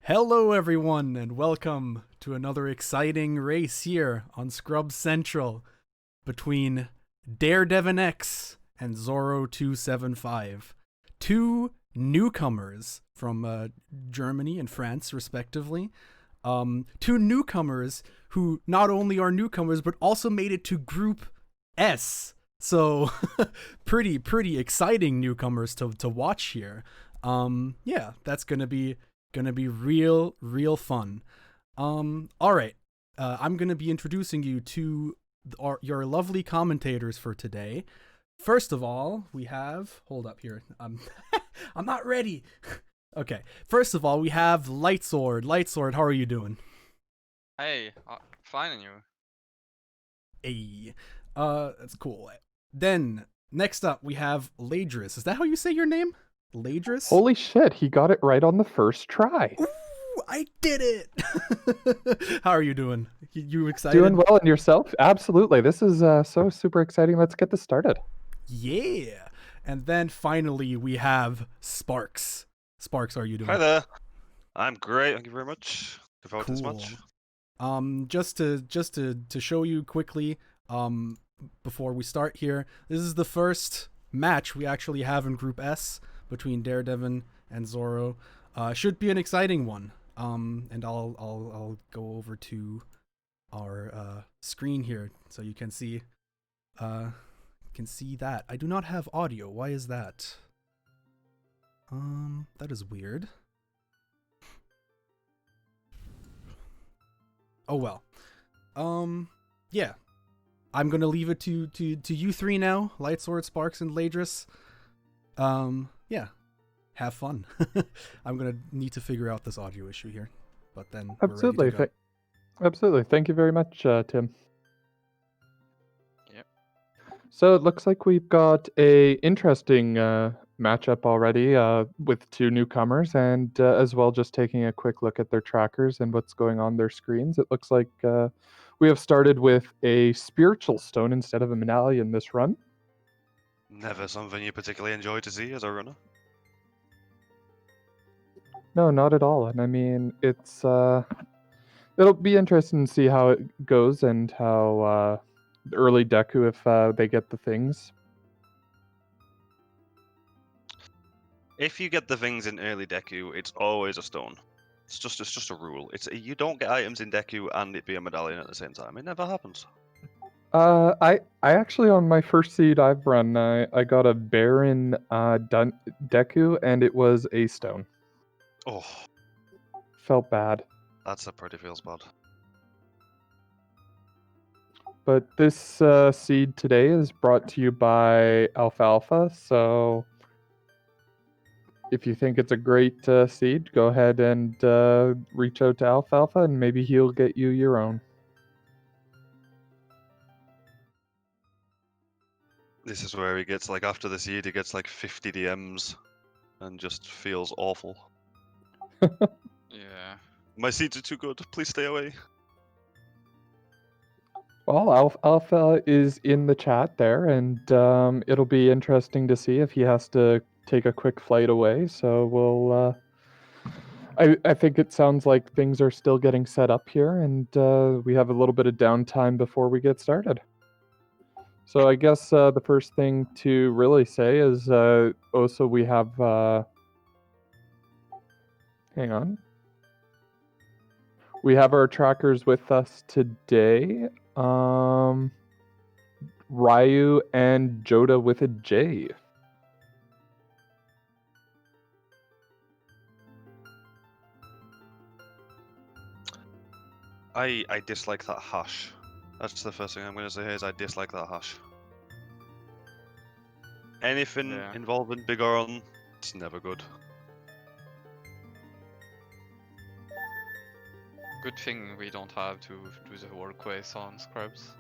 Hello, everyone, and welcome to another exciting race here on Scrub Central between DareDevinX and zorro275. Two newcomers from Germany and France, respectively. Two newcomers who not only are newcomers but also made it to Group S. So, pretty exciting newcomers to watch here. Yeah, that's gonna be real fun. All right. I'm gonna be introducing you to your lovely commentators for today. First of all, we have. Hold up here. I'm not ready. Okay. First of all, we have Lightsword. Lightsword, how are you doing? Hey, fine and you? Hey. That's cool. Then next up, we have Ladris. Is that how you say your name? Ladris? Holy shit, he got it right on the first try. Ooh, I did it! How are you doing? You Doing excited? well, and yourself? Absolutely. This is so super exciting. Let's get this started. Yeah. And then finally we have Sparks. Sparks, how are you Hi doing? there. I'm great, thank you very much. Looking forward to this Cool. match. Just to show you quickly, before we start here, this is the first match we actually have in Group S between Daredevin and Zorro. Should be an exciting one. And I'll go over to our screen here so you can see that. I do not have audio. Why is that? That is weird. Oh well. Yeah. I'm gonna leave it to you three now. Lightsword, Sparks, and Ladris. Yeah. Have fun. I'm gonna need to figure out this audio issue here. But then we're ready to Absolutely. go. Absolutely. Thank you very much, Tim. Yep. So it looks like we've got a interesting matchup already with two newcomers, and as well just taking a quick look at their trackers and what's going on their screens. It looks like we have started with a spiritual stone instead of a medallion this run. Never something you particularly enjoy to see as a runner. No, not at all. And I mean, it'll be interesting to see how it goes and how early Deku if they get the things. If you get the things in early Deku, it's always a stone. It's just a rule. You don't get items in Deku and it be a medallion at the same time. It never happens. I actually on my first seed I've run, I got a Baron Deku and it was a stone. Oh, Felt bad. that's a pretty feels bad. But this seed today is brought to you by Alfalfa, so if you think it's a great seed, go ahead and reach out to Alfalfa and maybe he'll get you your own. This is where he gets like after the seed, he gets like 50 DMs and just feels awful. Yeah. My seeds are too good. Please stay away. Well, Alpha is in the chat there, and it'll be interesting to see if he has to take a quick flight away. So we'll. I think it sounds like things are still getting set up here, and we have a little bit of downtime before we get started. So I guess the first thing to really say is also we have. Hang on. We have our trackers with us today. Ryu and Joda with a J. I dislike that hash. That's the first thing I'm gonna say is I dislike that hash. Anything Yeah. involving Bigoron, it's never good. Good thing we don't have to do the workways on scrubs.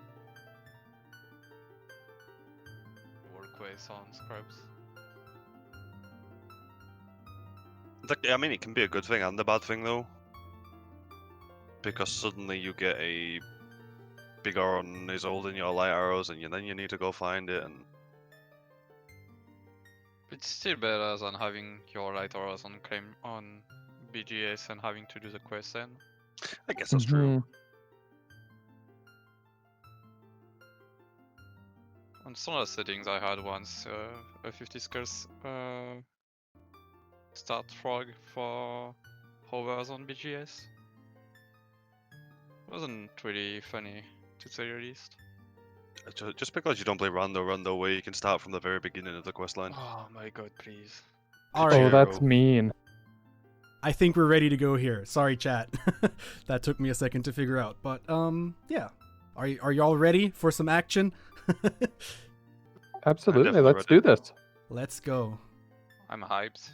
Workways on scrubs. I mean, it can be a good thing and a bad thing though, because suddenly you get a Bigoron is holding your light arrows, and then you need to go find it. And It's still better than having your light arrows on BGS and having to do the quest then. I guess that's true. On some of the settings I had once a 50 skulls start frog for hovers on BGS. Wasn't really funny, to say the least. Just because you don't play Rondo, where you can start from the very beginning of the quest line. Oh my god, please. All Oh, right, that's mean. I think we're ready to go here. Sorry, chat. That took me a second to figure out, but yeah. Are y'all ready for some action? Absolutely, definitely let's ready. do this. Let's go. I'm hyped.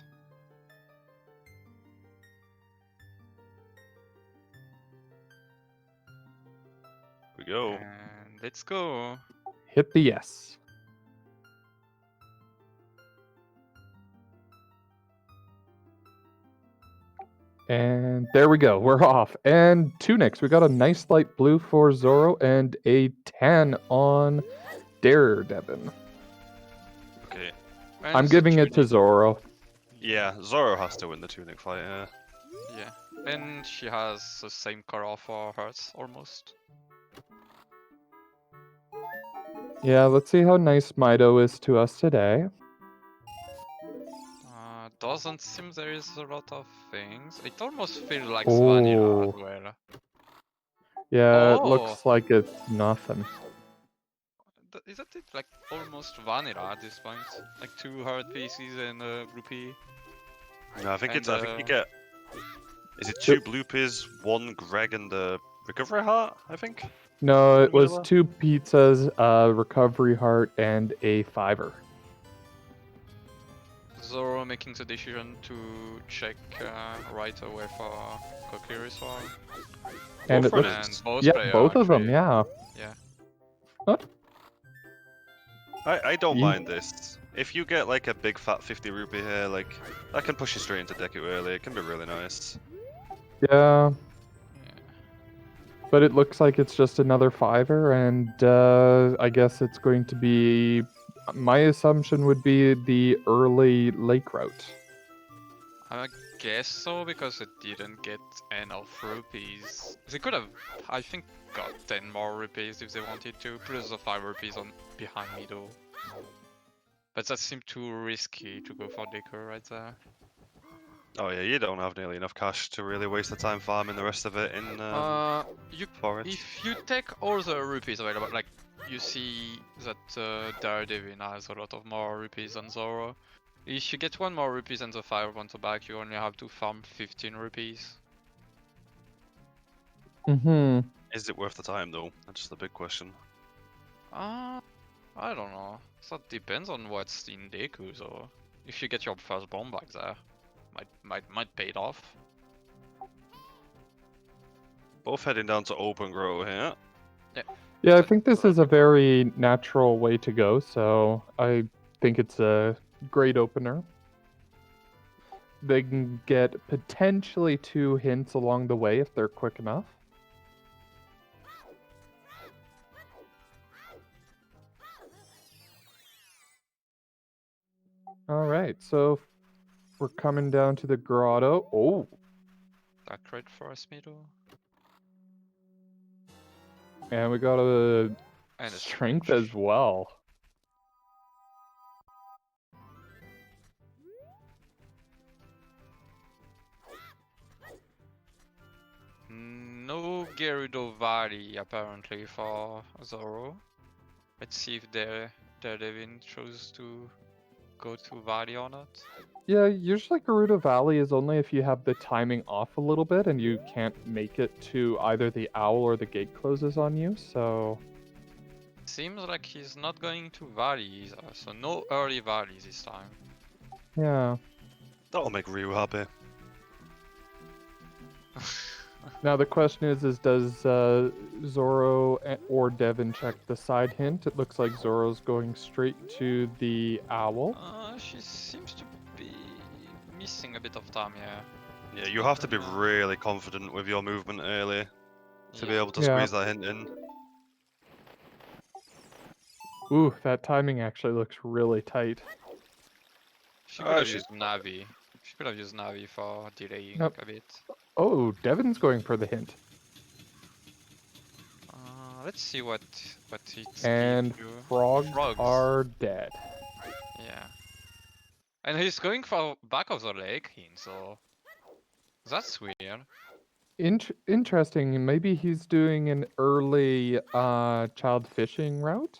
Here we go. And let's go. Hit the yes. And there we go. We're off. And Tunics. We got a nice light blue for Zorro and a 10 on DareDevin. Okay. And I'm it's a giving it to tunic. Zorro. Yeah, Zorro has to win the tunic fight. Yeah. Yeah. And she has the same color for hers, almost. Yeah, let's see how nice Mido is to us today. Doesn't seem there is a lot of things. It almost feels like vanilla as Oh. well. Yeah, it Oh. looks like it's nothing. Isn't it like almost vanilla at this point? Like 2 heart pieces and a rupee. No, I think And, I think you get. Is it 2 blue peas, 1 Greg, and the recovery heart? I think. No, it was Vanilla? 2 pizzas, a recovery heart, and a 5er. Zorro making the decision to check right away for Kokiri Sword. And it for it looks, And both yeah, player both of them, actually. yeah. Yeah. What? I don't Ye- mind this. If you get like a big fat 50 rupee here, like that can push you straight into Deku early. It can be really nice. Yeah, Yeah. but it looks like it's just another 5er, and I guess it's going to be. My assumption would be the early lake route. I guess so, because it didn't get enough rupees. They could have, I think, got 10 more rupees if they wanted to, plus the 5 rupees on behind me though. But that seemed too risky to go for Deco right there. Oh yeah, you don't have nearly enough cash to really waste the time farming the rest of it in forest. If you take all the rupees available, like you see that DareDevin has a lot of more rupees than Zoro. If you get 1 more rupees and the 5 on the back, you only have to farm 15 rupees. Mm-hmm. Is it worth the time though? That's just the big question. I don't know. That depends on what's in Deku, so if you get your first bomb back there, might pay it off. Both heading down to Open Grow here. Yeah, I think this is a very natural way to go, so I think it's a great opener. They can get potentially 2 hints along the way if they're quick enough. All right, so we're coming down to the grotto. Oh, That great for us, Mido. and we got a And a strength as well. No Gerudo Valley apparently for Zoro. Let's see if DareDevin chose to go to Valley or not. Yeah, usually Gerudo Valley is only if you have the timing off a little bit and you can't make it to either the owl or the gate closes on you, so... Seems like he's not going to Valley either, so no early Valley this time. Yeah. That'll make Ryu happy. Now the question is does Zoro or Devin check the side hint? It looks like Zoro's going straight to the owl. She seems to be missing a bit of time, yeah. Yeah, you have to be really confident with your movement early to be able to Yeah. squeeze that hint in. Ooh, that timing actually looks really tight. She could have she's- used Navi. She could have used Navi for delaying Nope. a bit. Oh, Devin's going for the hint. Let's see what it's And give you. frogs are dead. Yeah. And he's going for back of the lake hint, so that's weird. Interesting. Maybe he's doing an early child fishing route.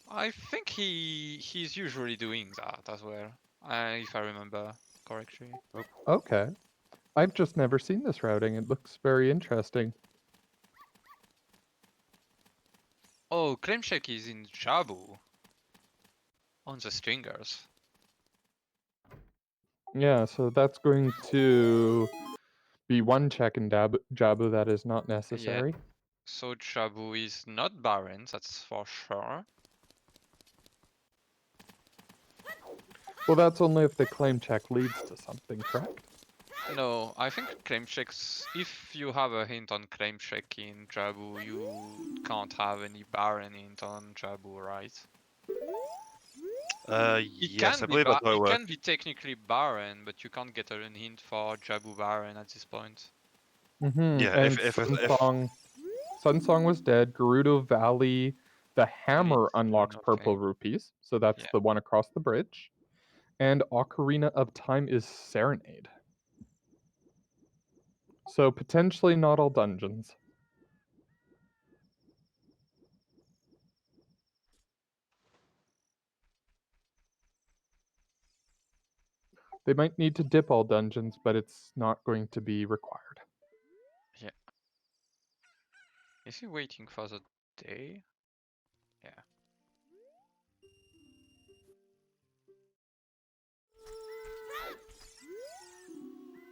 I think he's usually doing that as well, if I remember correctly. Okay. I've just never seen this routing. It looks very interesting. Oh, Claim Check is in Jabu. On the stringers. Yeah, so that's going to be one check in Jabu that is not necessary. So Jabu is not barren, that's for sure. Well, that's only if the claim check leads to something, correct? No, I think Claim Checks, if you have a hint on Claim Check in Jabu, you can't have any barren hint on Jabu, right? Yes, I believe that's how it It works. can be technically barren, but you can't get a hint for Jabu barren at this point. Mm-hmm. Yeah, And if Sunsong was dead. Gerudo Valley, the hammer Leads to unlocks purple nothing. rupees, so that's Yeah. the one across the bridge. And Ocarina of Time is Serenade. So potentially not all dungeons. They might need to dip all dungeons, but it's not going to be required. Yeah. Is he waiting for the day? Yeah.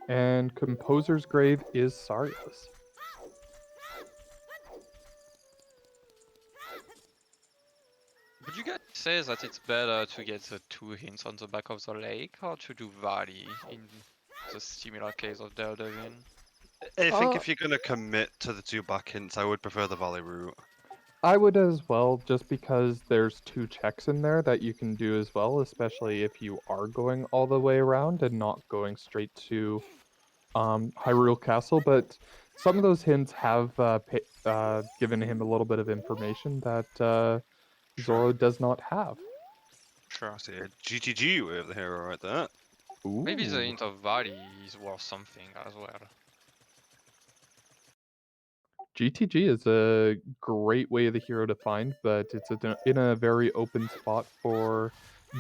And Composer's Grave is Saria's. Would you guys say that it's better to get the 2 hints on the back of the lake or to do Valley in the similar case of DareDevin? I think if you're gonna commit to the 2 back hints, I would prefer the Valley route. I would as well, just because there's 2 checks in there that you can do as well, especially if you are going all the way around and not going straight to Hyrule Castle. But some of those hints have given him a little bit of information that Zoro does not have. Sure. I see a GTG with the hero right there. Ooh. Maybe the hint of Valley is worth something as well. GTG is a great way of the hero to find, but it's in a very open spot for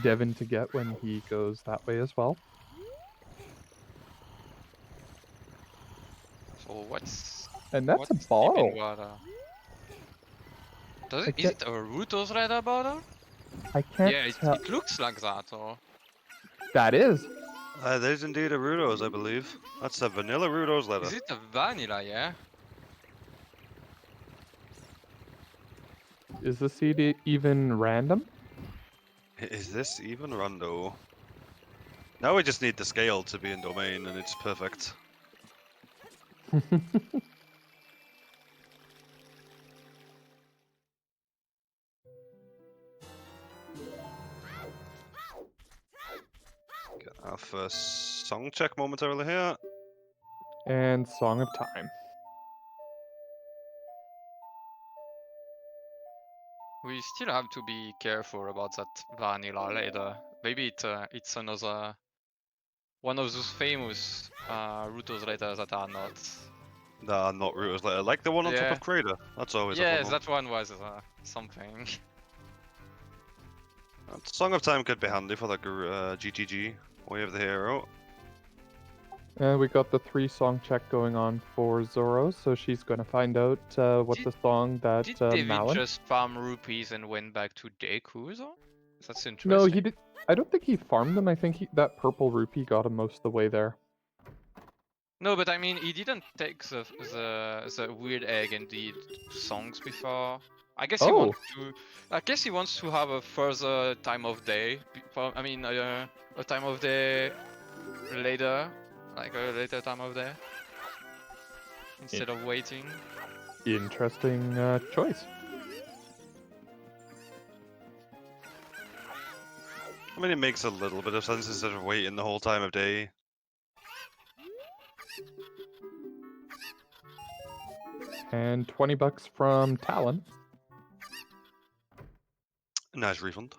Devin to get when he goes that way as well. So what's And that's a deep in bottle. water? I Is it a Ruto's leather bottle? I can't Yeah, tell. it looks like that. Or That is. There's indeed a Rudo's, I believe. That's a vanilla Rudo's leather. is it a vanilla? Yeah. Is the seed even random? Is this even rando? Now we just need the scale to be in domain, and it's perfect. Get our first song check momentarily here. And Song of Time. We still have to be careful about that vanilla leather. Maybe it's another one of those famous Ruto's letters that are not. Nah, not Rudo's letter. Like the one on top Yeah. of Crater. That's always a Yes, problem. that one was something. Song of Time could be handy for like GTG. Way of the hero. We got the 3-song check going on for Zoro, so she's going to find out what Did- the song that Did David Malin... just farm rupees and went back to Deku though? That's interesting. No, he did. I don't think he farmed them. I think that purple rupee got him most of the way there. No, but I mean, he didn't take the weird egg and did songs before. I guess he wants to. I guess he wants to have a further time of day. I mean, a time of day later, like a later time of day, instead of waiting. Interesting choice. I mean, it makes a little bit of sense instead of waiting the whole time of day. And 20 bucks from Talon. Nice refund.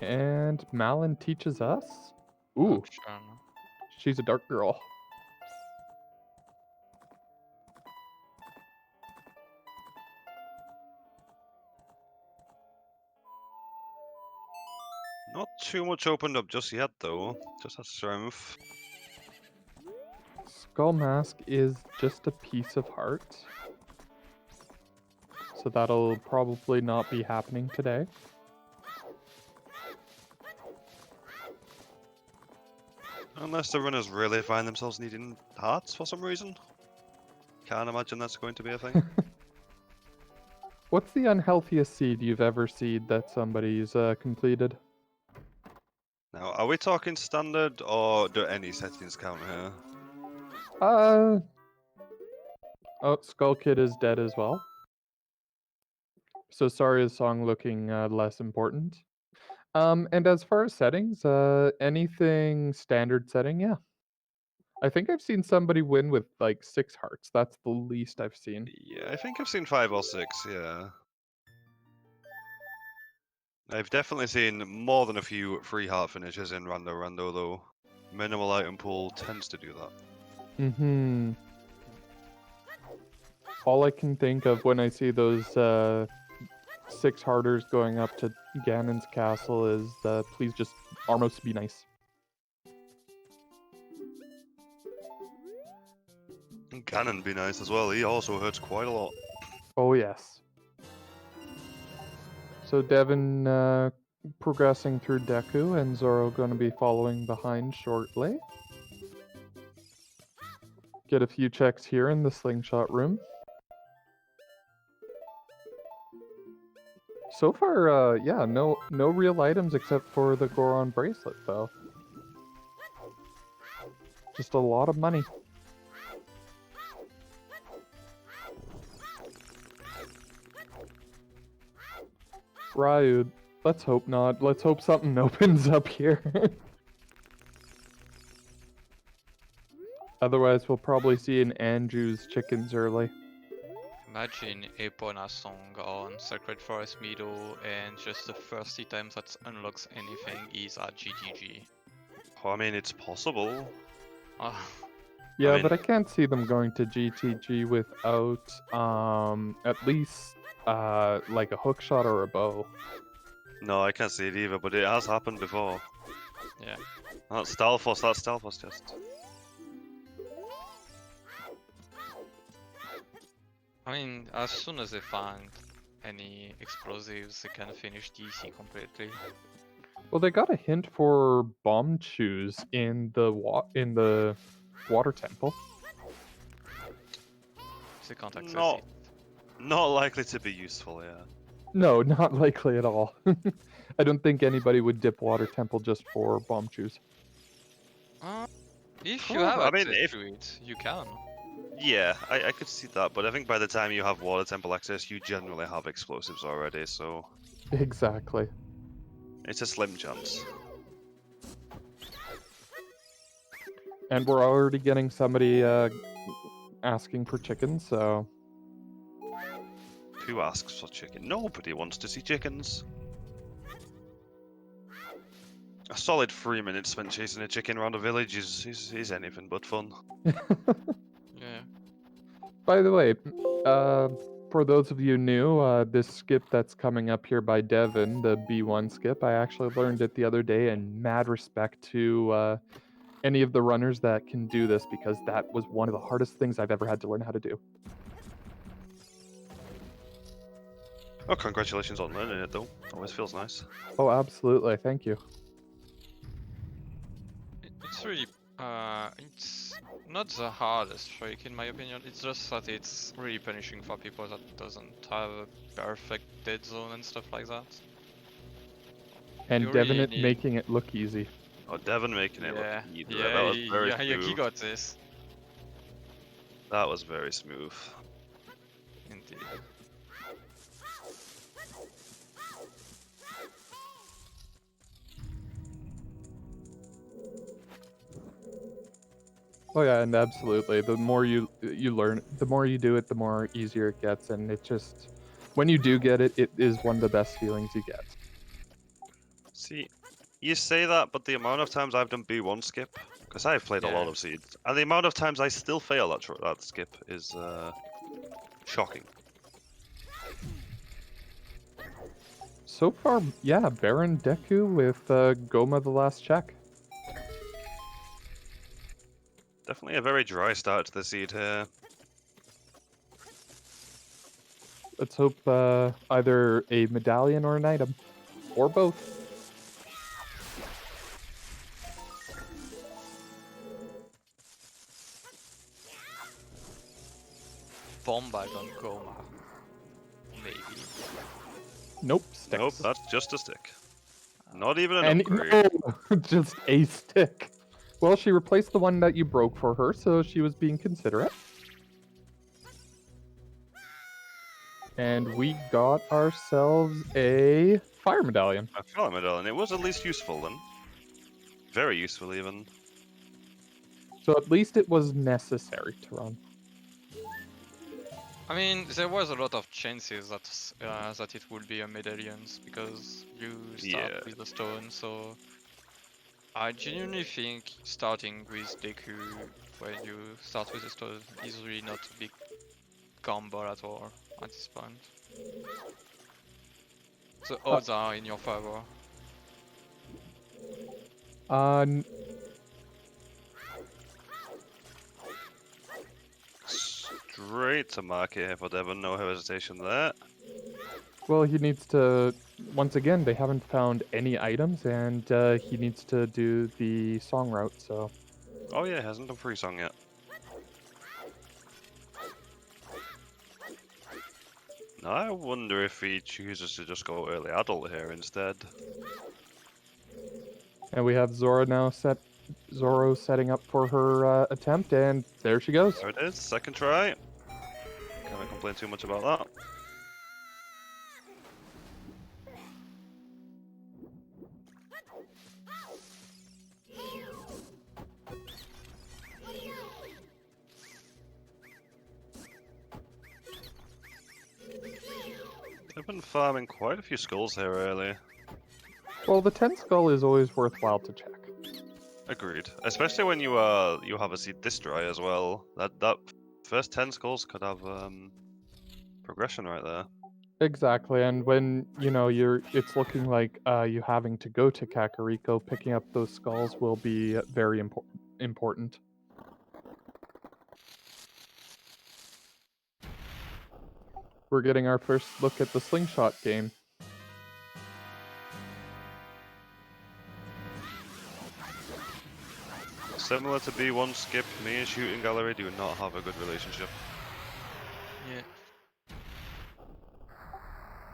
And Malin teaches us. Ooh, Sure. she's a dark girl. Not too much opened up just yet, though. Just has strength. Skull Mask is just a piece of heart. So that'll probably not be happening today. Unless the runners really find themselves needing hearts for some reason. Can't imagine that's going to be a thing. What's the unhealthiest seed you've ever seed that somebody's completed? Now, are we talking standard or do any settings count here? Oh, Skull Kid is dead as well. So Saria's song looking less important. And as far as settings, anything standard setting, yeah. I think I've seen somebody win with like 6 hearts. That's the least I've seen. Yeah, I think I've seen 5 or 6, yeah. I've definitely seen more than a few free heart finishes in Rando, though. Minimal item pool tends to do that. Mm-hmm. All I can think of when I see those 6 hearters going up to Ganon's castle is please just Armos be nice. Ganon be nice as well, he also hurts quite a lot. Oh yes. So Devin progressing through Deku and Zoro going to be following behind shortly. Get a few checks here in the slingshot room. So far, yeah, no real items except for the Goron bracelet, though. Just a lot of money. Ryu, let's hope not. Let's hope something opens up here. Otherwise, we'll probably see an Andrew's chickens early. Imagine Epona song on Sacred Forest Meadow and just the first item that unlocks anything is a GGG. Oh, I mean, it's possible. Ah, Yeah, mean- but I can't see them going to GTG without at least like a hook shot or a bow. No, I can't see it either, but it has happened before. yeah. That's Stalfos just. I mean, as soon as they find any explosives, they can finish DC completely. Well, they got a hint for bomb chews in the water temple. They can't access No. it. Not likely to be useful, yeah. No, not likely at all. I don't think anybody would dip water temple just for bomb chews. If you Oh, have I mean, access if- to it, you can. Yeah, I could see that, but I think by the time you have water temple access, you generally have explosives already, so Exactly. it's a slim chance. And we're already getting somebody asking for chicken, so Who asks for chicken? Nobody wants to see chickens. A solid 3 minutes spent chasing a chicken around a village is anything but fun. Yeah. By the way, for those of you new, this skip that's coming up here by Devin, the B1 skip, I actually learned it the other day, and mad respect to any of the runners that can do this, because that was one of the hardest things I've ever had to learn how to do. Oh, congratulations on learning it though. Always feels nice. Oh, absolutely. Thank you. It's really, it's not the hardest trick in my opinion, it's just that it's really punishing for people that doesn't have a perfect dead zone and stuff like that. And You Devin really it need- making it look easy. Oh, Devin making it Yeah, look easy. yeah, That was very he smooth. got this. That was very smooth. Indeed. Oh yeah, and absolutely. The more you learn, the more you do it, the more easier it gets, and it just when you do get it, it is one of the best feelings you get. See, you say that, but the amount of times I've done B1 skip, because I've played a lot Yeah. of seeds, and the amount of times I still fail that skip is shocking. So far, yeah, Baron Deku with Goma the last check. Definitely a very dry start to the seed here. Let's hope either a medallion or an item, or both. Bombard on Goma. Maybe. Nope, sticks. Nope, that's just a stick. Not even an And upgrade. no, just a stick. Well, she replaced the one that you broke for her, so she was being considerate. And we got ourselves a fire medallion. I felt a medallion. It was at least useful then. Very useful even. So at least it was necessary to run. I mean, there was a lot of chances that that it would be a medallions because you start Yeah. with a stone. So I genuinely think starting with Deku when you start with a stone is really not a big gamble at all at this point. The odds are in your favor. Straight to market here for Devon, no hesitation there. Well, he needs to. Once again, they haven't found any items, and he needs to do the song route. So Oh yeah, hasn't done free song yet. Now I wonder if he chooses to just go early adult here instead. and we have Zora now set. Zoro setting up for her attempt, and there she goes. There it is, second try. Can't complain too much about that. I've been farming quite a few skulls here early. Well, the 10 skull is always worthwhile to check. Agreed. Especially when you have a seed this dry as well. That first 10 skulls could have progression right there. Exactly, and when it's looking like you having to go to Kakariko, picking up those skulls will be very important. We're getting our first look at the slingshot game. Similar to B1 skip, me and shooting gallery do not have a good relationship. Yeah.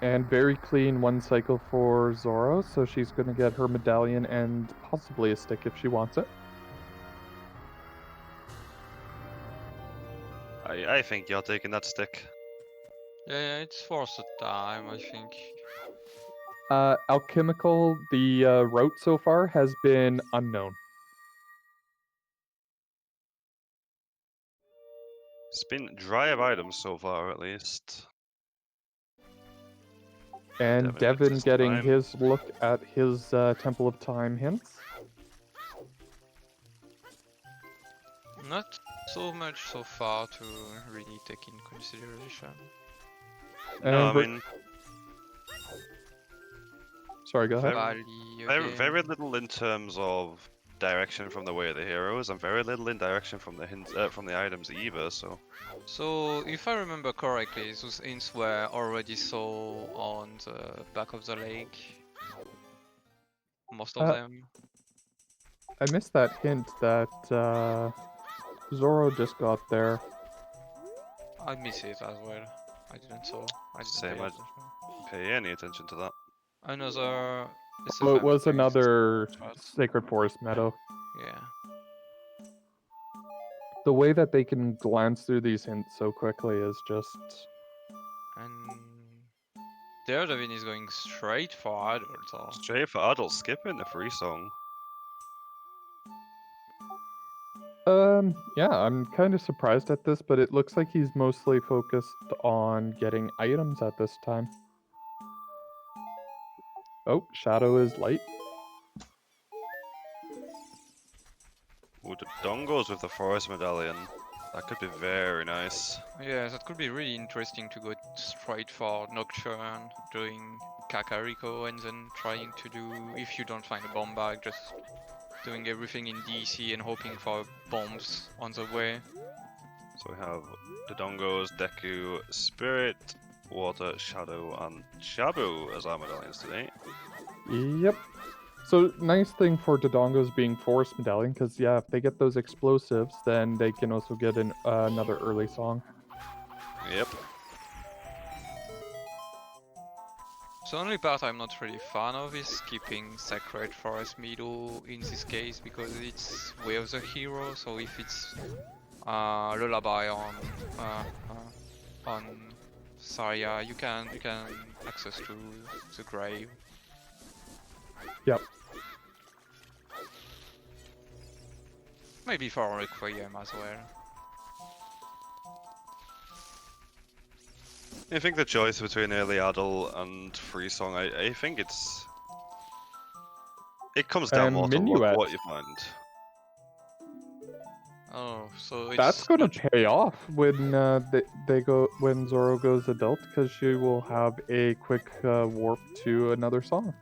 And very clean one cycle for Zoro, so she's going to get her medallion and possibly a stick if she wants it. I think you're taking that stick. Yeah, it's worth the time, I think. Alchemical, the route so far has been unknown. It's been dry of items so far, at least. And Devin gets Devin his getting time. his look at his Temple of Time hints. Not so much so far to really take in consideration. No, I we're- mean, Sorry, go ahead. Valley very, again. very little in terms of direction from the way of the heroes, and very little in direction from the hints, from the items either. So, if I remember correctly, those hints were already saw on the back of the lake. Most of them. I missed that hint that Zoro just got there. I miss it as well. I didn't saw. I didn't Same, pay I- attention. pay any attention to that. Another This Oh, it event was is another fun. Sacred Forest Meadow. Yeah. The way that they can glance through these hints so quickly is just... And DareDevin is going straight for adults. Or... Straight for adults, skipping the free song. Yeah, I'm kind of surprised at this, but it looks like he's mostly focused on getting items at this time. Oh, shadow is light. Ooh, the dongos with the forest medallion. That could be very nice. Yeah, that could be really interesting to go straight for Nocturne, doing Kakariko, and then trying to do, if you don't find a bomb bag, just doing everything in DC and hoping for bombs on the way. So we have the dongos, Deku, Spirit, Water, Shadow, and Shabu as our medallions today. Yep. So, nice thing for Dodongos being Forest Medallion, because, yeah, if they get those explosives, then they can also get another early song. Yep. The only part I'm not really fan of is keeping Sacred Forest Meadow in this case, because it's Way of the Hero, so if it's Lullaby on Saria, you can access to the grave. Yep. Maybe for Requiem as well. I think the choice between early adult and free song, I think it comes down And more to Minuet. what you find. Oh, so it's That's gonna not- pay off when when Zoro goes adult, because she will have a quick warp to another song.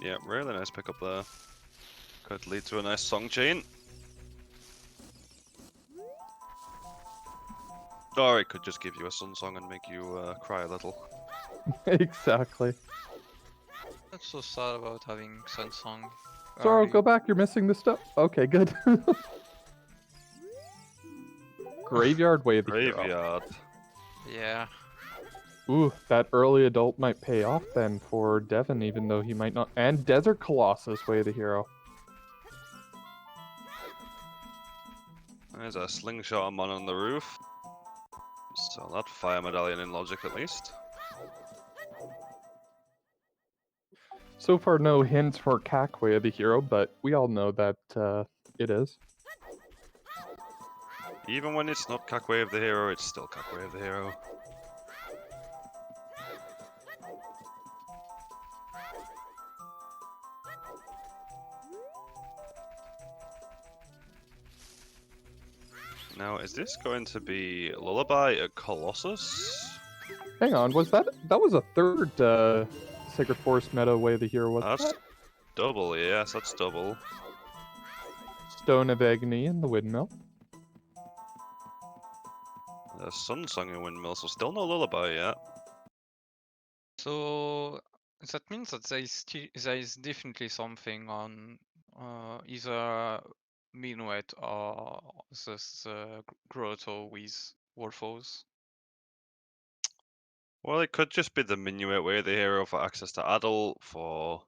Yeah, really nice pickup there. Could lead to a nice song chain. Or it could just give you a sun song and make you cry a little. Exactly. That's so sad about having Sun Song. Zoro, early. go back. You're missing the stuff. Okay, good. Graveyard Way of the Hero. Graveyard. Yeah. Ooh, that early adult might pay off then for Devin, even though he might not. And Desert Colossus Way of the Hero. There's a slingshot man on the roof. So that fire medallion in logic at least. So far, no hints for Cack Way of the Hero, but we all know that it is. Even when it's not Kakway of the Hero, it's still Kakway of the Hero. Now, is this going to be Lullaby at Colossus? Hang on, was that was a third Sacred Forest Meadow Way of the Hero, wasn't That's that? double, yes, that's double. Stone of Agony and the Windmill. Sun Song and Windmill, so still no Lullaby yet. So that means that there is definitely something on either Minuet or the grotto with Wolfos. Well, it could just be the Minuet Way of the Hero for access to Adult, for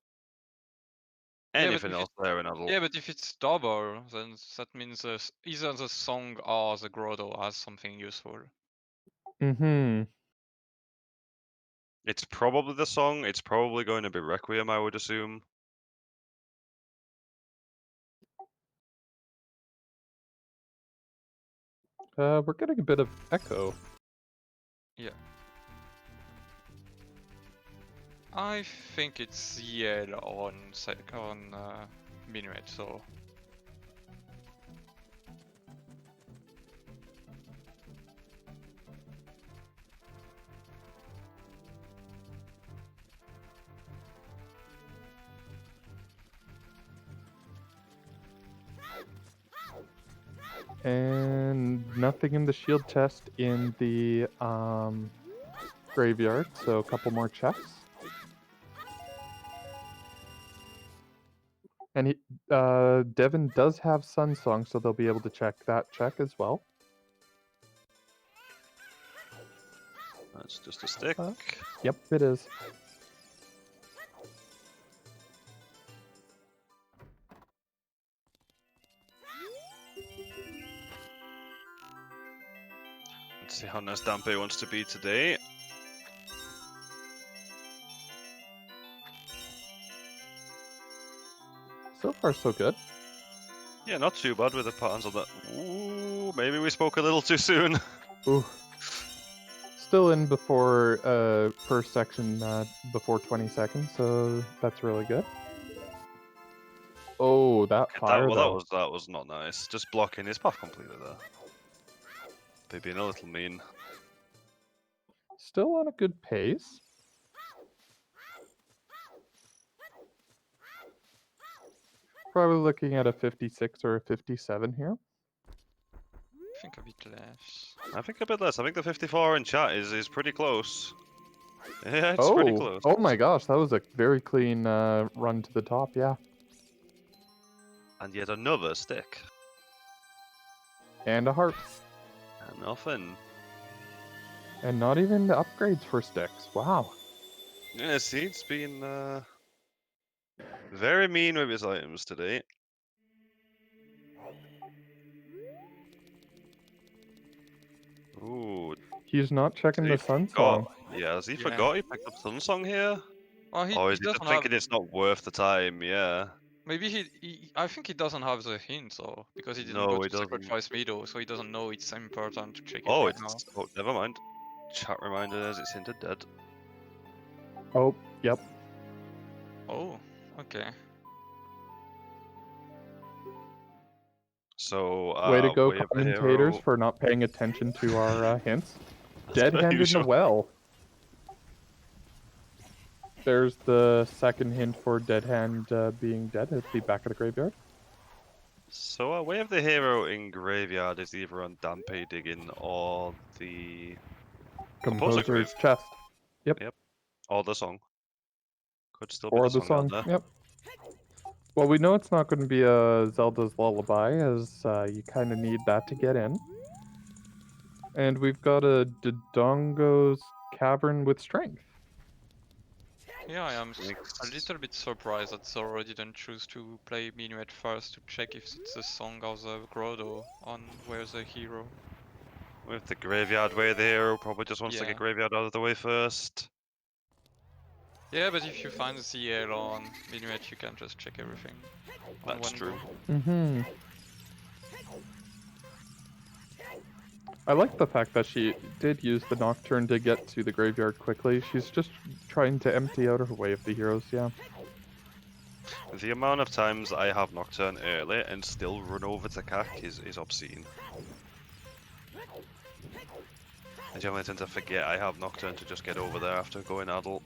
Yeah, but anything if else there in Adult. Yeah, but if it's double, then that means either the song or the grotto has something useful. Mm-hmm. It's probably the song, it's probably going to be Requiem, I would assume. We're getting a bit of echo. Yeah. I think it's Yell on Minuet, so And nothing in the shield chest in the graveyard, so a couple more checks. And Devin does have Sun Song, so they'll be able to check that check as well. That's just a stick. Yep, it is. Let's see how nice Dampe wants to be today. So far, so good. Yeah, not too bad with the patterns on that. Ooh, maybe we spoke a little too soon. Ooh. Still in before per section before 20 seconds, so that's really good. Oh, that fire though. That was not nice. Just blocking his path completely there. They're being a little mean. Still on a good pace. Probably looking at a 56 or a 57 here. I think a bit less. I think a bit less. I think the 54 in chat is pretty close. Yeah, it's pretty close. Oh my gosh, that was a very clean run to the top, yeah. And yet another stick. And a heart. And nothing. And not even the upgrades for sticks. Wow. Yeah, Seed's been very mean with his items today. Ooh. He's not checking the Sun forgot. Song. Yeah, has he Yeah. forgot he picked up Sun Song here? Well, Or is he just thinking it's not worth the time? Yeah. Maybe I think he doesn't have the hint, though, because he didn't No, go he to doesn't. sacrifice Mido, so he doesn't know it's important to check it Oh, right now. oh, never mind. Chat reminder as it's hinted dead. Oh, yep. Oh, okay. So, Way to go, we have the commentators, hero. for not paying attention to our hints. That's Dead per hand in the usual. well. There's the second hint for dead hand being dead. It'll be back at the graveyard. So, way of the hero in graveyard is either on Dampe digging or the Composer Composer's grave. chest. Or the song. Could still be Or the the song song. down there. Yep. Well, we know it's not going to be a Zelda's Lullaby, as you kind of need that to get in. And we've got a Dodongo's Cavern with Strength. Yeah, I am a Mixed. little bit surprised that Zoro didn't choose to play Minuet first to check if it's the song or the Grotto on Where's the Hero. With the graveyard way, the hero probably just wants to Yeah. get graveyard out of the way first. Yeah, but if you find the CL on Minuet, you can just check everything. on That's one true. go. Mm-hmm. I like the fact that she did use the Nocturne to get to the graveyard quickly. She's just trying to empty out her way of the heroes, yeah. The amount of times I have Nocturne early and still run over to CAC is obscene. I generally tend to forget I have Nocturne to just get over there after going adult.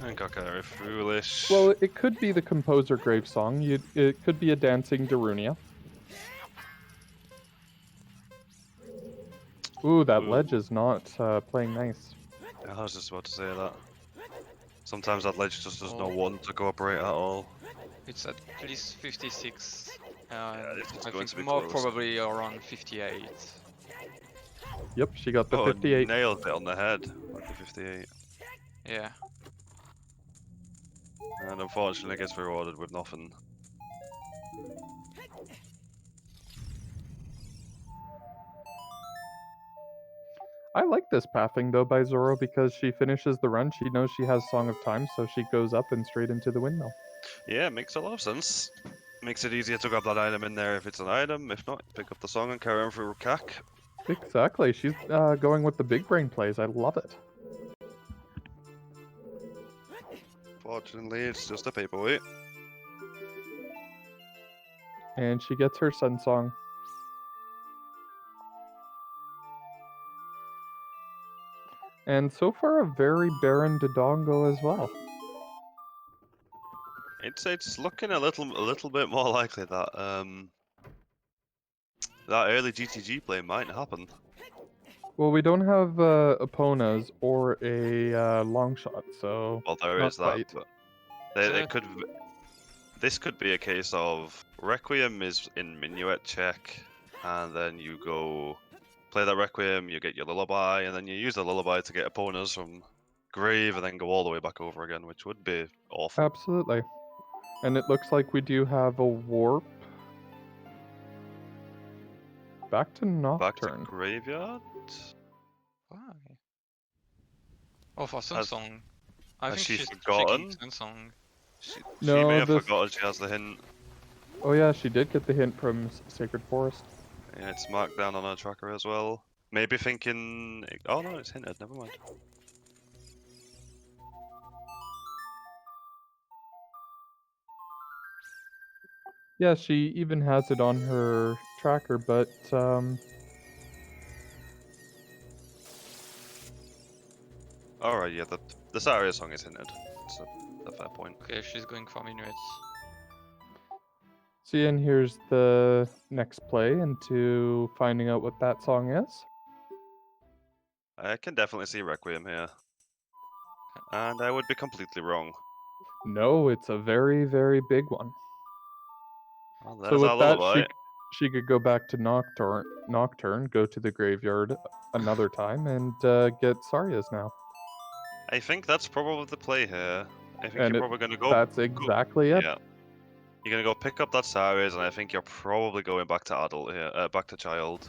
I got very foolish. Well, it could be the Composer Grave Song. It could be a Dancing Darunia. Ooh, that ledge is not playing nice. I was just about to say that. Sometimes that ledge just does not Oh. want to cooperate at all. It's at least 56, it's I going to be think more close. probably around 58. Yep, she got the Oh, 58. nailed it on the head with the 58. Yeah. And unfortunately gets rewarded with nothing. I like this pathing though by Zoro because she finishes the run. She knows she has Song of Time, so she goes up and straight into the windmill. Yeah, makes a lot of sense. Makes it easier to grab that item in there if it's an item. If not, pick up the song and carry on through CAC. Exactly. She's going with the big brain plays. I love it. Fortunately, it's just a paperweight. And she gets her Sun Song. And so far, a very barren Dodongo as well. It's looking a little bit more likely that that early GTG play might happen. Well, we don't have Epona's or a long shot, so Well, there not is that. quite. But they could. This could be a case of Requiem is in Minuet check, and then you go play that Requiem, you get your Lullaby, and then you use the Lullaby to get opponents from Grave, and then go all the way back over again, which would be awful. Absolutely. And it looks like we do have a warp back to Back to Nocturne. graveyard. Why? Oh, for Sunsong. I Has think she she's forgotten? checking Sunsong. She No, may have this- forgotten she has the hint. Oh yeah, she did get the hint from Sacred Forest. Yeah, it's marked down on her tracker as well. Maybe thinking. Oh no, it's hinted. Never mind. Yeah, she even has it on her tracker, but Alright, yeah, the Saria song is hinted. That's a fair point. Okay, she's going for minuets. see, and here's the next play into finding out what that song is. I can definitely see Requiem here. And I would be completely wrong. No, it's a very, very big one. Well, So there's with our that, lullaby. she could go back to Nocturne, go to the graveyard another time, and get Saria's now. I think that's probably the play here. I think And you're probably gonna go. that's exactly it. Yeah. You're gonna go pick up that Saria's, and I think you're probably going back to adult here, back to child.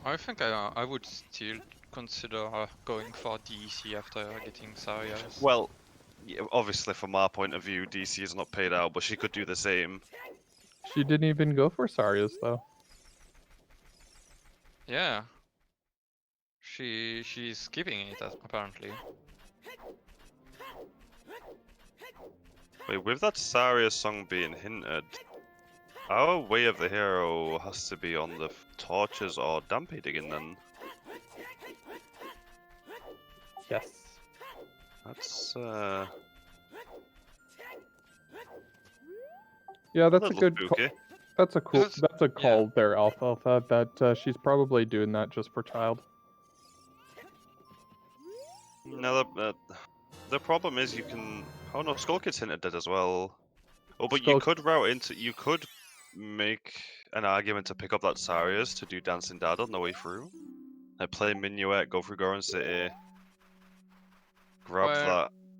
I think I would still consider going for DC after getting Sarias. Well, yeah, obviously from our point of view, DC is not paid out, but she could do the same. She didn't even go for Saria's though. Yeah. She's skipping it apparently. Wait, with that Saria song being hinted, our way of the hero has to be on the torches or dampy digging then. Yes. That's Yeah, that's a little good. spooky. That's a cool. That's- That's a call there, Alfalfa. That she's probably doing that just for child. No, the problem is you can. Oh no, Skull Kid's hinted it as well. Oh, but you Skull- could route into. You could make an argument to pick up that Sarias to do Dancing Dad on the way through. Like play Minuet, go through Goron City, grab Well,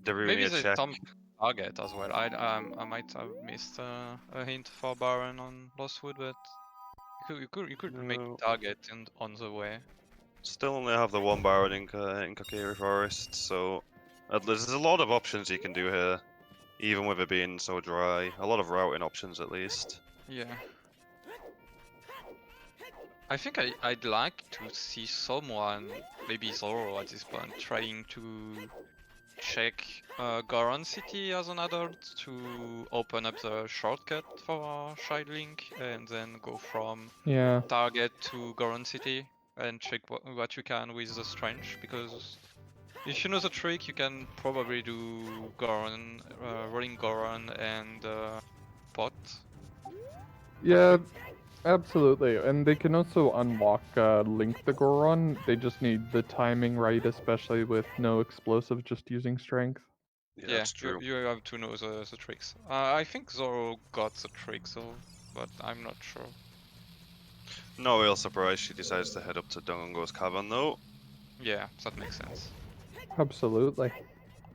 that maybe Darunia they check. thumb target as well. I might have missed a hint for Baron on Lostwood, but you could make No. target on the way. Still only have the one Baron in Kokiri Forest, so there's a lot of options you can do here, even with it being so dry. A lot of routing options at least. Yeah. I think I'd like to see someone, maybe Zorro at this point, trying to check Goron City as an adult to open up the shortcut for Child Link and then go from Yeah. target to Goron City and check what you can with the Strange, because if you know the trick you can probably do Goron, rolling Goron and Pot. Yeah. Absolutely, and they can also unlock Link the Goron. They just need the timing right, especially with no explosive, just using strength. Yeah, That's true. You have to know the tricks. I think Zorro got the tricks though, but I'm not sure. No real surprise she decides to head up to Dongongo's cavern though. Yeah, that makes sense. Absolutely.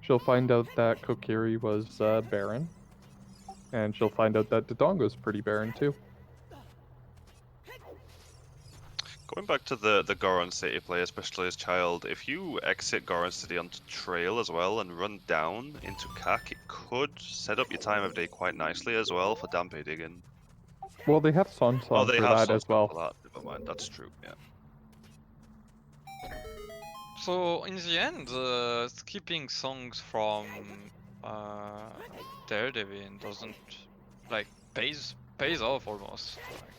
She'll find out that Kokiri was barren, and she'll find out that Dodongo's pretty barren too. Going back to the Goron City play, especially as child, if you exit Goron City onto Trail as well and run down into CAC, it could set up your time of day quite nicely as well for Dampé digging. Well, they have Song Oh, they for have that as well. for that. Never mind, that's true. Yeah. So in the end, skipping songs from DareDevin doesn't like pays off almost. Like,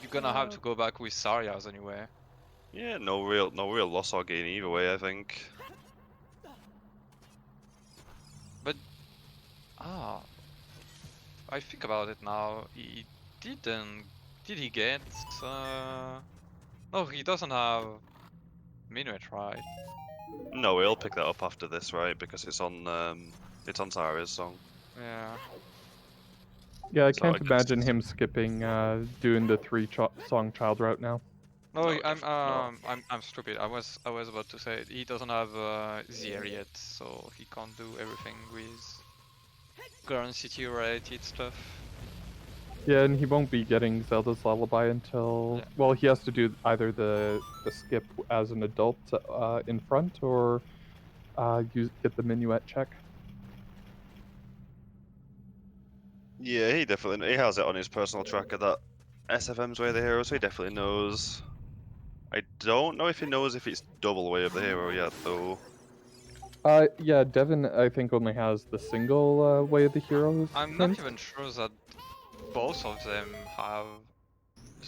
you're gonna have to go back with Sarias anyway. Yeah, no real loss or gain either way, I think. But I think about it now. He didn't. Did he get? No, he doesn't have Minuet, right? No, we'll pick that up after this, right? Because it's on Zara's song. Yeah. Yeah, I So can't I guess imagine it's- him skipping doing the song child route now. No, No, I'm definitely not. I'm stupid. I was about to say he doesn't have Zier yet, so he can't do everything with Garden City related stuff. Yeah, and he won't be getting Zelda's Lullaby until Yeah. well, he has to do either the skip as an adult in front or get the minuet check. Yeah, he has it on his personal tracker that SFM's Way of the Hero, so he definitely knows. I don't know if he knows if it's double Way of the Hero yet, though. Yeah, Devin, I think only has the single Way of the Heroes. I'm not even sure that both of them have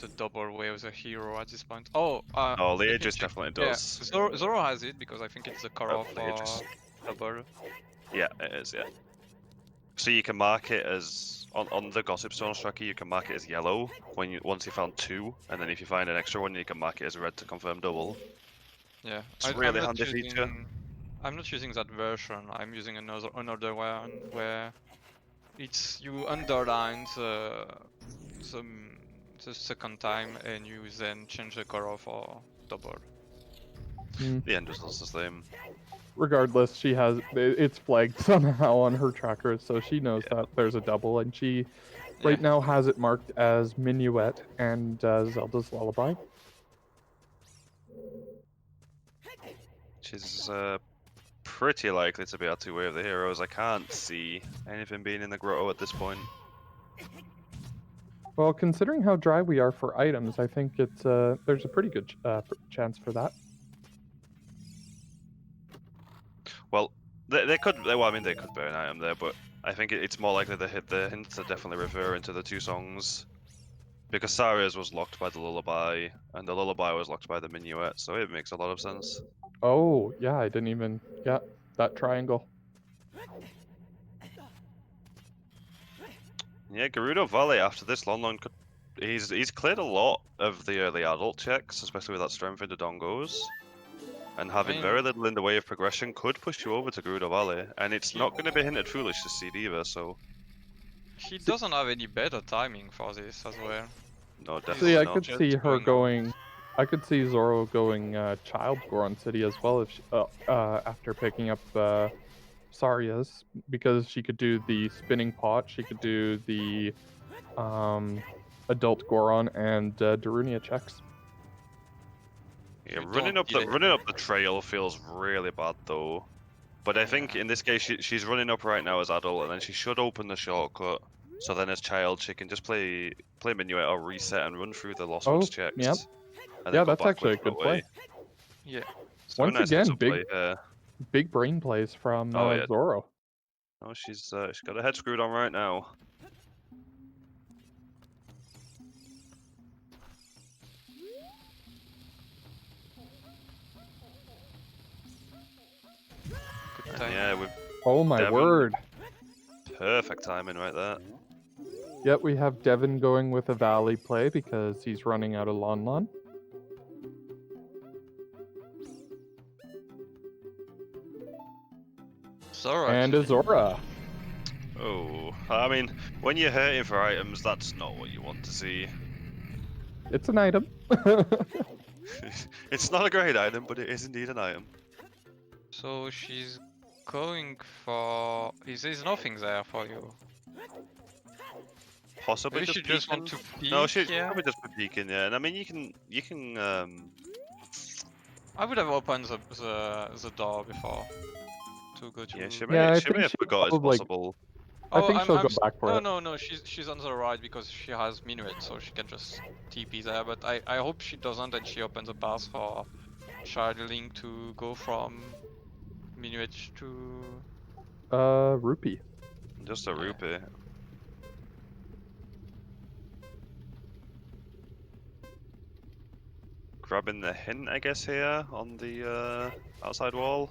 the double way of the hero at this point. Oh, Oh, let me Aegis check. definitely Yeah, does. Zoro has it because I think it's the color Aegis. for double. Yeah, it is, yeah. So you can mark it as on the Gossip Stone tracker. You can mark it as yellow once you found 2, and then if you find an extra one, you can mark it as red to confirm double. Yeah, It's I'm really not handy feature. I'm not using that version. I'm using another one where it's you underline the, the second time and you then change the color for double. The end result's the same. Regardless, she has it's flagged somehow on her tracker, so she knows that there's a double, and she right now has it marked as Minuet and Zelda's Lullaby. She's pretty likely to be our 2 Way of the Heroes. I can't see anything being in the grotto at this point. Well, considering how dry we are for items, I think it's there's a pretty good chance for that. Well, they could. Well, I mean, they could bear an item there, but I think it's more likely the hints are definitely referring to the 2 songs. Because Saria's was locked by the lullaby, and the lullaby was locked by the minuet, so it makes a lot of sense. Oh, yeah, I didn't even... Yeah, that triangle. Yeah, Gerudo Valley after this Lon could... He's cleared a lot of the early adult checks, especially with that strength into Dongos. And having very little in the way of progression could push you over to Gerudo Valley, and it's not going to be hinted foolish to seed either, so... He doesn't have any better timing for this as well. No, See, definitely I not. could see her going... I could see Zoro going Child Goron City as well if she, after picking up Saria's, because she could do the spinning pot, she could do the adult Goron and Darunia checks. Yeah, running up the trail feels really bad though. But I think in this case she's running up right now as adult, and then she should open the shortcut. So then as child she can just play Minuet or reset and run through the Lost Woods checks. Yep. And Yeah, then go that's actually a backwards good play. Yeah. So Once nice again, play, big brain plays from Zoro. Oh, she's got her head screwed on right now. Yeah, with oh my Devin. word. Perfect timing right there. Yep, we have Devin going with a Valley play because he's running out of Lon. Zora. And a Zora. Oh, I mean, when you're hurting for items, that's not what you want to see. It's an item. It's not a great item, but it is indeed an item. So she's going for... There's nothing there for you. Possibly Maybe just she just peeking. want to peek, No, she's yeah? probably just peeking, yeah. And I mean, you can I would have opened the door before to go to... Yeah, she may have forgot it's possible. I think she'll go back for it. No, she's on the right because she has Minuet, so she can just TP there, but I hope she doesn't and she opens a path for Child Link to go from Minuet to... Rupee. Just a rupee. Grabbing the hint, I guess, here on the outside wall.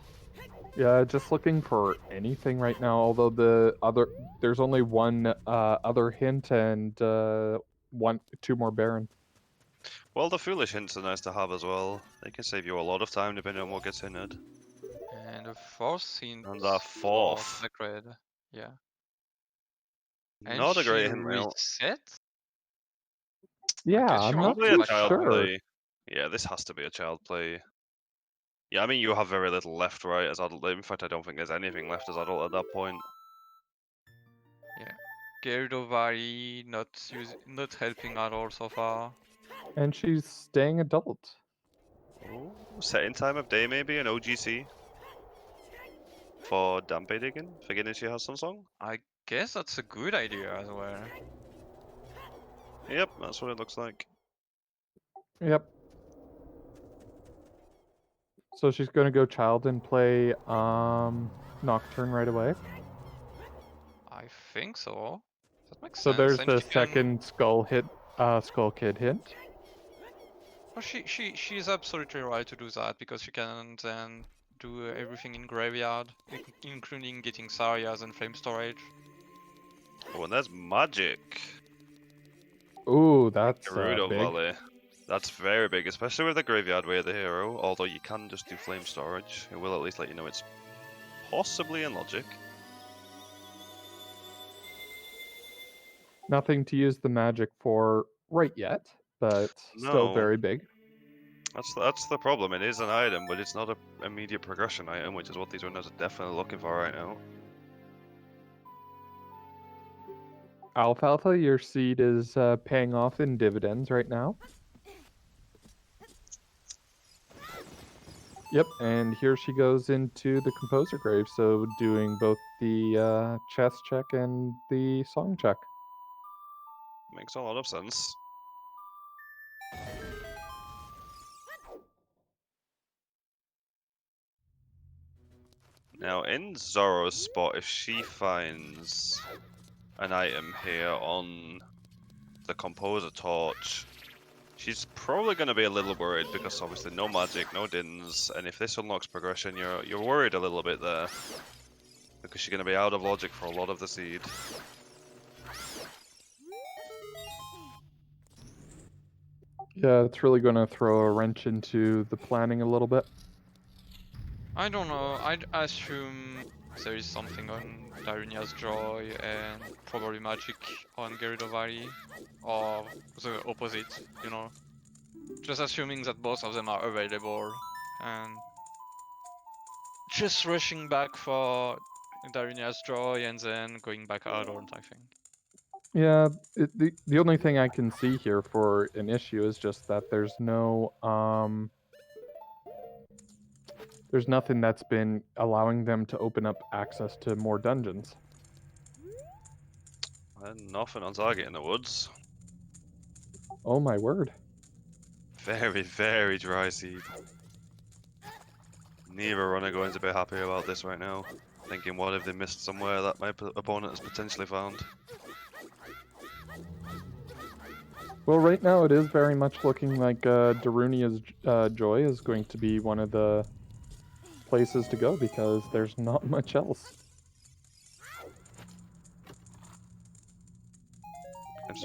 Yeah, just looking for anything right now, although there's only one other hint and 2 more Baron. Well, the foolish hints are nice to have as well. They can save you a lot of time depending on what gets hinted. And the fourth hint... And the fourth. Sacred, yeah. And Not a great hint, reset? Yeah, I'm not too sure. Yeah, this has to be a child play. Yeah, I mean, you have very little left, right, as adult. In fact, I don't think there's anything left as adult at that point. Gyarados not helping at all so far. And she's staying adult. Ooh, setting time of day maybe, an OGC. For Dampe digging, forgetting she has some song. I guess that's a good idea as well. Yep, that's what it looks like. Yep. So she's gonna go child and play Nocturne right away. I think so. That makes So sense. there's And the she can... second Skull Kid hint. Oh, she's absolutely right to do that because she can then do everything in graveyard, including getting Sarias and flame storage. Oh, and there's magic. Ooh, that's Gerudo big. Valley. That's very big, especially with the graveyard way of the hero. Although you can just do flame storage, it will at least let you know it's possibly in logic. Nothing to use the magic for right yet, but still No. very big. That's the problem. It is an item, but it's not an immediate progression item, which is what these runners are definitely looking for right now. Alfalfa, your seed is paying off in dividends right now. Yep, and here she goes into the composer grave, so doing both the chess check and the song check. Makes a lot of sense. Now, in Zorro's spot, if she finds an item here on the Composer Torch, she's probably going to be a little worried because obviously no magic, no dins, and if this unlocks progression, you're worried a little bit there because she's going to be out of logic for a lot of the seed. Yeah, it's really going to throw a wrench into the planning a little bit. I don't know. I'd assume there is something on Darunia's Joy and probably magic on Gerudo Valley, or the opposite, you know. Just assuming that both of them are available, and just rushing back for Darunia's Joy and then going back adult, I think. Yeah, the only thing I can see here for an issue is just that there's nothing that's been allowing them to open up access to more dungeons. And nothing on target in the woods. Oh my word. Very, very dry seed. Neither runner going to be happy about this right now. Thinking, what if they missed somewhere that my opponent has potentially found? Well, right now it is very much looking like Darunia's Joy is going to be one of the places to go because there's not much else.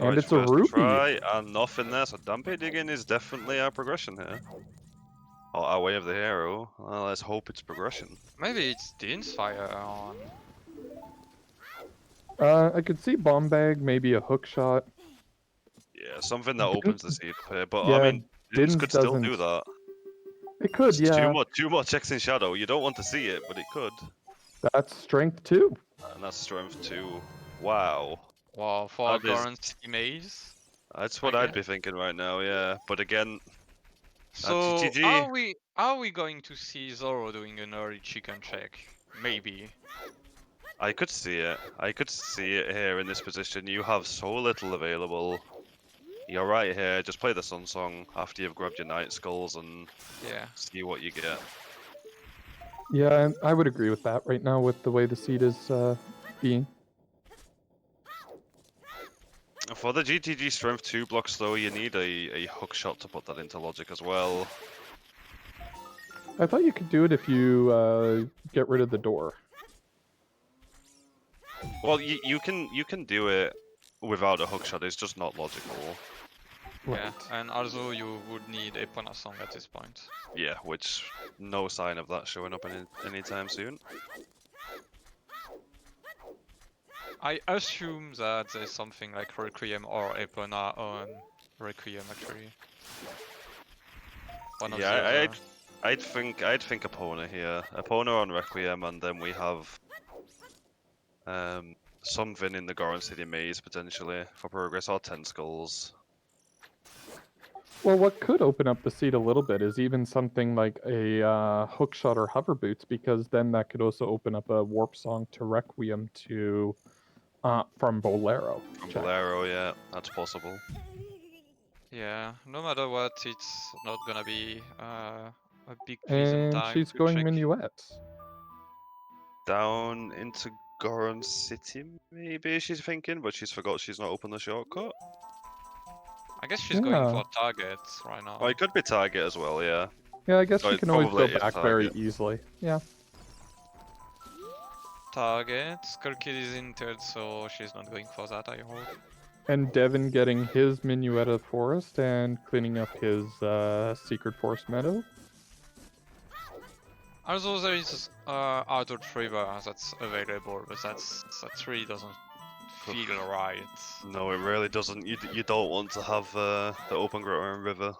And it's a first rupee. try, and nothing there, so Dampe digging is definitely our progression here. Or our way of the hero. Well, let's hope it's progression. Maybe it's Din's Fire on. I could see bomb bag, maybe a hook shot. Yeah, something that opens the seed up here, but Yeah, I mean, Dins Dins could still do doesn't- that. It could, It's yeah. Too much X in shadow. You don't want to see it, but it could. That's strength too. And that's strength 2. Wow. Wow, for a That is- current maze. That's what I I'd be thinking right now, yeah. But again, So GTG. are we going to see Zorro doing an early chicken check? Maybe. I could see it. I could see it here in this position. You have so little available. You're right here. Just play the Sun Song after you've grabbed your Night Skulls and Yeah. see what you get. Yeah, I would agree with that right now with the way the seed is being. For the GTG Strength 2 blocks though, you need a hook shot to put that into logic as well. I thought you could do it if you get rid of the door. Well, you can do it without a hook shot, it's just not logical. Yeah, and also you would need a Epona song at this point. Yeah, which no sign of that showing up anytime soon. I assume that there's something like Requiem or Epona on Requiem actually. One of the Yeah, other. I'd think Epona here. Epona on Requiem, and then we have something in the Goron City maze potentially for progress, or 10 skulls. Well, what could open up the seat a little bit is even something like a hookshot or hover boots, because then that could also open up a warp song to Requiem to from Bolero. From check. Bolero, yeah, that's possible. Yeah, no matter what, it's not gonna be a big pleasant And time she's to going check. minuets. Down into Goron City, maybe she's thinking, but she's forgot she's not opened the shortcut. I guess she's going Yeah. for targets right now. Oh, it could be Target as well, yeah. Yeah, I guess Oh, she it can always go probably is back very target. easily. Yeah. Target. Skull Kid is entered, so she's not going for that, I hope. And Devin getting his Minuetta Forest and cleaning up his Secret Forest Meadow. Also, there is Auto Trigger that's available, but that really doesn't feel right. No, it really doesn't. You don't want to have the open grotto and river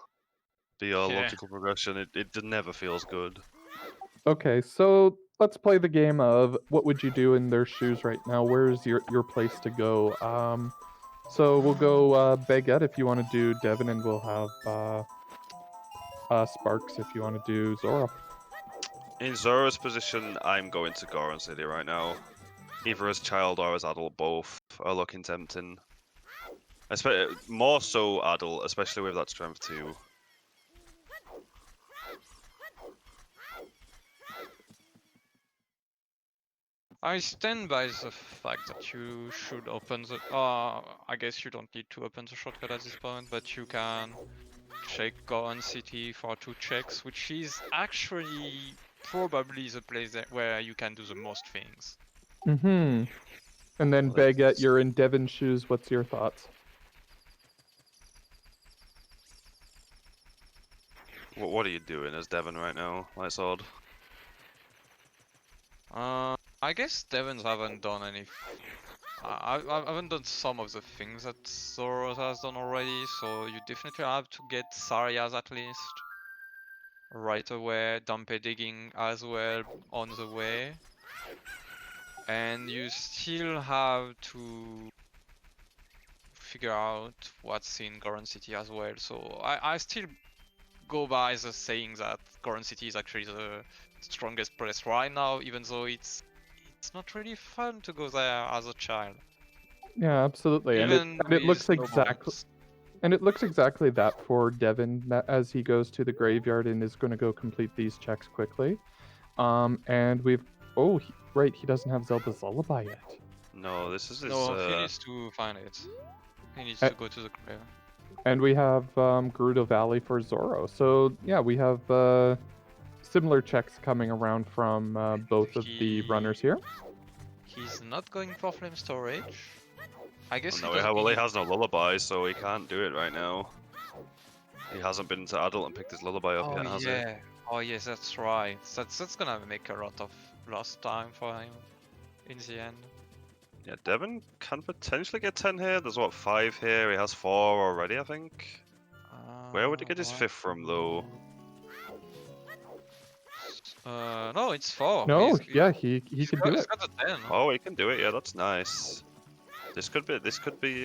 be your Yeah. logical progression. It never feels good. Okay, so let's play the game of what would you do in their shoes right now? Where's your place to go? So we'll go Baguette if you want to do Devin, and we'll have Sparks if you want to do Zoro. In Zoro's position, I'm going to Goron City right now. Either as child or as adult, both are looking tempting. More so adult, especially with that strength 2. I stand by the fact that you should open the. I guess you don't need to open the shortcut at this point, but you can check Goron City for 2 checks, which is actually probably the place where you can do the most things. Mm-hmm. And then Baguette, you're in Devin's shoes. What's your thoughts? What are you doing as Devon right now, Lightsword? I guess Devons haven't done any. I haven't done some of the things that Zoro has done already, so you definitely have to get Sarias at least right away. Dumpe digging as well on the way, and you still have to figure out what's in Goron City as well. So I still go by the saying that Goron City is actually the strongest place right now, even though it's not really fun to go there as a child. Yeah, absolutely. Even And it looks with exactly. nobles. And it looks exactly that for Devin, that as he goes to the graveyard and is going to go complete these checks quickly. And we've... Oh, right, he doesn't have Zelda's Lullaby yet. No, this is his... No, he needs to find it. He needs to go to the grave. And we have Gerudo Valley for Zoro. So, yeah, we have similar checks coming around from both of the runners here. He's not going for flame storage. I guess he has no lullaby, so he can't do it right now. He hasn't been to adult and picked his lullaby up yet, has he? Oh yes, that's right. That's gonna make a lot of lost time for him in the end. Yeah, Devon can potentially get 10 here. There's what, 5 here? He has 4 already, I think. Where would he get his 5th from, though? No, it's 4. No, yeah, he can do it. He's got a 10. Oh, he can do it. Yeah, that's nice. This could be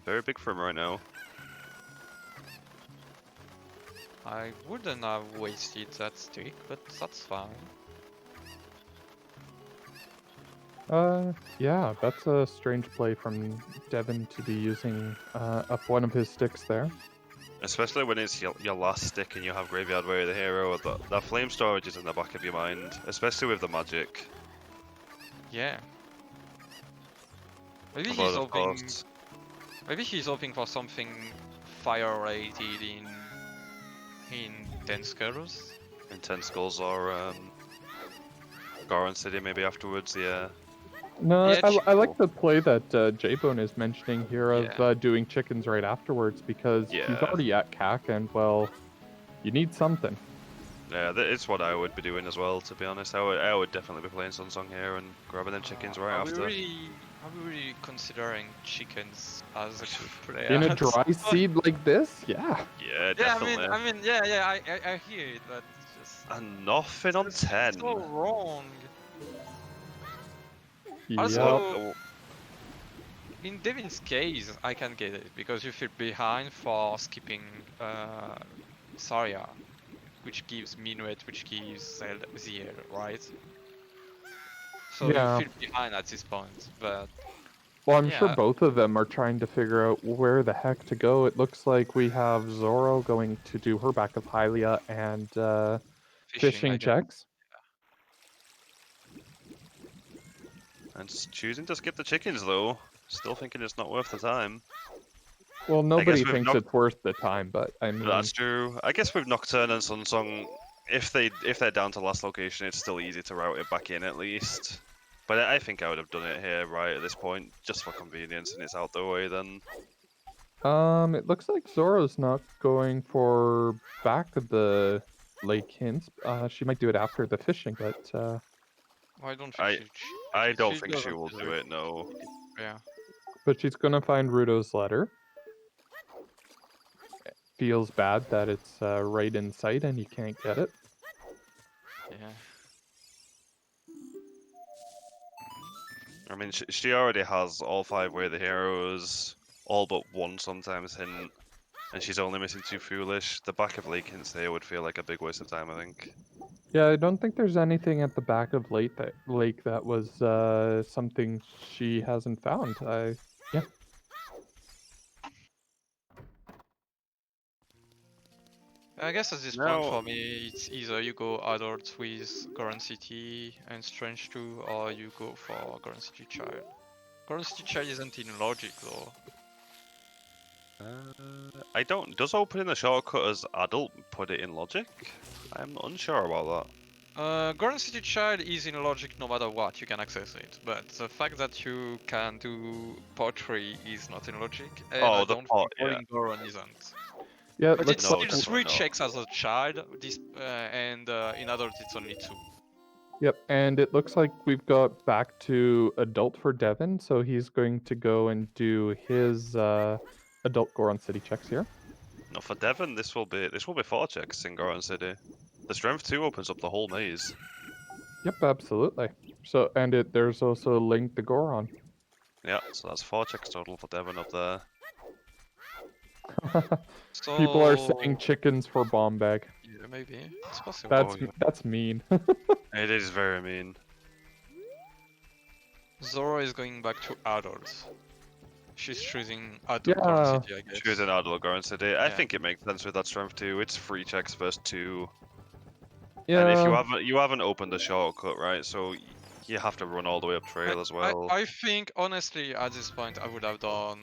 very big for him right now. I wouldn't have wasted that stick, but that's fine. Yeah, that's a strange play from Devin to be using up one of his sticks there. Especially when it's your last stick and you have Graveyard Warrior the hero, that flame storage is in the back of your mind, especially with the magic. Yeah. Maybe he's hoping. Maybe he's hoping for something fire related in 10 Skulls. In 10 Skulls or Goron City maybe afterwards, yeah. No, Yeah, I like the play that J-Bone is mentioning here of doing chickens right afterwards, because he's already at CAC and, well, you need something. Yeah, it's what I would be doing as well, to be honest. I would definitely be playing Sunsong here and grabbing them chickens right after. Are we really considering chickens as a good player? In a dry seed like this? Yeah. Yeah, definitely. I mean, I hear it, but it's just... And nothing on 10. so wrong. Yeah. Also, in Devin's case, I can get it because you feel behind for skipping Saria, which gives Minuet, which gives Ziel, right? So you Yeah. feel behind at this point, but Well, I'm sure yeah, both of them are trying to figure out where the heck to go. It looks like we have Zoro going to do her back of Hylia and fishing again. checks. And choosing to skip the chickens though. Still thinking it's not worth the time. Well, I guess nobody we've thinks it's worth the time, but I mean, That's true. I guess with Nocturne and Sunsong, if they're down to last location, it's still easy to route it back in at least. But I think I would have done it here right at this point, just for convenience, and it's out the way then. it looks like Zoro's not going for back of the lake hints. She might do it after the fishing, but I don't think I don't she think she doesn't will do it. No. Yeah. she's gonna find Rudo's letter. Feels bad that it's right in sight and you can't get it. Yeah. I mean, she already has all 5 Way the Heroes, all but 1 sometimes hint, and she's only missing 2 Foolish. The back of Lake hints there would feel like a big waste of time, I think. Yeah, I don't think there's anything at the back of lake that was something she hasn't found. Yeah. I guess at this point for me, it's either you go adult with Goron City and Strange 2, or you go for Goron City Child. Goron City Child isn't in logic though. I don't. Does opening the shortcut as adult put it in logic? I'm unsure about Goron City Child is in logic no matter what, you can access it. But the fact that you can do pottery is not in logic, and I the don't pot, think Rolling Goron isn't. Yeah, But looks it's No, like still definitely 3 not. checks as a child, and in adult it's only 2. Yep, and it looks like we've got back to adult for Devin, so he's going to go and do his adult Goron City checks here. No, for Devon, this will be 4 checks in Goron City. The strength 2 opens up the whole maze. Yep, absolutely. So, and there's also Link the Goron. Yeah, so that's 4 checks total for Devon up there. So People are saying chickens for bomb bag. yeah, maybe it's possible. That's mean. It is very mean. Zoro is going back to adults. She's choosing adult Yeah. Goron City, I guess. Choose an adult Goron City. I Yeah. think it makes sense with that strength 2. It's 3 checks versus 2. Yeah. And if you haven't opened the shortcut, right? So you have to run all the way up trail as well. I think honestly at this point I would have done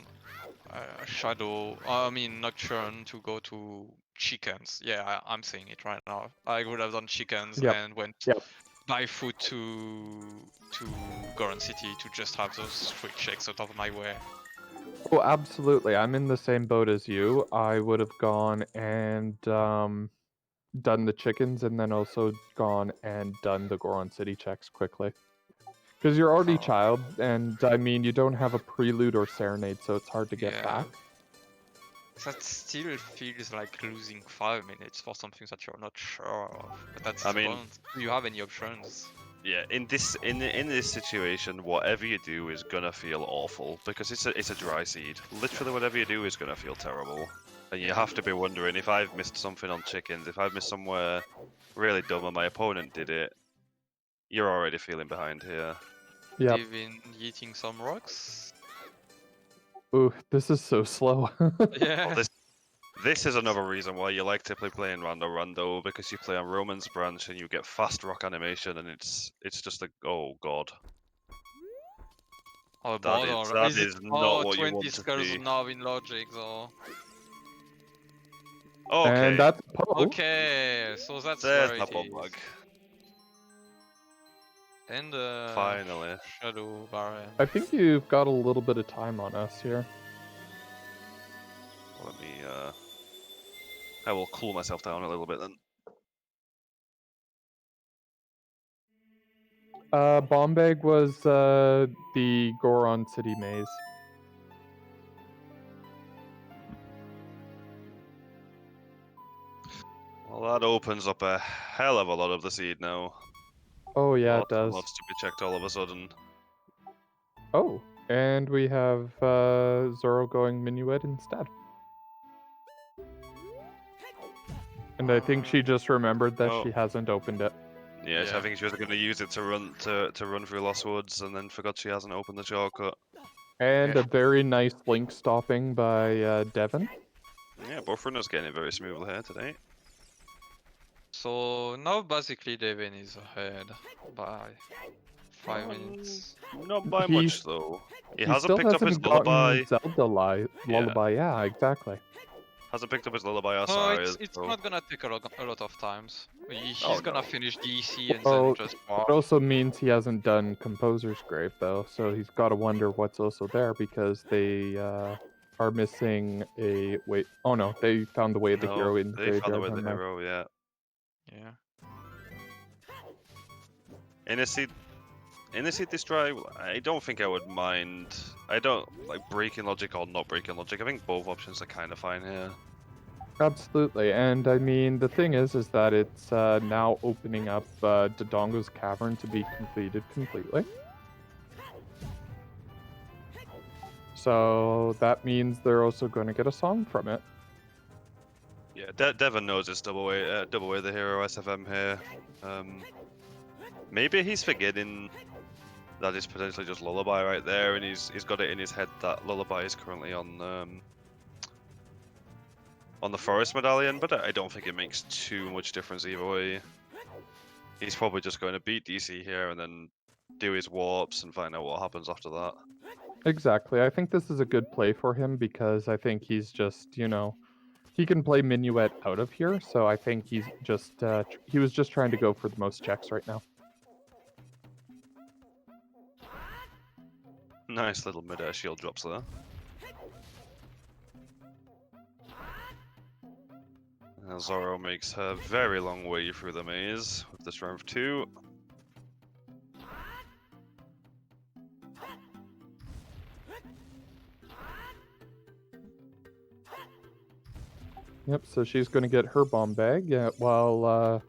Shadow. I mean Nocturne to go to chickens. Yeah, I'm saying it right now. I would have done chickens Yep. and went Yep. by foot to Goron City to just have those 3 checks out of my way. Oh, absolutely. I'm in the same boat as you. I would have gone and done the chickens and then also gone and done the Goron City checks quickly. Because you're already Oh. child, and I mean, you don't have a prelude or serenade, so it's hard to get Yeah. back. That still feels like losing 5 minutes for something that you're not sure of. But that's I the mean- point. Do you have any options? Yeah, in this situation, whatever you do is gonna feel awful because it's a dry seed. Literally, whatever you do is gonna feel terrible, and you have to be wondering if I've missed something on chickens, if I've missed somewhere really dumb and my opponent did it. You're already feeling behind here. Yep. They've been eating some rocks. Ooh, this is so slow. Yeah. This is another reason why you like to play in Rando because you play on Roman's branch and you get fast rock animation and it's just like, oh god. Oh, That is not what you 20 want to skulls see. now in logic though. Okay, And that's Poe. Okay, so that's there's where my it bomb is. bug. And Finally. Shadow Baron. I think you've got a little bit of time on us here. Let me, I will cool myself down a little bit then. Bombag was the Goron City maze. Well, that opens up a hell of a lot of the seed now. Oh yeah, Lots it and does. lots to be checked all of a sudden. Oh, And we have Zoro going Minuet instead. And I think she just remembered that she hasn't opened it. Yes, I think she was going to use it to run through Lost Woods, and then forgot she hasn't opened the shortcut. And a very nice link stopping by Devin. Yeah, both runners getting it very smoothly here today. So now basically Devin is ahead by 5 minutes. Not by much though. He hasn't still picked up his hasn't gotten lullaby. Zelda lullaby. Yeah, exactly. Hasn't picked up his lullaby or No, Sari's, it's so- not gonna take a lot of times. He's Oh, gonna no. finish DC and Well, then just It walk. also means he hasn't done Composer's Grave though, so he's got to wonder what's also there because they are missing a wait. Oh no, they found the way of the hero in the they found the graveyard. way of the never mind. hero, yeah. Yeah. Initiate this try, I don't think I would mind. I don't like breaking logic or not breaking logic. I think both options are kind of fine here. Absolutely, and I mean the thing is that it's now opening up Dodongo's cavern to be completed completely. So that means they're also going to get a song from it. Yeah, Devon knows it's double way the hero SFM here. Maybe he's forgetting that it's potentially just lullaby right there, and he's got it in his head that lullaby is currently on the forest medallion, but I don't think it makes too much difference either way. He's probably just going to beat DC here and then do his warps and find out what happens after that. Exactly. I think this is a good play for him because I think he's just, he can play Minuet out of here. So I think he's just, he was just trying to go for the most checks right now. Nice little mid-air shield drops there. Now Zoro makes her very long way through the maze with the strength 2. Yep, so she's going to get her bomb bag while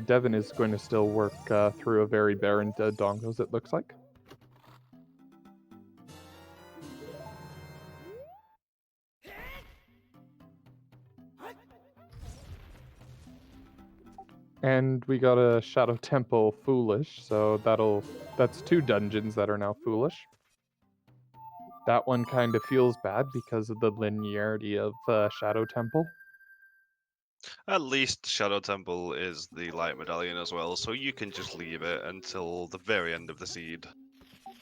Devin is going to still work through a very barren Dongos, it looks like. And we got a Shadow Temple Foolish, so that's 2 dungeons that are now Foolish. That one kind of feels bad because of the linearity of Shadow Temple. At least Shadow Temple is the light medallion as well, so you can just leave it until the very end of the seed.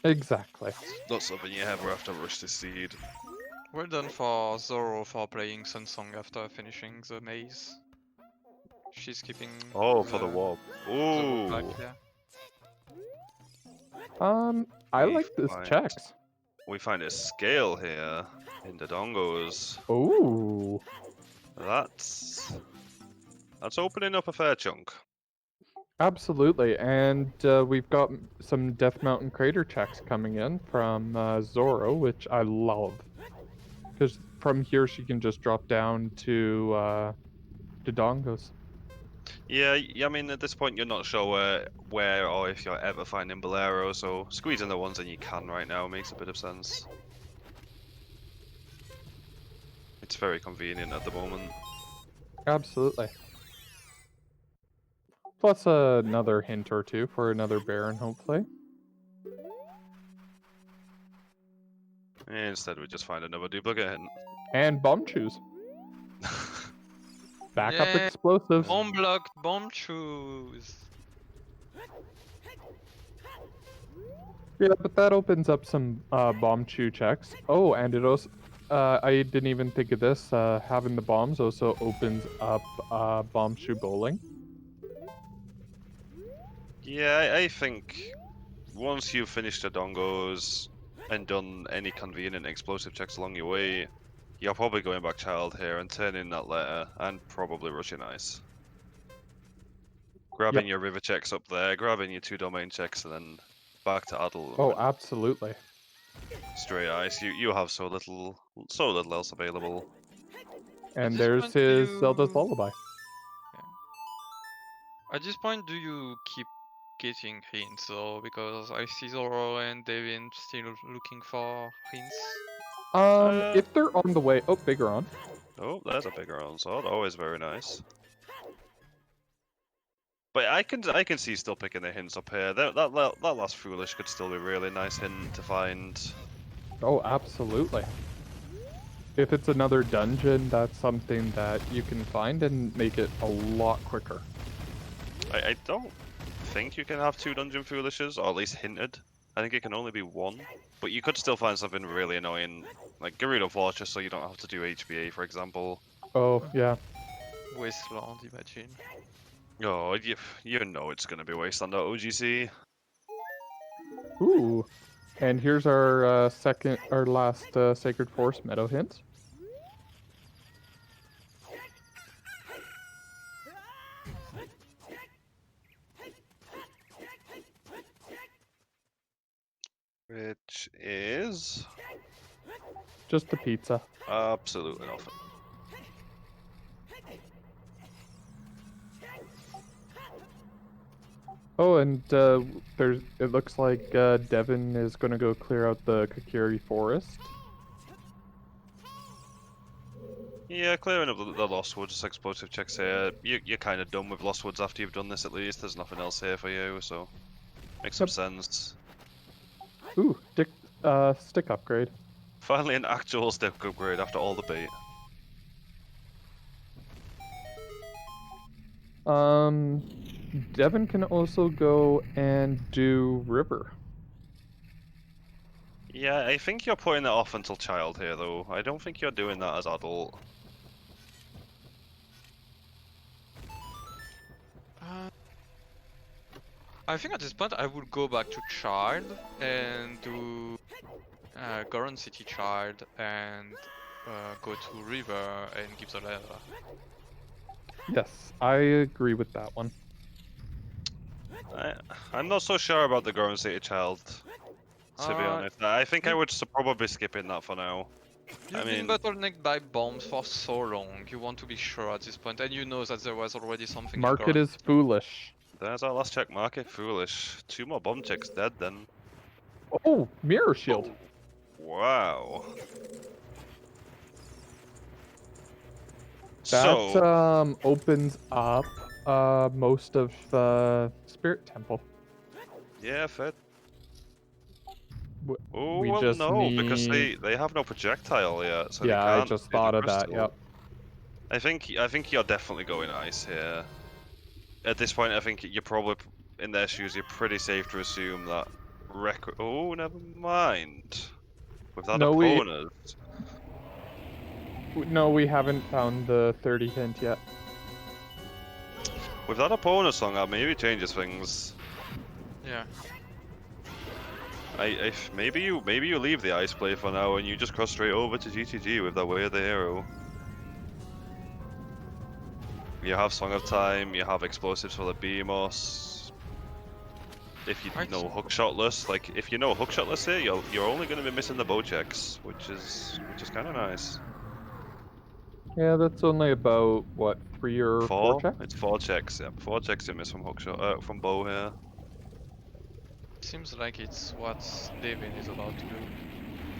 Exactly. Not something you ever have to rush this seed. Well done for Zoro for playing Sun Song after finishing the maze. She's keeping. Oh, for the warp. the Ooh. back, yeah. I We like this find- checks. We find a scale here in the Dongos. Ooh. That's opening up a fair chunk. Absolutely, and we've got some Death Mountain Crater checks coming in from Zoro, which I love. Because from here she can just drop down to Dongos. Yeah, I mean, at this point, you're not sure where or if you're ever finding Bolero, so squeezing the ones that you can right now makes a bit of sense. It's very convenient at the moment. Absolutely. Plus another hint or two for another Baron, hopefully. Instead, we just find another duplicate hint. And bomb shoes. Backup Yeah, explosives. Bomb blocked, bomb shoes. Yeah, but that opens up some bomb chew checks. Oh, and it also, I didn't even think of this. Having the bombs also opens up bomb shoe bowling. Yeah, I think once you've finished the Dongos and done any convenient explosive checks along your way, you're probably going back child here and turning that letter and probably rushing ice. Grabbing your river checks up there, grabbing your 2 domain checks, and then back to adult. Oh, absolutely. Straight ice. You have so little else available. And this there's point, do his Zelda's you- Lullaby. At this point, do you keep getting hints though, because I see Zoro and Devin still looking for hints. If they're on the way, oh, bigger on. Oh, there's a bigger on sword. Always very nice. But I can see still picking the hints up here. That last foolish could still be a really nice hint to find. Oh, absolutely. If it's another dungeon, that's something that you can find and make it a lot quicker. I don't think you can have 2 dungeon foolishes, or at least hinted. I think it can only be 1. But you could still find something really annoying, like Gerudo Fortress, so you don't have to do HBA, for example. Oh, yeah. Wasteland, imagine. Oh, you know it's gonna be Wasteland at OGC. Ooh. And here's our our last Sacred Forest Meadow hint. Which is Just the pizza. absolutely nothing. Oh, and it looks like Devin is going to go clear out the Kakiri forest. Yeah, clearing up the Lost Woods explosive checks here. You're kind of done with Lost Woods after you've done this at least. There's nothing else here for you, so makes some Yep. sense. Ooh, stick upgrade. Finally an actual stick upgrade after all the bait. Devin can also go and do river. Yeah, I think you're putting it off until child here, though. I don't think you're doing that as adult. I think at this point I would go back to Child and do Goron City Child and go to River and give the letter. Yes, I agree with that one. I'm not so sure about the Goron City Child, to be honest. I think I would probably skip in that for now. You've been bottlenecked by bombs for so long, you want to be sure at this point, and you know that there was already something. Market is foolish. There's our last check market. Foolish. 2 more bomb checks dead then. Oh, mirror shield. Wow. That So, opens up most of Spirit Temple. yeah, fair. W- Oh, we well, just no, because need- they have no projectile yet, so Yeah, they I can't just do the thought of that. crystal. Yep. I think you're definitely going ice here. At this point, I think you're probably in their shoes. You're pretty safe to assume that Oh, never mind. With that No, opponent, we haven't found the 30 hint yet. with that opponent song, that maybe changes things. Yeah. Maybe you leave the ice play for now and you just cross straight over to GTG with that Way of the Hero. You have Song of Time, you have explosives for the BMOS. If you know hookshotless, like if you know hookshotless here, you're only going to be missing the bow checks, which is kind of nice. Yeah, that's only about what 3 or 4 checks. It's 4 checks. Yeah, 4 checks you miss from hookshot from bow here. Seems like it's what Devin is about to do.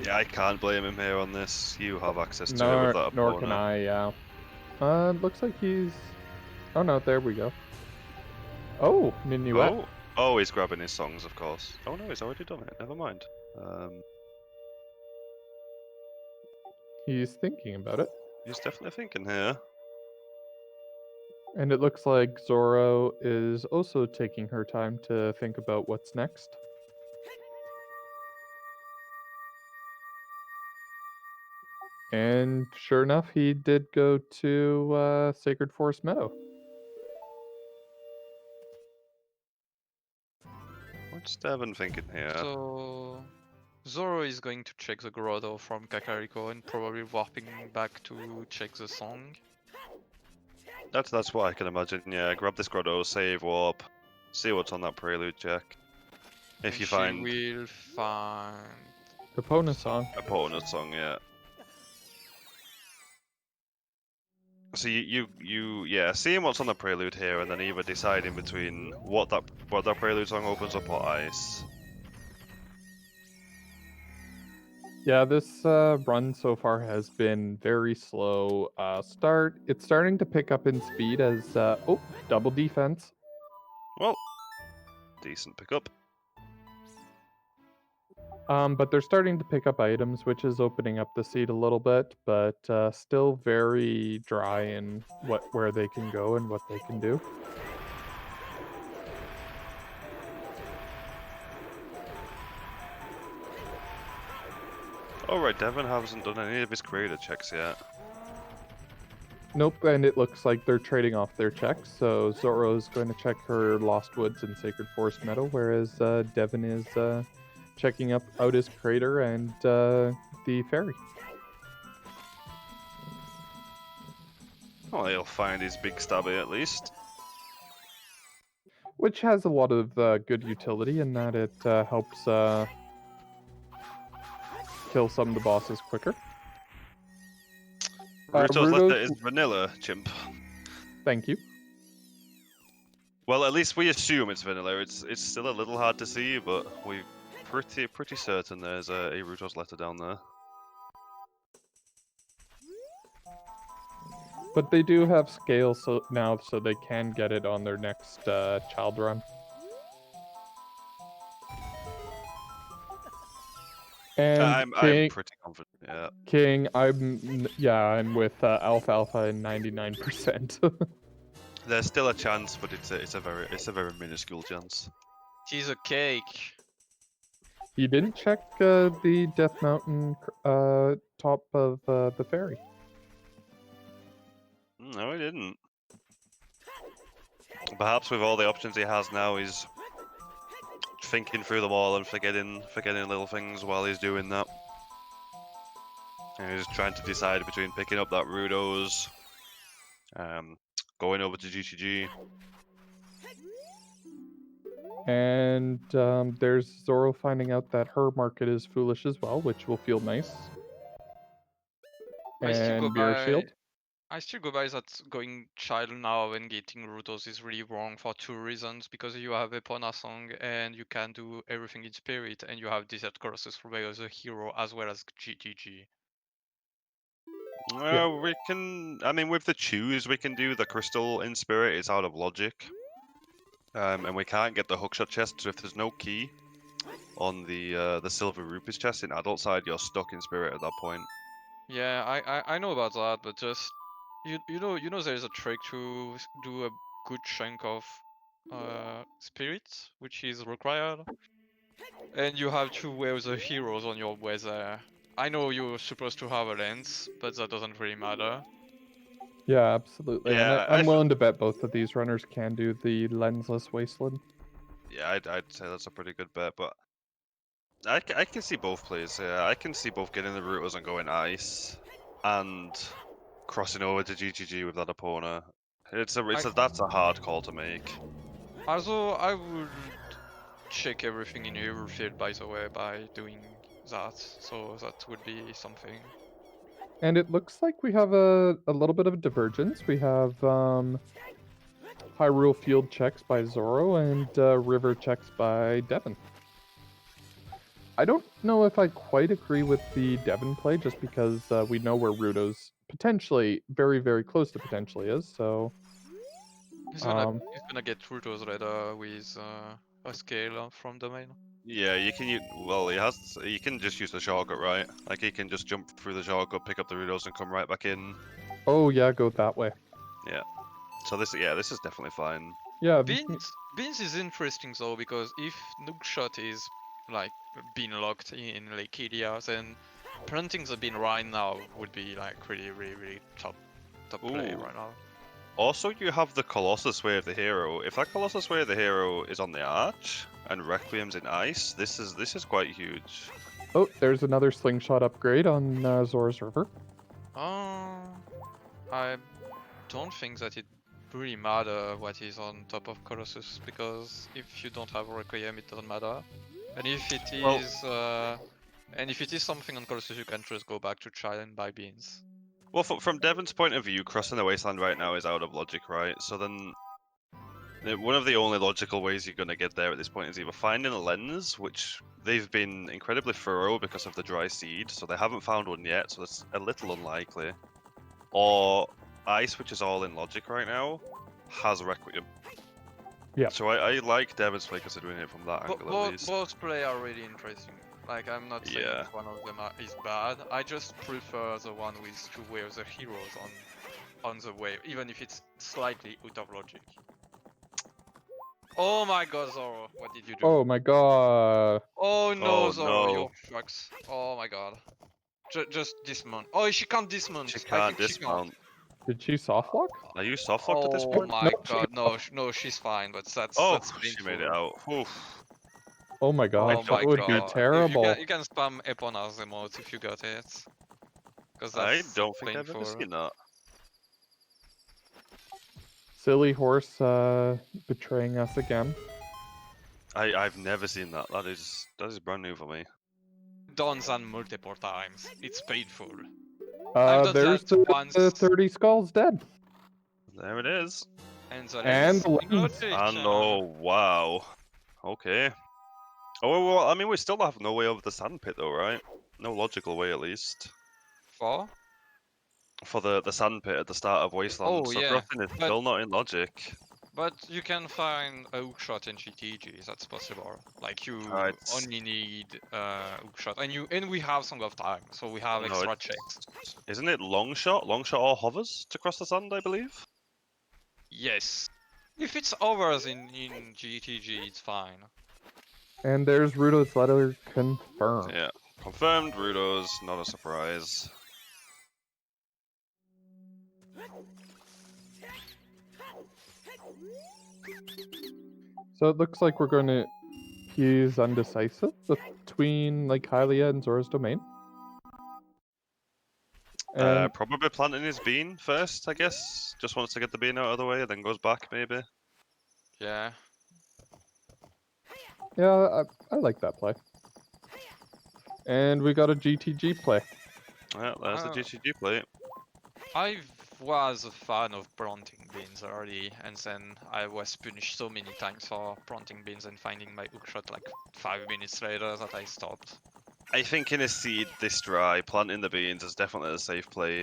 Yeah, I can't blame him here on this. You have access to it with that opponent. Nor can I. Yeah. Looks like he's. Oh no, there we go. Oh, Minuet. Oh, he's grabbing his songs, of course. Oh no, he's already done it. Never mind. He's thinking about it. He's definitely thinking here. And it looks like Zoro is also taking her time to think about what's next. And sure enough, he did go to Sacred Forest Meadow. What's Devin thinking here? So Zoro is going to check the grotto from Kakariko and probably warping back to check the song. That's what I can imagine. Yeah, grab this grotto, save warp, see what's on that prelude check. If you find she will find Opponent song. opponent song, yeah. So you seeing what's on the prelude here, and then either deciding between what that prelude song opens up or ice. Yeah, this run so far has been very slow. It's starting to pick up in speed as double defense. Well, decent pickup. But they're starting to pick up items, which is opening up the seed a little bit, but still very dry in where they can go and what they can do. Alright, Devin hasn't done any of his creator checks yet. Nope, and it looks like they're trading off their checks. So Zorro's going to check her Lost Woods and Sacred Forest Meadow, whereas Devin is checking out his crater and the ferry. Well, he'll find his big stabby at least. Which has a lot of good utility in that it helps kill some of the bosses quicker. Ruto's letter is vanilla, chimp. Thank you. Well, at least we assume it's vanilla. It's still a little hard to see, but we're pretty certain there's a Ruto's letter down there. But they do have scale now, so they can get it on their next child run. And I'm pretty confident. Yeah. King, I'm with Alfalfa in 99%. There's still a chance, but it's a very minuscule chance. He's a cake. You didn't check the Death Mountain top of the ferry. No, he didn't. Perhaps with all the options he has now, he's thinking through them all and forgetting little things while he's doing that. And he's trying to decide between picking up that Rudo's, going over to GTG. And there's Zorro finding out that her market is foolish as well, which will feel nice. And Mirror Shield. I still go by that going child now and getting Rutos is really wrong for two reasons. Because you have Epona Song and you can do everything in spirit, and you have Desert Colossus Ray as a hero as well as GTG. Well, we can. I mean, with the choose, we can do the crystal in spirit. It's out of logic. And we can't get the hookshot chest, so if there's no key on the silver rupees chest in adult side, you're stuck in spirit at that point. Yeah, I know about that, but just you know there's a trick to do a good chunk of spirits, which is required, and you have to wear the heroes on your way there. I know you're supposed to have a lens, but that doesn't really matter. Yeah, absolutely. Yeah, and I'm willing to bet both of these runners can do the lensless wasteland. Yeah, I'd say that's a pretty good bet, but I can see both plays. Yeah, I can see both getting the Rutos and going ice, and crossing over to GGG with that opponent. That's a hard call to make. Also, I would check everything in your field, by the way, by doing that, so that would be something. And it looks like we have a little bit of a divergence. We have Hyrule Field checks by Zorro and River checks by Devin. I don't know if I quite agree with the Devin play, just because we know where Ruto's potentially, very, very close to potentially is, so... He's gonna get Rutos later with a scale from the main. Yeah, you can. He can just use the shortcut, right? Like he can just jump through the shortcut, pick up the Rutos, and come right back in. Oh yeah, go that way. Yeah. So this is definitely fine. Yeah. Beans is interesting though, because if Nookshot is like being locked in Lake Ilia, then planting the bean right now would be like really top play right now. Also, you have the Colossus Way of the Hero. If that Colossus Way of the Hero is on the Arch and Requiem's in Ice, this is quite huge. Oh, there's another slingshot upgrade on Zora's River. I don't think that it really matter what is on top of Colossus, because if you don't have Requiem, it doesn't matter. And if it is, something on Colossus, you can just go back to Child and buy beans. Well, from Devon's point of view, crossing the wasteland right now is out of logic, right? So then, one of the only logical ways you're going to get there at this point is either finding a lens, which they've been incredibly thorough because of the dry seed, so they haven't found one yet, so it's a little unlikely. Or ice, which is all in logic right now, has Requiem. Yeah. So I like Devon's play considering it from that angle at least. Both play are really interesting. Like, I'm not saying Yeah. one of them is bad. I just prefer the one with two waves of heroes on the wave, even if it's slightly out of logic. Oh my god, Zorro, what did you do? Oh my god. Oh no, Oh, Zorro, no. you're fucked. Oh my god. Just dismount. Oh, she can't dismount. She I can't think she can't. dismount. Did she soft lock? Are you soft locked at this Oh point? my No, she god, can't. no, she's fine, but that's Oh, painful. she made it out. Oof. Oh my god, Oh that my would god. be terrible. You can spam Epona's emote if you got it. Because I that's don't think I've painful. ever seen that. Silly horse betraying us again. I've never seen that. That is brand new for me. Done that multiple times. It's painful. I've done There's that the once. 30 skulls dead. There it is. And the And lens. the lens. And oh wow. Okay. Oh well, I mean we still have no way over the sand pit though, right? No logical way at least. For? For the sand pit at the start of Wasteland. Oh, So yeah, crossing is but- still not in logic. But you can find a hookshot in GTG, that's possible. Like you Right. only need hookshot, and we have some of time, so we have No, extra it's- checks. Isn't it long shot? Long shot or hovers to cross the sand, I believe? Yes. If it's overs in GTG, it's fine. And there's Rudo's letter confirmed. Yeah. Confirmed Rudos, not a surprise. So it looks like we're going to use undecisive between like Hylia and Zora's domain. And Probably planting his bean first, I guess. Just wants to get the bean out of the way, and then goes back, maybe. Yeah. yeah, I like that play. And we got a GTG play. Yeah, there's the GTG plate. I was a fan of planting beans already, and then I was punished so many times for planting beans and finding my hookshot like 5 minutes later that I stopped. I think in a seed this dry, planting the beans is definitely a safe play.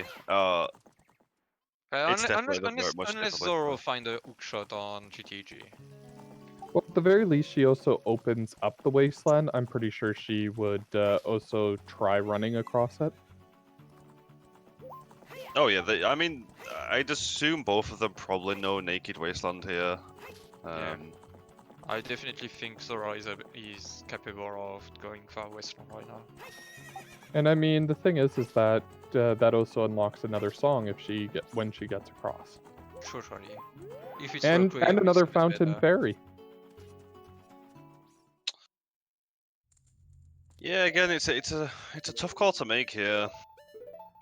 It's definitely the much Unless safer play. Zorro find a hookshot on GTG. Well, at the very least, she also opens up the wasteland. I'm pretty sure she would also try running across it. Oh yeah, I mean, I'd assume both of them probably know Naked Wasteland here. Yeah. I definitely think Zorro is capable of going far western right now. And I mean, the thing is that that also unlocks another song if when she gets across. Totally. If it's And Requiem, another it's fountain better. fairy. Yeah, again, it's a tough call to make here.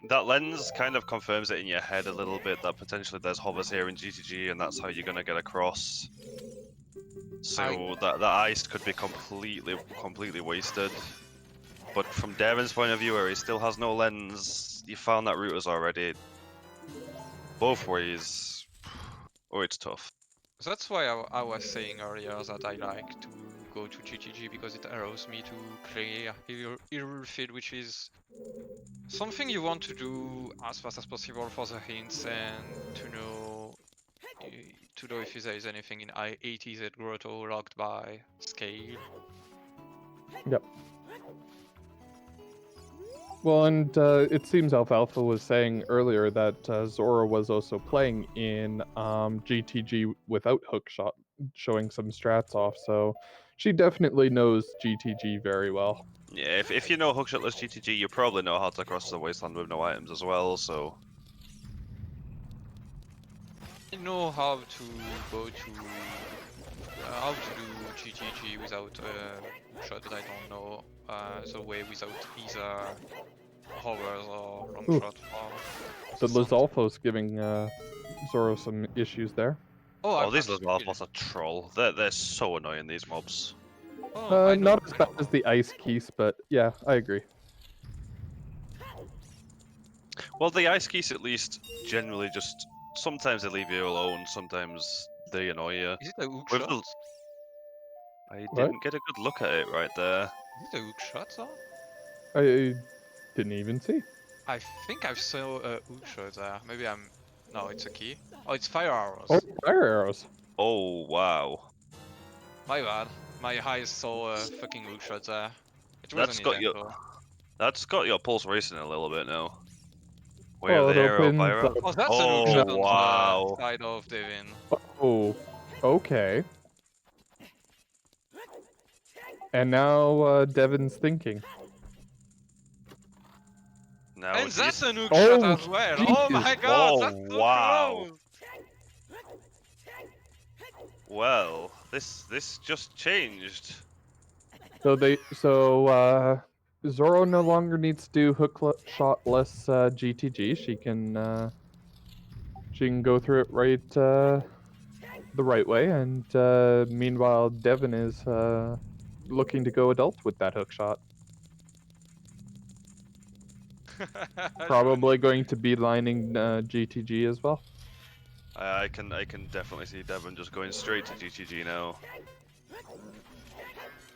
That lens kind of confirms it in your head a little bit that potentially there's hovers here in GTG, and that's how you're gonna get across. So that ice could be completely wasted. But from Darren's point of view, where he still has no lens, you found that route already. Both ways. Oh, it's tough. That's why I was saying earlier that I like to go to GTG because it allows me to clear Hyrule Field, which is something you want to do as fast as possible for the hints and to know if there is anything in I-80Z Grotto locked by scale. Yep. Well, and it seems Alfalfa was saying earlier that Zora was also playing in GTG without hookshot, showing some strats off, so she definitely knows GTG very well. Yeah, if you know hookshotless GTG, you probably know how to cross the wasteland with no items as well, so... I know how to go to how to do GTG without shot, but I don't know the way without either hovers or long Ooh. shot. The Lizalfo's giving Zoro some issues there. Oh, these little alphas are troll. They're so annoying, these mobs. Oh, Not as bad as the ice keys, but yeah, I agree. Well, the ice keys at least generally just sometimes they leave you alone, sometimes they annoy you. Is it a hook With shot? the... I What? didn't get a good look at it right there. Is it a hook shot though? I didn't even see. I think I saw a hook shot there. Maybe I'm... No, it's a key. Oh, it's fire arrows. Oh, fire arrows. Oh wow, My bad. My eyes saw a fucking hook shot there. It that's wasn't got you. intentional. That's got your pulse racing a little bit now. Where Well, the it arrow opens fire? up. Oh, that's a hook Oh shot on wow. the side of Devin. Oh, okay. And now Devin's thinking. Now And he's... that's a hook Oh, shot as well. Oh my jeez. god, Oh, that's so wow. close. Well, this just changed. So Zorro no longer needs to do shotless GTG. She can go through it right the right way, and meanwhile Devin is looking to go adult with that hook shot. Probably going to be lining GTG as well. I can definitely see Devon just going straight to GTG now.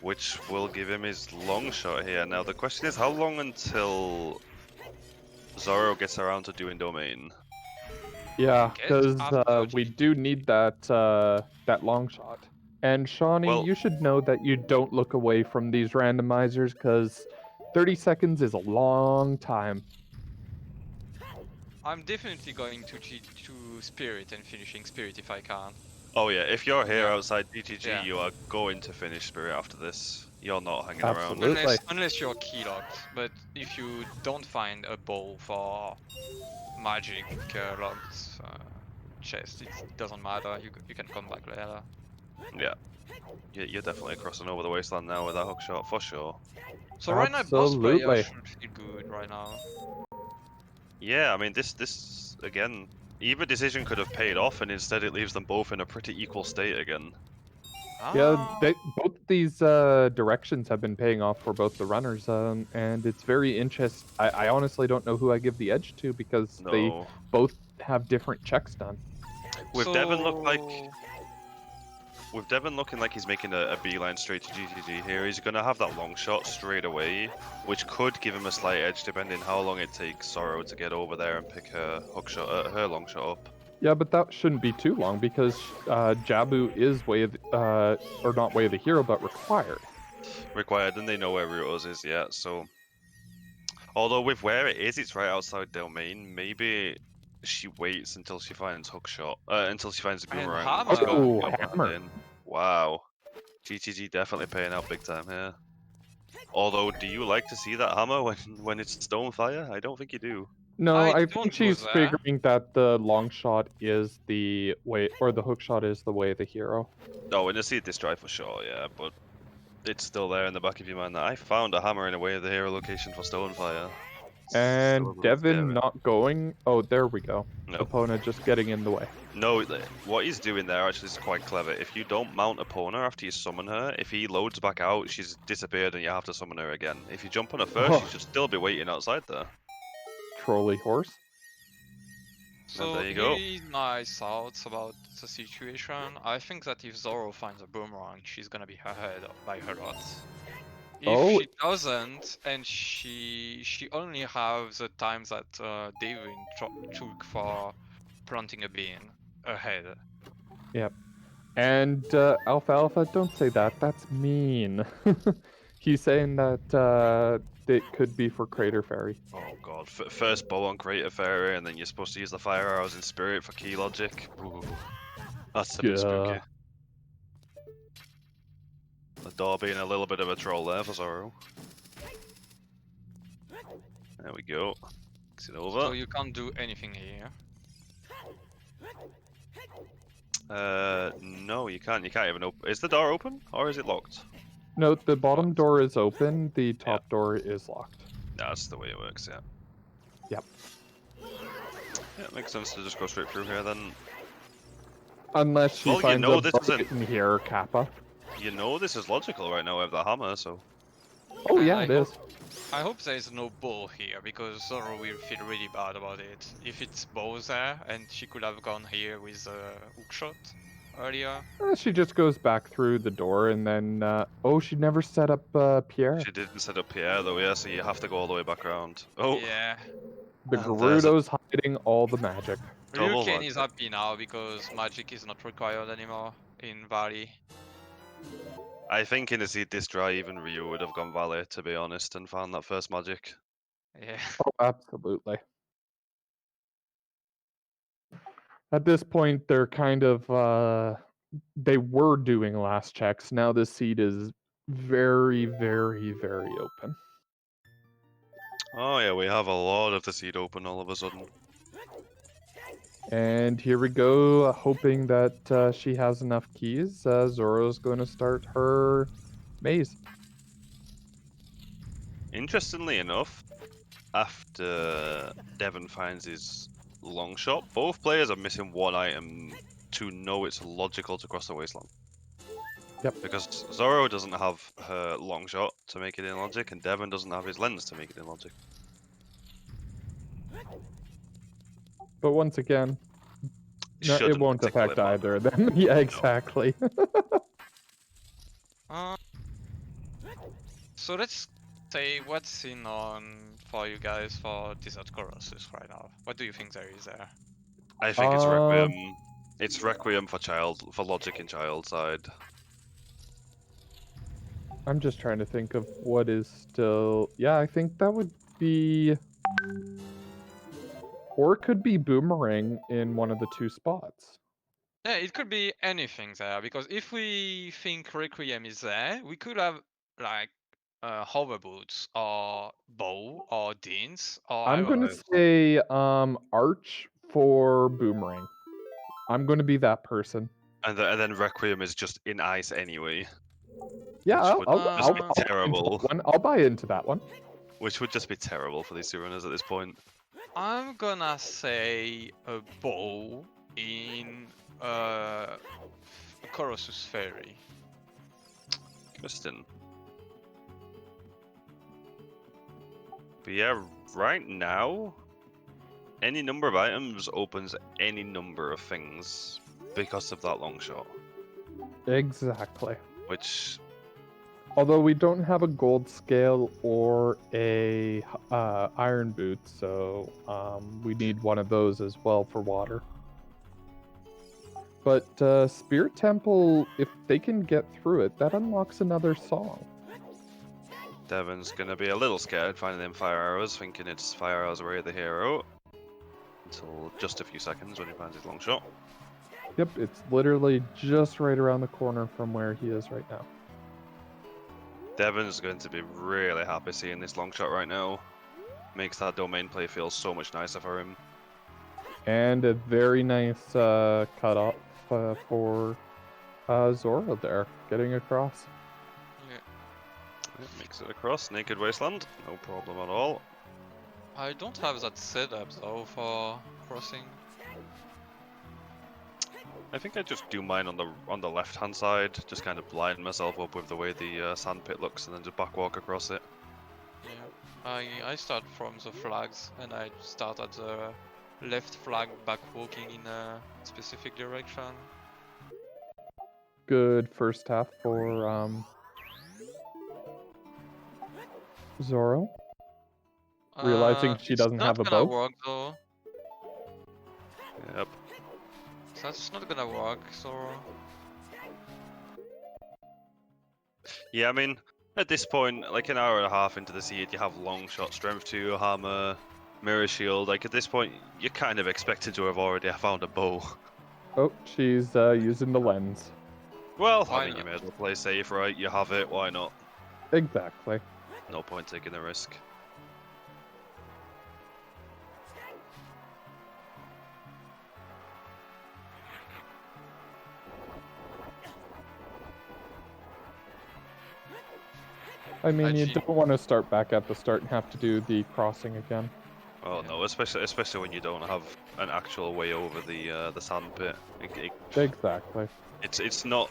Which will give him his long shot here. Now the question is how long until Zorro gets around to doing domain? Yeah, Guess because after we GTG. do need that long shot. And Shawnee, Well- you should know that you don't look away from these randomizers because 30 seconds is a long time. I'm definitely going to Spirit and finishing Spirit if I can. Oh yeah, if you're here Yeah. outside GTG, Yeah. you are going to finish Spirit after this. You're not hanging Absolutely. around. Unless you're key locked. But if you don't find a bow for magic locked chest, it doesn't matter. You can come back later. Yeah. You're definitely crossing over the wasteland now with that hook shot for sure. So right now, boss player Absolutely. should feel good right now. Yeah, I mean this again, either decision could have paid off, and instead it leaves them both in a pretty equal state again. Yeah, Ah. both these directions have been paying off for both the runners, and it's very interesting. I honestly don't know who I give the edge to because they No. both have different checks done. With So... Devon looking like he's making a beeline straight to GTG here, he's going to have that long shot straight away, which could give him a slight edge depending how long it takes Zorro to get over there and pick her hook shot, her long shot up. Yeah, but that shouldn't be too long because Jabu is or not way of the hero, but required. Required, and they know where Rutos is yet, so... Although with where it is, it's right outside domain, maybe she waits until she finds hookshot, until she finds the And boomerang. hammer. to go Oh, jump that hammer. in. Wow. GTG definitely paying out big time here. Although, do you like to see that hammer when it's Stonefire? I don't think you do. No, I I don't think go she's there. figuring that the long shot is the way, or the hook shot is the way of the hero. No, when you see this drive for sure, yeah, but it's still there in the back of your mind that I found a hammer in a way of the hero location for Stonefire. And Still a little Devin scary. not going. Oh, there we go. No. Opponent just getting in the way. No, what he's doing there actually is quite clever. If you don't mount Epona after you summon her, if he loads back out, she's disappeared and you have to summon her again. If you jump on her first, Oh. she should still be waiting outside there. Trolley horse. So there you go. here is my thoughts about the situation. I think that if Zorro finds a boomerang, she's gonna be ahead by a lot. If Oh. she doesn't, and she only has the time that Devin took for planting a bean ahead. And Alpha, don't say that. That's mean. He's saying that it could be for Crater Fairy. Oh god, first bow on Crater Fairy, and then you're supposed to use the fire arrows in Spirit for key logic. Ooh, that's a bit spooky. The door being a little bit of a troll there for Zorro. There we go. Mix it over. So you can't do anything here. No, you can't. You can't even open. Is the door open or is it locked? No, the bottom door is open. The top door is locked. That's the way it works. Yeah. Yep. Yeah, it makes sense to just go straight through here then. Unless she Well, you finds know a this bucket isn't- in here, Kappa. You know this is logical right now with the hammer, so. Oh And yeah, I it is. I hope there is no bow here because Zoro will feel really bad about it. If it's bow there, and she could have gone here with a hookshot earlier. She just goes back through the door and then. Oh, she never set up Pierre. She didn't set up Pierre though, yeah, so you have to go all the way back around. Oh, Yeah. The and there's a Gerudo's hiding all the magic. double Ryuken is magic. happy now because magic is not required anymore in Valley. I think in a seed this dry, even Ryu would have gone Valley, to be honest, and found that first magic. Yeah. Oh, absolutely. At this point, they're kind of they were doing last checks. Now the seed is very, very, very open. Oh yeah, we have a lot of the seed open all of a sudden. And here we go, hoping that she has enough keys. Zoro's going to start her maze. Interestingly enough, after Devon finds his long shot, both players are missing one item to know it's logical to cross the wasteland. Yep. Because Zoro doesn't have her long shot to make it in logic, and Devon doesn't have his lens to make it in logic. But once again, no, it Shouldn't won't particularly affect matter. either of them. Yeah, exactly. So let's say what's in on for you guys for Desert Colossus right now. What do you think there is there? I think it's Requiem. It's Requiem for logic in child side. I'm just trying to think of what is still. Yeah, I think that would be. Or it could be Boomerang in one of the two spots. Yeah, it could be anything there because if we think Requiem is there, we could have like hover boots or bow or Deans or I'm going to arrows. say Arch for Boomerang. I'm going to be that person. And then Requiem is just in ice anyway. Yeah, Which would I'll just be buy into terrible. that one. I'll buy into that one. Which would just be terrible for these two runners at this point. I'm gonna say a bow in Colossus Ferry. Interesting. But yeah, right now, any number of items opens any number of things because of that long shot. Exactly. Which, Although we don't have a gold scale or a iron boot, so we need one of those as well for water. But Spirit Temple, if they can get through it, that unlocks another song. Devon's gonna be a little scared finding them fire arrows, thinking it's fire arrows away the hero. Until just a few seconds when he finds his long shot. Yep, it's literally just right around the corner from where he is right now. Devon's going to be really happy seeing this long shot right now. Makes that domain play feel so much nicer for him. And a very nice cut off for Zoro there, getting across. Yeah. It makes it across Naked Wasteland, no problem at all. I don't have that setup though for crossing. I think I just do mine on the left hand side, just kind of blind myself up with the way the sand pit looks, and then just backwalk across it. Yeah. I start from the flags and I start at the left flag back walking in a specific direction. Good first half for Zoro. Realizing she doesn't have a It's not bow. gonna work though. Yep. That's not gonna work, so... Yeah, I mean, at this point, like an hour and a half into the seed, you have long shot, strength 2, hammer, mirror shield. Like at this point, you're kind of expected to have already found a bow. Oh, she's using the lens. Well, Why I mean, you not? may as well play safe, right? You have it, why not? Exactly. No point taking the risk. I mean, you Actually- don't want to start back at the start and have to do the crossing again. Oh no, especially when you don't have an actual way over the sand pit. Exactly. It's not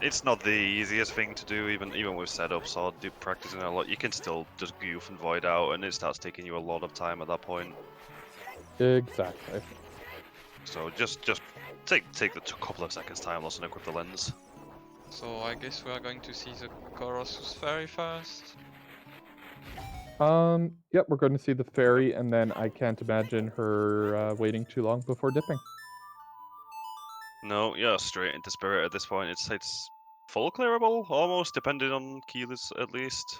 it's not the easiest thing to do, even with setups or practicing a lot. You can still just goof and void out, and it starts taking you a lot of time at that point. Exactly. So just take the couple of seconds time loss and equip the lens. So I guess we are going to see the Colossus Fairy first. Yep, we're going to see the fairy, and then I can't imagine her waiting too long before dipping. No, yeah, straight into spirit at this point. It's full clearable, almost, depending on keyless at least.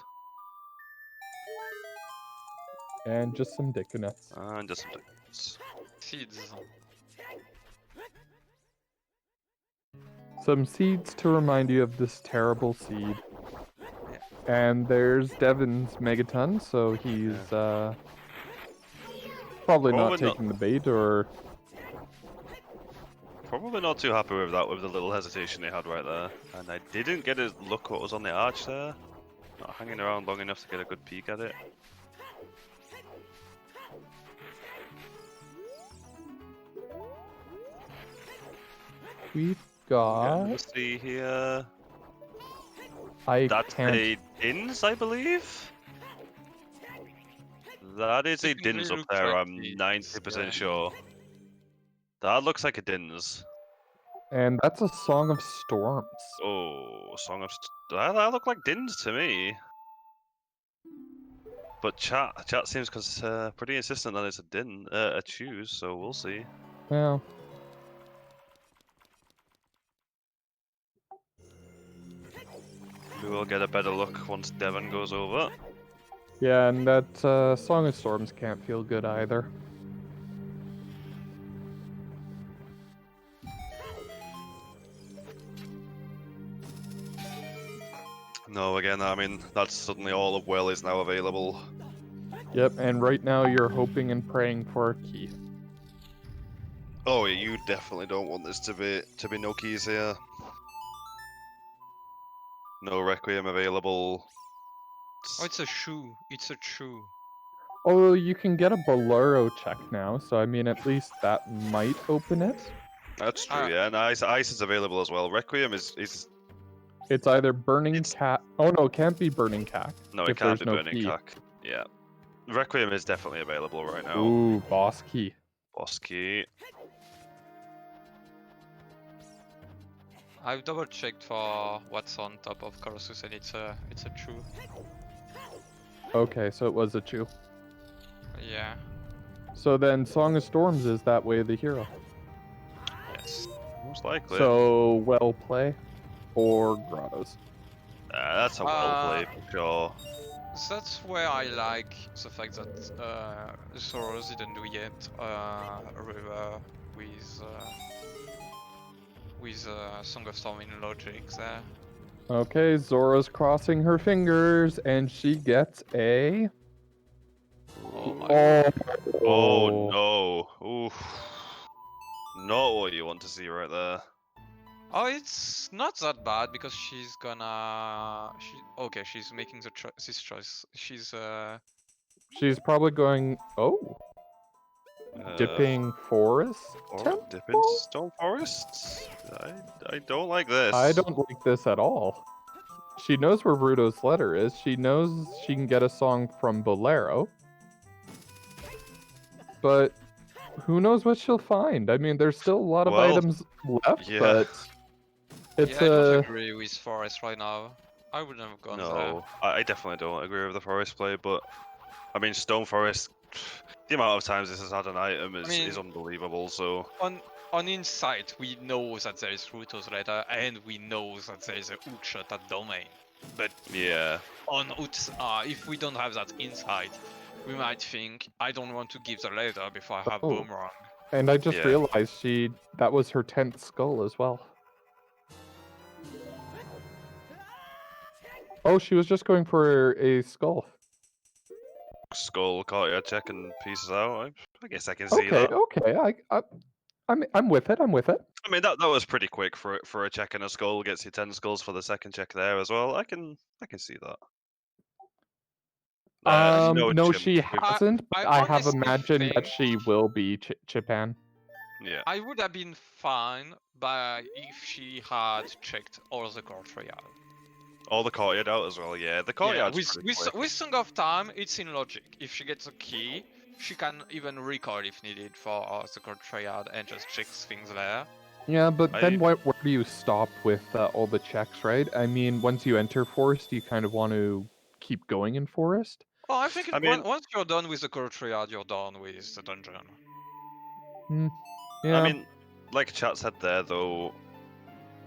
And just some Deku Nuts. And just some things. Seeds. Some seeds to remind you of this terrible seed. And there's Devin's Megaton, so he's probably not taking the bait, or... Probably not too happy with that, with the little hesitation they had right there. And I didn't get a look what was on the arch there. Not hanging around long enough to get a good peek at it. We've got... Let's see here. That's can't... a Dins, I believe? That is a Dins up there, I'm 90% sure. That looks like a Dins. And that's a Song of Storms. Oh, that look like Dins to me. But chat seems pretty insistent that it's a choose, so we'll see. Well... We will get a better look once Devon goes over. Yeah, and that Song of Storms can't feel good either. No, again, I mean, that's suddenly all of Well is now available. Yep, and right now you're hoping and praying for a key. Oh, yeah, you definitely don't want this to be no keys here. No Requiem available. Oh, it's a shoe. It's a shoe. Oh, you can get a Bolero check now, so I mean, at least that might open it. That's true, yeah, and Ice is available as well. Requiem is... It's either Burning Cat... Oh no, it can't be Burning Cat. No, it can't be Burning Cat. Yeah. Requiem is definitely available right now. Ooh, Boss Key. Boss Key. I've double checked for what's on top of Colossus, and it's a true. Okay, so it was a Chew. Yeah. So then Song of Storms is that way the hero. Yes. Most likely. So, well play. Or Grottos. That's a well play for sure. That's where I like the fact that Soros didn't do yet River with Song of Storm in logic there. Okay, Zora's crossing her fingers, and she gets a... Oh my God. Oh no. Oof. Not what you want to see right there. Oh, it's not that bad because she's gonna. She's making this choice. She's probably going... Oh. Dipping Forest? Or dipping Stone Forests? I don't like this. I don't like this at all. She knows where Ruto's letter is. She knows she can get a song from Bolero. But who knows what she'll find? I mean, there's still a lot of items left, yeah. but it's I don't agree with Forest right now. I wouldn't have gone there. No, I definitely don't agree with the Forest play, but I mean, Stone Forest, the amount of times this has had an item is unbelievable, so... On Insight, we know that there is Ruto's letter, and we know that there is a hookshot at Domain. But yeah, on if we don't have that insight, we might think, I don't want to give the letter before I have Boomerang. And I just realized that was her 10th skull as well. Oh, she was just going for a skull. Skull, caught your check and pieces out. I guess I can see that. Okay, I'm with it. I'm with it. I mean, that was pretty quick for a check and a skull. Gets you 10 skulls for the second check there as well. I can see that. No, she hasn't. I have imagined that she will be Chipan. Yeah. I would have been fine by if she had checked all the courtyard. All the courtyard out as well. Yeah, the Yeah, courtyard's pretty quick. with Song of Time, it's in logic. If she gets a key, she can even recall if needed for the courtyard and just checks things there. Yeah, but I- then where do you stop with all the checks, right? I mean, once you enter forest, you kind of want to keep going in forest. Oh, I think I mean, once you're done with the courtyard, you're done with the dungeon. Yeah. I mean, like chat said there though,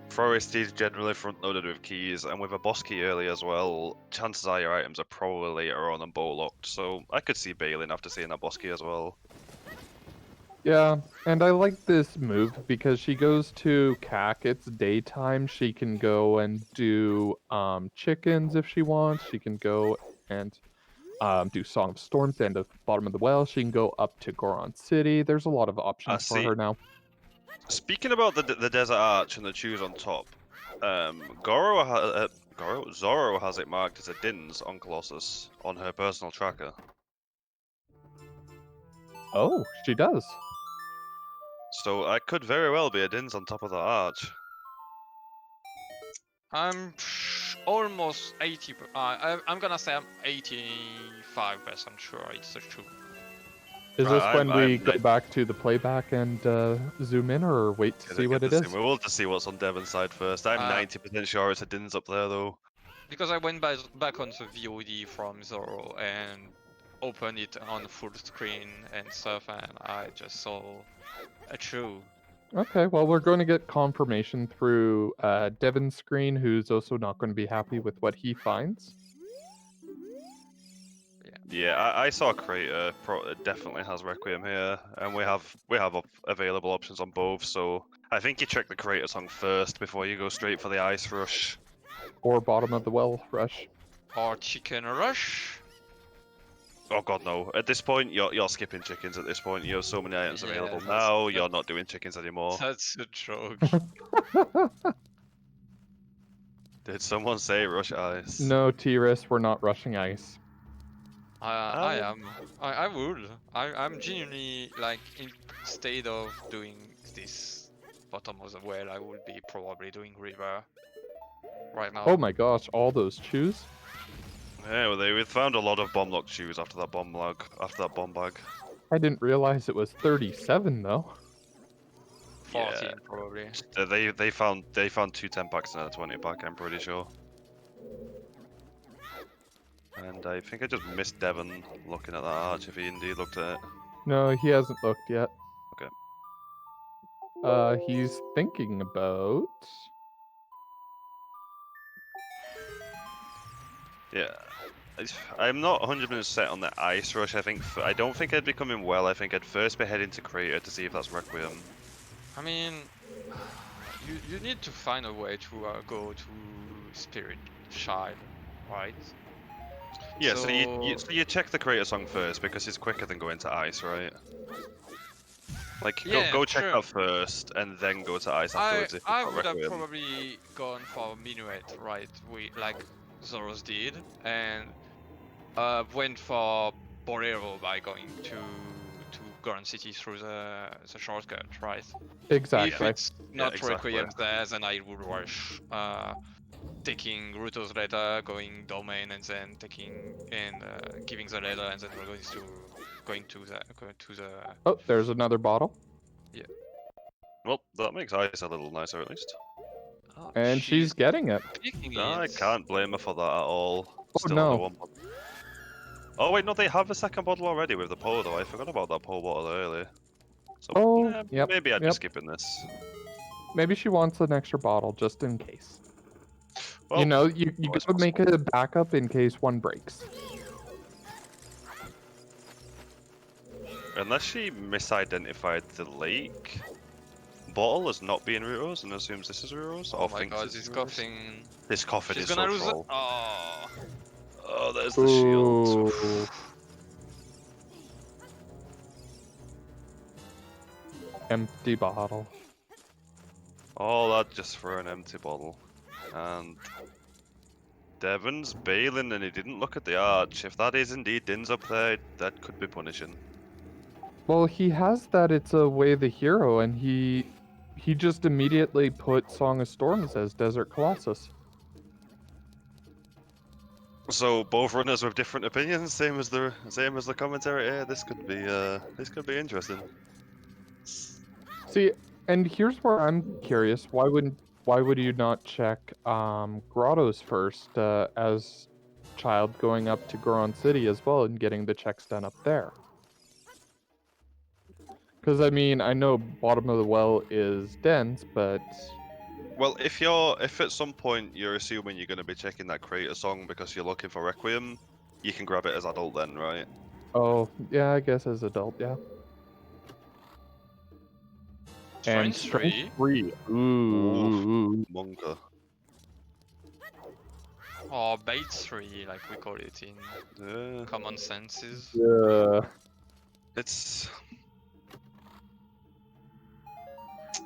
forest is generally front loaded with keys, and with a boss key early as well, chances are your items are probably later on and bow locked. So I could see bailing after seeing that boss key as well. Yeah, and I like this move because she goes to CAC. It's daytime. She can go and do chickens if she wants. She can go and do Song of Storms and the bottom of the well. She can go up to Goron City. There's a lot of options for see. her now. Speaking about the desert arch and the shoes on top, Zorro has it marked as a Dins on Colossus on her personal tracker. Oh, she does. So I could very well be a Dins on top of that arch. I'm almost 80. I'm gonna say I'm 85% sure it's the shoe. Is this when we I'm go back to the playback and zoom in, or wait to see what it is? We'll have to see what's on Devon's side first. I'm 90% sure it's a Dins up there though. Because I went back on the VOD from Zorro and opened it on full screen and stuff, and I just saw a shoe. Okay, well, we're going to get confirmation through Devin's screen, who's also not going to be happy with what he finds. Yeah, I saw Crater. It definitely has Requiem here, and we have available options on both. So I think you check the Crater song first before you go straight for the Ice Rush. Or bottom of the well rush. Or Chicken Rush. Oh god, no! At this point, you're skipping chickens. At this point, you have so many items Yeah, available now. You're not doing chickens anymore. That's a joke. Did someone say rush ice? No, T-Ris, we're not rushing ice. I am. I would. I'm genuinely like instead of doing this bottom of the well, I would be probably doing river right now. Oh my gosh, all those chews? Yeah, well, they found a lot of bomb locked shoes after that bomb bag. I didn't realize it was 37 though. 14 Yeah. probably. They found 2 10 packs and a 20 pack. I'm pretty sure. And I think I just missed Devon looking at that arch if he indeed looked at it. No, he hasn't looked yet. Okay. He's thinking about... Yeah. I'm not 100% set on the Ice Rush. I don't think I'd be coming well. I think I'd first be heading to Crater to see if that's Requiem. I mean, you need to find a way to go to Spirit Child, right? Yeah, so you check the Crater song first because it's quicker than going to Ice, right? Like, Yeah, go check sure. that first and then go to Ice afterwards. if I it's not would have Requiem. probably gone for Minuet, right? Like Zoros did, and went for Bolero by going to Goron City through the shortcut, right? Exactly. If it's not exactly. Requiem there, then I would rush taking Ruto's letter, going domain, and then taking and giving the letter, and then we're going to the. Oh, there's another bottle. Well, that makes Ice a little nicer at least. Oh, And she's getting it. picking I it. can't blame her for that at all. Oh, Still no. only one bottle. Oh wait, no, they have a second bottle already with the Poe though. I forgot about that Poe bottle earlier. So Oh, yep, maybe I'd be yep. skipping this. Maybe she wants an extra bottle just in case. Well, You know, you always gotta make a backup in case one breaks. unless she misidentified the lake bottle as not being Ruto's and assumes this is Ruto's. Oh my god, this coughing. This coffin She's is gonna so lose it. troll. Oh. Oh, there's the shield. Ooh. Empty bottle. All that just for an empty bottle. And Devon's bailing and he didn't look at the arch. If that is indeed Din's up there, that could be punishing. Well, he has that it's a Way the Hero, and he just immediately put Song of Storms as Desert Colossus. So both runners with different opinions, same as the commentary. Yeah, this could be interesting. See, and here's where I'm curious: why would you not check Grottos first as child going up to Goron City as well and getting the checks done up there? Because I mean, I know bottom of the well is dense, but Well, if at some point you're assuming you're going to be checking that creator song because you're looking for Requiem, you can grab it as adult then, right? oh yeah, I guess as adult, yeah. And Strength 3? 3. Ooh. Monka. Or bait 3, like we call it in Yeah. common senses. Yeah. It's.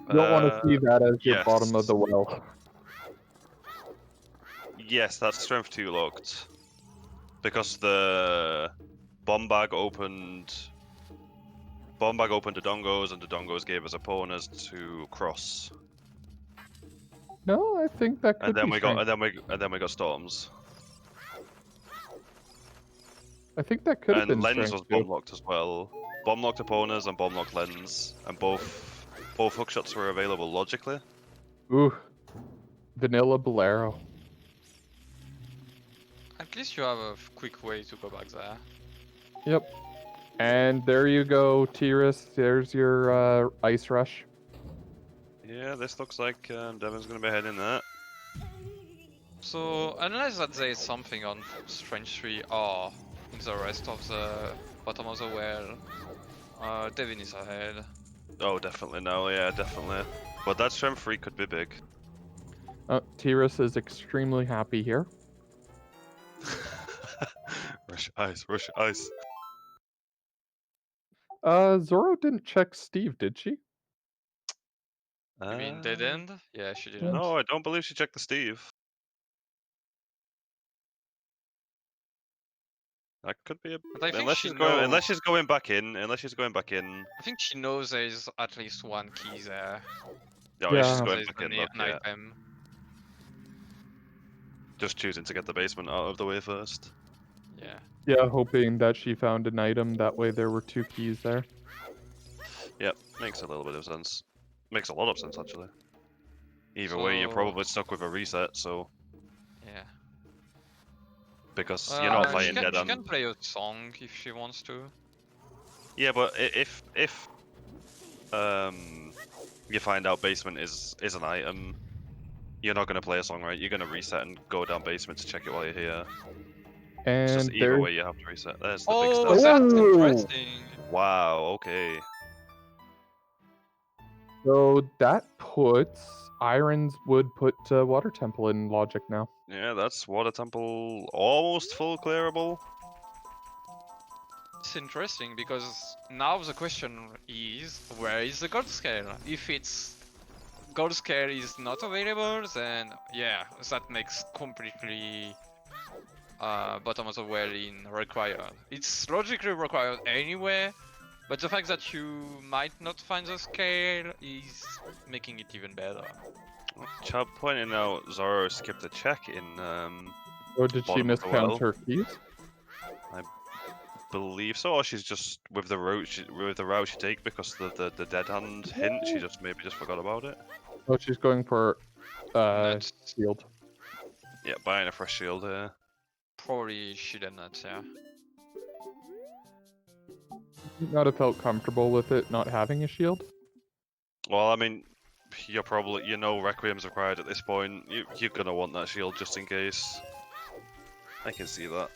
You don't want to see that as your yes. bottom of the well. Yes, that's strength 2 locked. Because the bomb bag opened the dongos, and the dongos gave us a bonus to cross. No, I think that could And then be we got strength. and then we got storms. I think that could have And been lens strength was too. bomb locked as well. Bomb locked opponents and bomb locked lens, and both hookshots were available logically. Ooh. Vanilla Bolero. At least you have a quick way to go back there. Yep. And there you go, Tiras. There's your ice rush. Yeah, this looks like Devin's gonna be heading that. So, unless that there is something on Strange 3 or in the rest of the bottom of the well, Devin is ahead. Oh, definitely no, yeah, definitely. But that strength 3 could be big. Tiras is extremely happy here. Rush ice, rush ice. Zorro didn't check Steve, did she? You mean dead end? Yeah, she didn't. No, I don't believe she checked the Steve. That could be a. But I think Unless she she's knows. going back in. Unless she's going back in. I think she knows there is at least one key there. No, Yeah. if she's There going is back in. Look, an yeah. item. Just choosing to get the basement out of the way first. Yeah. Yeah, hoping that she found an item. That way there were 2 keys there. Yep, makes a little bit of sense. Makes a lot of sense actually. Either way, you're So- probably stuck with a reset. So Yeah. because you're not She fighting dead can end. play a song if she wants to. Yeah, but if you find out basement is an item, you're not gonna play a song, right? You're gonna reset and go down basement to check it while you're here. It's just And either there's way you have to reset. There's the big Oh, step. that's Ooh. interesting. Wow. Okay. so that puts Irons would put Water Temple in logic now. Yeah, that's water temple almost full clearable. It's interesting because now the question is, where is the gold scale? If it's gold scale is not available, then yeah, that makes completely bottom of the well in required. It's logically required anyway, but the fact that you might not find the scale is making it even better. Chubb pointing out Zorro skipped a check in Or did she bottom of the well. miscount her keys? Believe so, or she's just with the route she take because the dead hand hint, she just maybe just forgot about it. Oh, she's going for That's shield. Yeah, buying a fresh shield here. probably she did not, yeah. Not have felt comfortable with it not having a shield. Well, I mean, you're probably Requiem's required at this point. You're gonna want that shield just in case. I can see that.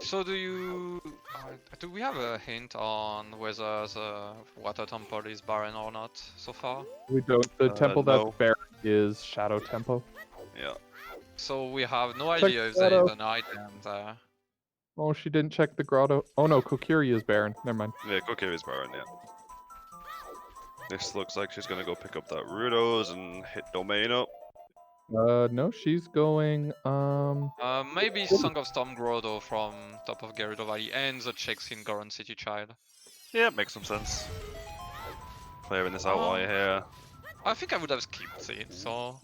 So do we have a hint on whether the water temple is barren or not so far? We don't. The temple no. that's bare is Shadow Temple. Yeah. So we have no Check idea if that there is out. an item there. Oh, she didn't check the grotto. Oh no, Kokiri is barren. Never mind. Yeah, Kokiri is barren, yeah. This looks like she's gonna go pick up that Rudos and hit domain up. No, she's going. Maybe Song of Storm Grotto from top of Gerudo Valley and the checks in Goron City Child. Yeah, makes some sense. Clearing this out while you're here. I think I would have skipped it, so...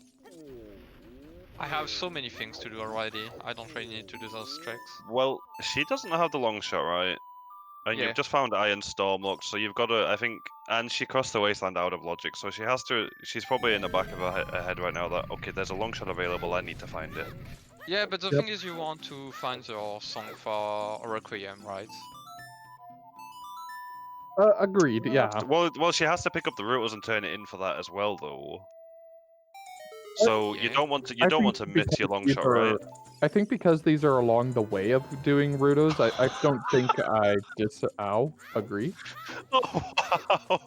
I have so many things to do already, I don't really need to do those treks. Well, she doesn't have the long shot, right? And Yeah. you've just found Iron Stormlock, so you've got to, I think, and she crossed the wasteland out of logic, so she has to, she's probably in the back of her head right now that, okay, there's a long shot available, I need to find it. Yeah, but the Yep. thing is you want to find your song for Requiem, right? Agreed. Yeah. Well, she has to pick up the routers and turn it in for that as well, though. So you Yeah. don't want to, I miss think your because long these shot, are- right? I think because these are along the way of doing Rudos, I don't think I agree. Oh wow!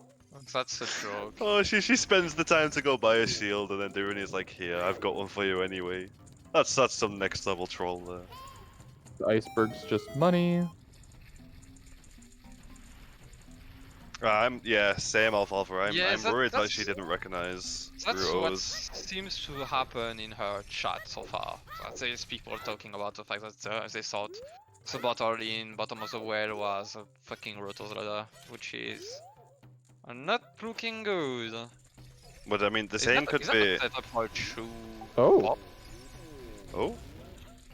That's a joke. Oh, she spends the time to go buy a shield, and then Durin is like, "Here, I've got one for you anyway." That's some next level troll there. The iceberg's just money. Same Alfalfa. I'm Yeah, worried that that's- she didn't recognize That's what Rutos. seems to happen in her chat so far. There's people talking about the fact that they thought the bottle in bottom of the well was a fucking Rotos ladder, which is not looking good. But I mean, the Is same that- could is that be. a setup for a true Oh. pop? Oh,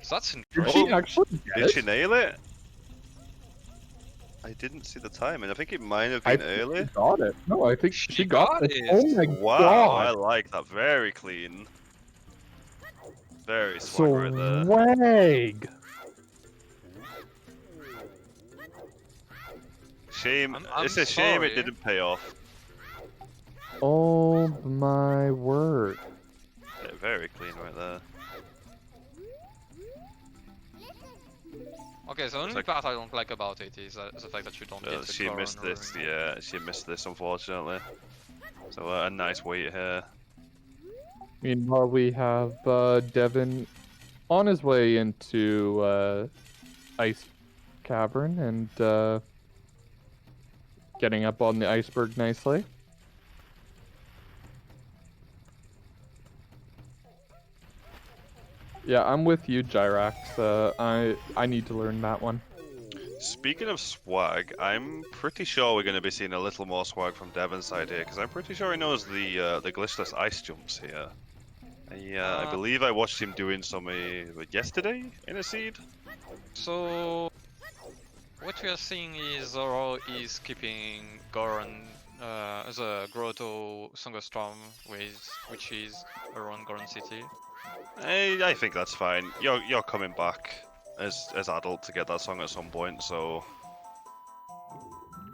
That's Did incredible. she actually get did it? she nail it? I didn't see the timing. I think it might have I been think early. she got it. No, I think She she got got it. it. Oh my Wow, I god. like that. Very clean. Very swag right there. Swag. Shame. I'm It's a shame it sorry. didn't pay off. Oh my word. Yeah, very clean right there. Okay, so the only like- part I don't like about it is the fact that you don't get the She Goron missed this. rune. Yeah, she missed this unfortunately. So a nice wait here. Meanwhile, we have Devin on his way into Ice Cavern and getting up on the iceberg nicely. Yeah, I'm with you, Gyrax. I need to learn that one. Speaking of swag, I'm pretty sure we're going to be seeing a little more swag from Devin's side here, because I'm pretty sure he knows the glitchless ice jumps here. I believe I watched him doing some yesterday in a seed. So what we are seeing is Zoro is keeping Goron, the Grotto Song of Storm, which is around Goron City. I think that's fine. You're coming back as adult to get that song at some point, so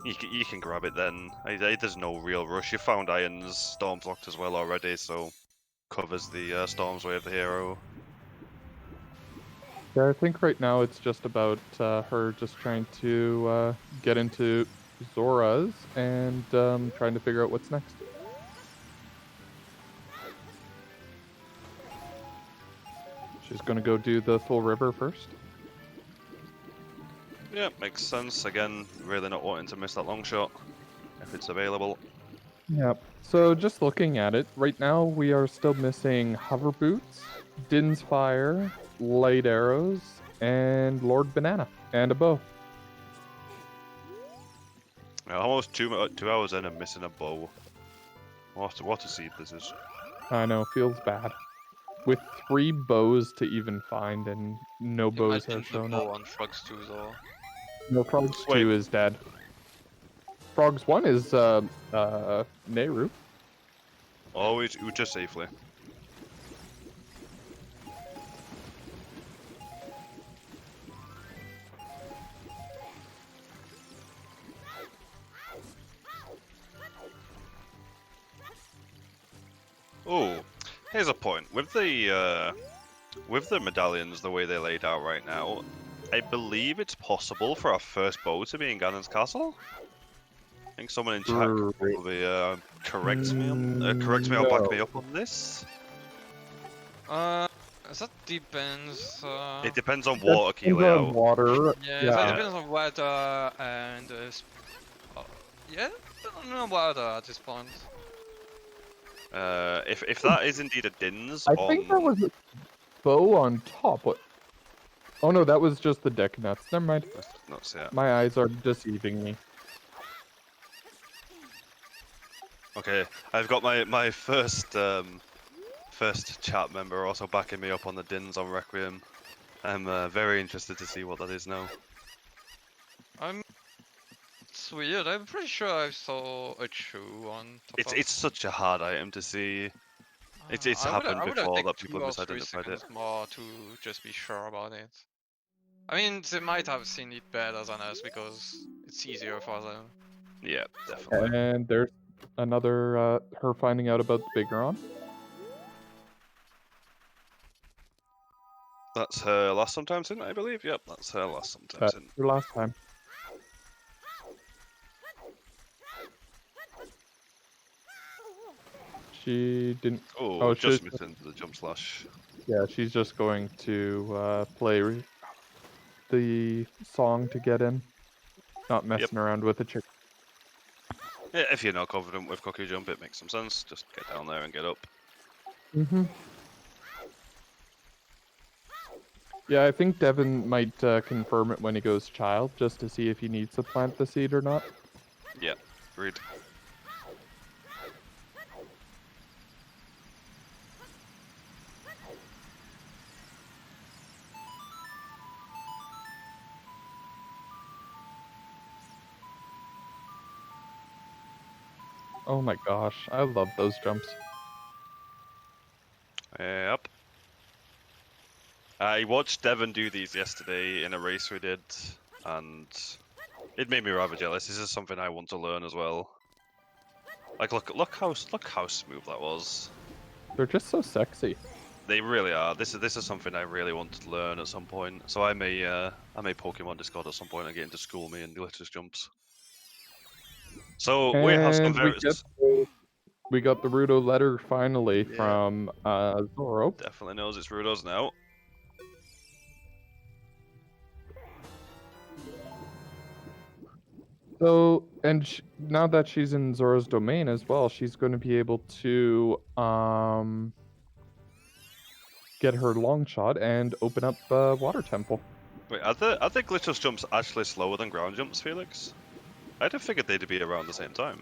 you can grab it then. There's no real rush. You found Iron's Storm's locked as well already, so covers the Storm's way of the hero. Yeah, I think right now it's just about her just trying to get into Zora's and trying to figure out what's next. She's gonna go do the full river first. Yeah, makes sense. Again, really not wanting to miss that long shot if it's available. Yep. So just looking at it, right now we are still missing hover boots, Din's fire, light arrows, and Lord Banana, and a bow. Almost 2 hours in and missing a bow. What a seed this is. I know, feels bad. With 3 bows to even find, and no bows Imagine have shown the bow up. on Frogs 2 though. No, Frogs Wait. 2 is dead. Frogs 1 is Nehru. Always Ucha safely. Oh, here's a point. With the medallions the way they're laid out right now, I believe it's possible for our first bow to be in Ganon's castle. I think someone in chat could probably correct me or back me up on this. That depends. It depends on water key Depends on layout. water. Yeah, Yeah. that depends on weather and yeah, I don't know weather at this point. If that is indeed a Dins I on... think there was a bow on top. What? Oh no, that was just the deck nuts. Never mind. Let's not see it. My eyes are deceiving me. Okay, I've got my first chat member also backing me up on the Dins on Requiem. I'm very interested to see what that is now. It's weird. I'm pretty sure I saw a chew on top It's such a hard item to see. It's I happened would before take that people 2 or have 3 misidentified it. seconds more to just be sure about it. I mean, they might have seen it better than us because it's easier for them. Yeah, definitely. And there's another her finding out about the Bigron. That's her last sometimes in, I believe. Yep, that's her last sometimes in. Your last time. She didn't. Oh, she's just missing the jump slash. Yeah, she's just going to play the song to get in. Not messing around with the chick. Yeah, if you're not confident with Cookie Jump, it makes some sense. Just get down there and get up. Mm-hmm. Yeah, I think Devin might confirm it when he goes child, just to see if he needs to plant the seed or not. Yeah, agreed. Oh my gosh, I love those jumps. Yep. I watched Devin do these yesterday in a race we did, and it made me rather jealous. This is something I want to learn as well. Like, look how smooth that was. They're just so sexy. They really are. This is something I really want to learn at some point. So I may Pokemon Discord at some point and get into school me and glitches jumps. So we have some And very we got the Rudo letter finally from Zorro. definitely knows it's Rudo's now. So, and now that she's in Zorro's domain as well, she's going to be able to get her long shot and open up Water Temple. Wait, are the glitchless jumps actually slower than ground jumps, Felix? I'd have figured they'd be around the same time.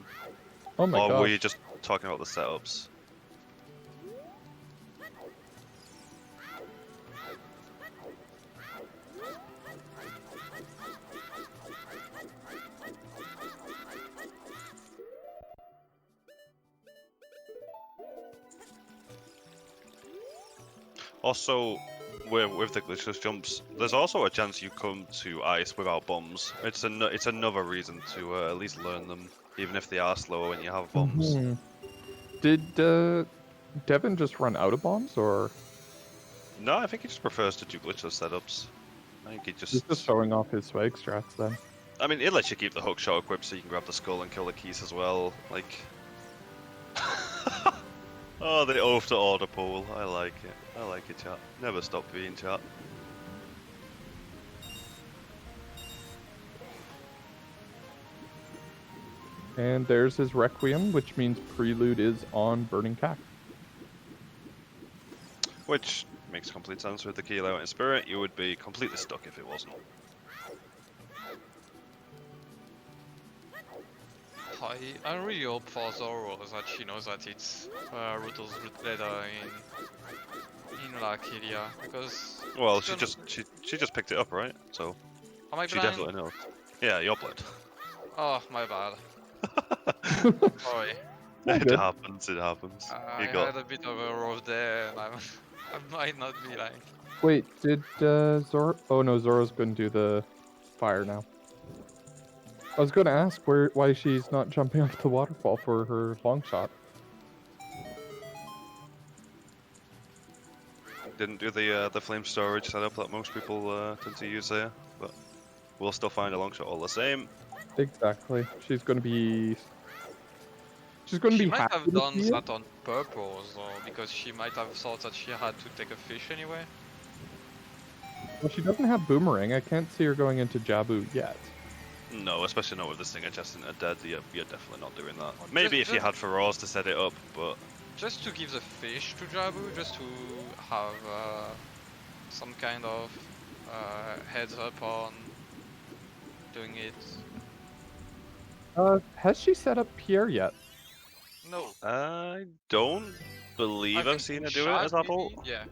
Oh my Or gosh. were you just talking about the setups? Also, with the glitchless jumps, there's also a chance you come to ice without bombs. It's another reason to at least learn them, even if they are slower when you have bombs. Mhm. Did Devin just run out of bombs, or No, I think he just prefers to do glitchless setups. I think he he's just showing off his swag strats then? I mean, it lets you keep the hook shot equipped so you can grab the skull and kill the keys as well. Like, oh, the oath to order pool. I like it. I like it, chat. Never stop being chat. And there's his Requiem, which means Prelude is on Burning Cack. Which makes complete sense with the key out in spirit. You would be completely stuck if it wasn't. I really hope for Zorro that she knows that it's Ruto's root letter in Lakilia, because Well, she just picked it up, right? So am I she blind? definitely knows. Yeah, you're blind. Oh, my bad. Sorry. It good. happens. It happens. I You got. had a bit of a rough day, and I might not be like. Wait, did Zorro? Oh no, Zorro's going to do the fire now. I was going to ask why she's not jumping off the waterfall for her long shot. Didn't do the flame storage setup that most people tend to use there, but we'll still find a long shot all the same. Exactly. She's going to be. She's She going to be might happy have to done see it. that on purpose, or because she might have thought that she had to take a fish anyway. Well, she doesn't have Boomerang. I can't see her going into Jabu yet. No, especially not with this thing at chest into dead. You're definitely not doing that. Maybe if you had Feroz to set it up, but just to give the fish to Jabu, just to have some kind of heads up on doing it. Has she set up Pierre yet? No. I don't believe I I've think seen in her do it as chat, adult. maybe? Yeah.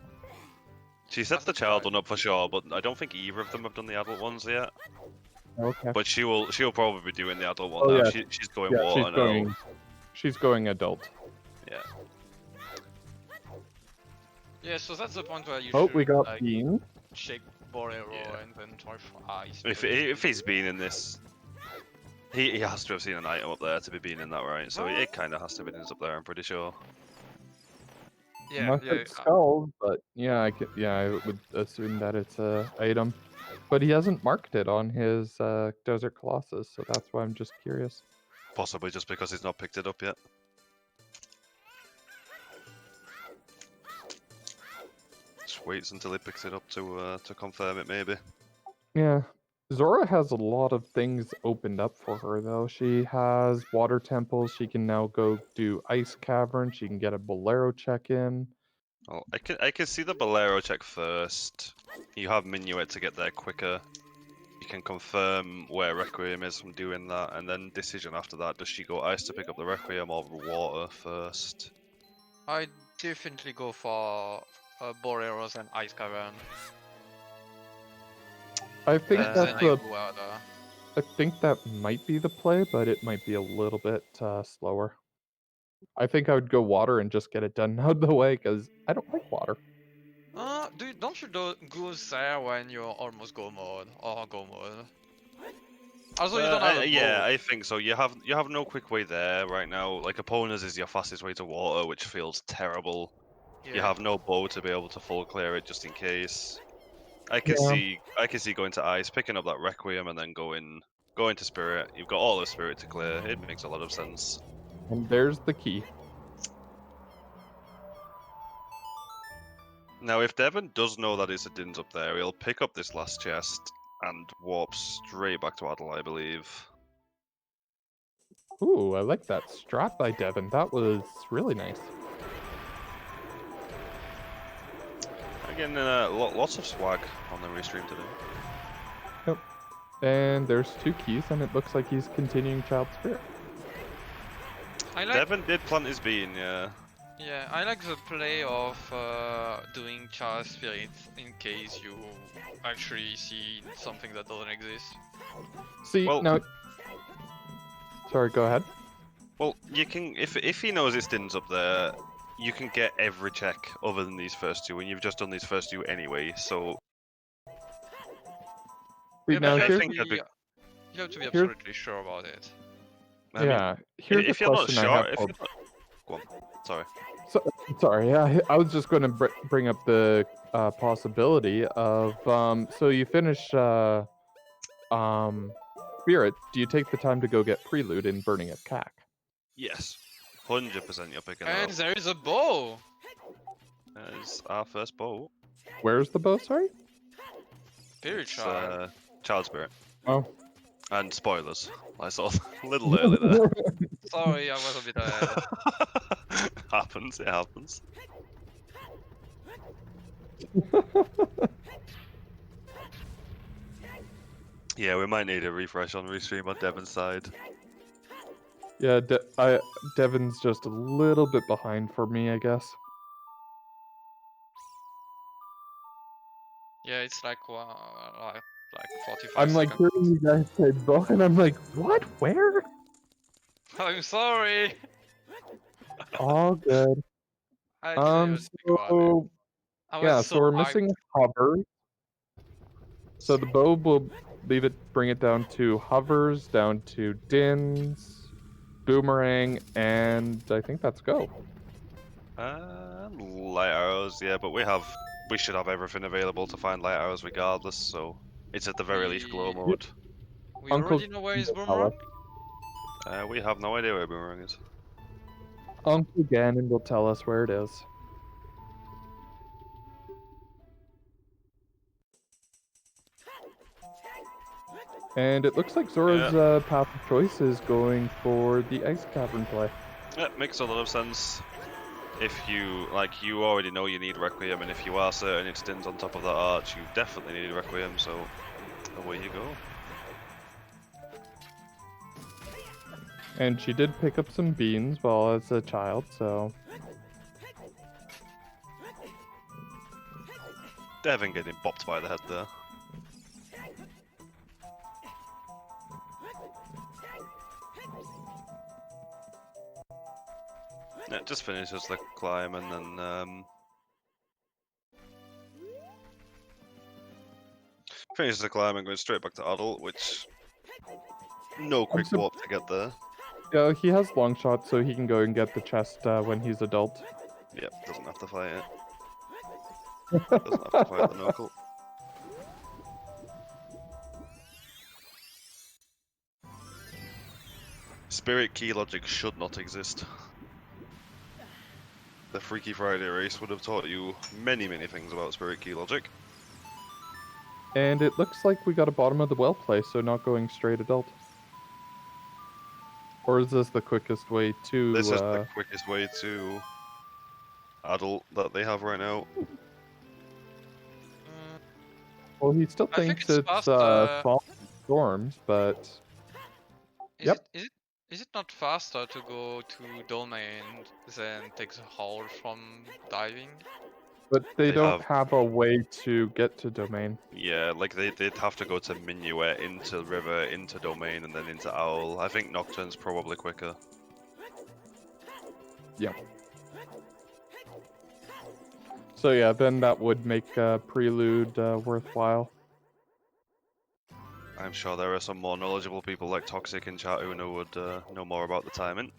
She set As the a child child. one up for sure, but I don't think either of them have done the adult ones yet. Okay. But she'll probably be doing the adult one Oh, now. yeah. She's going Yeah, water now. she's going adult. Yeah. Yeah, so that's the point where you Oh, should we got like Bean. check Borero Yeah. and then try for ice. If he's been in this, he has to have seen an item up there to be being in that, right? So it kind of has to be in up there. I'm pretty sure. Yeah, Unless yeah. it's skulls, but yeah, I would assume that it's a item. But he hasn't marked it on his Desert Colossus, so that's why I'm just curious. Possibly just because he's not picked it up yet. Just waits until he picks it up to confirm it, maybe. Yeah. Zora has a lot of things opened up for her, though. She has water temples. She can now go do ice cavern. She can get a bolero check in. Well, I can see the Bolero check first. You have Minuet to get there quicker. You can confirm where Requiem is from doing that, and then decision after that. Does she go ice to pick up the Requiem or water first? I definitely go for Boreros and Ice Cavern. I think Uh, Then that's I a. go out. I think that might be the play, but it might be a little bit slower. I think I would go water and just get it done out of the way because I don't like water. Don't you go there when you're almost go mode or go mode? Also, you don't have a yeah, bow. I think so. You have no quick way there right now. Like Opponents is your fastest way to water, which feels terrible. You Yeah. have no bow to be able to full clear it just in case. I can Yeah. see going to ice, picking up that Requiem, and then going to spirit. You've got all of spirit to clear. It makes a lot of sense. And there's the key. Now, if Devon does know that it's a Din's up there, he'll pick up this last chest and warp straight back to Adel, I believe. Ooh, I like that strap by Devin. That was really nice. Again, lots of swag on the restream today. Yep. And there's 2 keys, and it looks like he's continuing Child Spirit. I like. Devon did plant his bean, yeah. Yeah, I like the play of doing Child Spirit in case you actually see something that doesn't exist. See, Well- now... Sorry, go ahead. Well, you can if he knows it's Din's up there, you can get every check other than these first 2, and you've just done these first 2 anyway. So See, Yeah, now but I here's, think that'd be- you have to be absolutely sure about it. I mean, yeah, here's if the you're not question I sure, have if for... you're not, go on. Sorry. Sorry, I was just going to bring up the possibility of... so you finish Spirit. Do you take the time to go get Prelude in Burning at CAC? Yes, 100% you're picking it And up. there is a bow! It's our first boat. Where's the bow, sorry? Spirit It's Child. Child Spirit. Oh. And spoilers. I saw a little early there. Sorry, I was a bit ahead. Happens, it happens. Yeah, we might need a refresh on restream on Devon's side. Yeah, Devin's just a little bit behind for me, I guess. Yeah, it's like 45 I'm like seconds. hearing you guys say bow, and I'm like, what? Where? I'm sorry! All good. I didn't even think about it. So I was yeah, so so we're hyped. missing hover. So the bow will bring it down to hovers, down to dins, boomerang, and I think that's go. Light arrows, yeah, but we should have everything available to find light arrows regardless, so it's at the very least glow We- mode. We Uncle already know where is Ganon will tell Boomerang? We have no idea where Boomerang is. Uncle Ganon will tell us where it is. And it looks like Zora's path of choice is going for the Ice Cavern play. Yeah, makes a lot of sense. if you you already know you need Requiem, and if you are certain it's Dins on top of that arch, you definitely need Requiem. So away you go. And she did pick up some beans while as a child, so Devin getting bopped by the head there. Yeah, just finishes the climb and then finishes the climb and goes straight back to Adult, which no quick warp to get there. yeah, he has long shot, so he can go and get the chest when he's adult. Yep, doesn't have to fight it. Doesn't have to fight the knuckle. Spirit key logic should not exist. The Freaky Friday race would have taught you many, many things about Spirit key logic. And it looks like we got a bottom of the well play, so not going straight adult. Or is this the quickest way to... This is the quickest way to Adult that they have right now. Well, he still I think thinks it's it's faster. Falling Storms, but... Is it not faster to go to domain than take the hole from diving? But they They don't have- have a way to get to domain. Yeah, like they'd have to go to Minuet, into River, into Domain, and then into Owl. I think Nocturne's probably quicker. Yeah. So yeah, then that would make Prelude worthwhile. I'm sure there are some more knowledgeable people like Toxic in chat who would know more about the timing.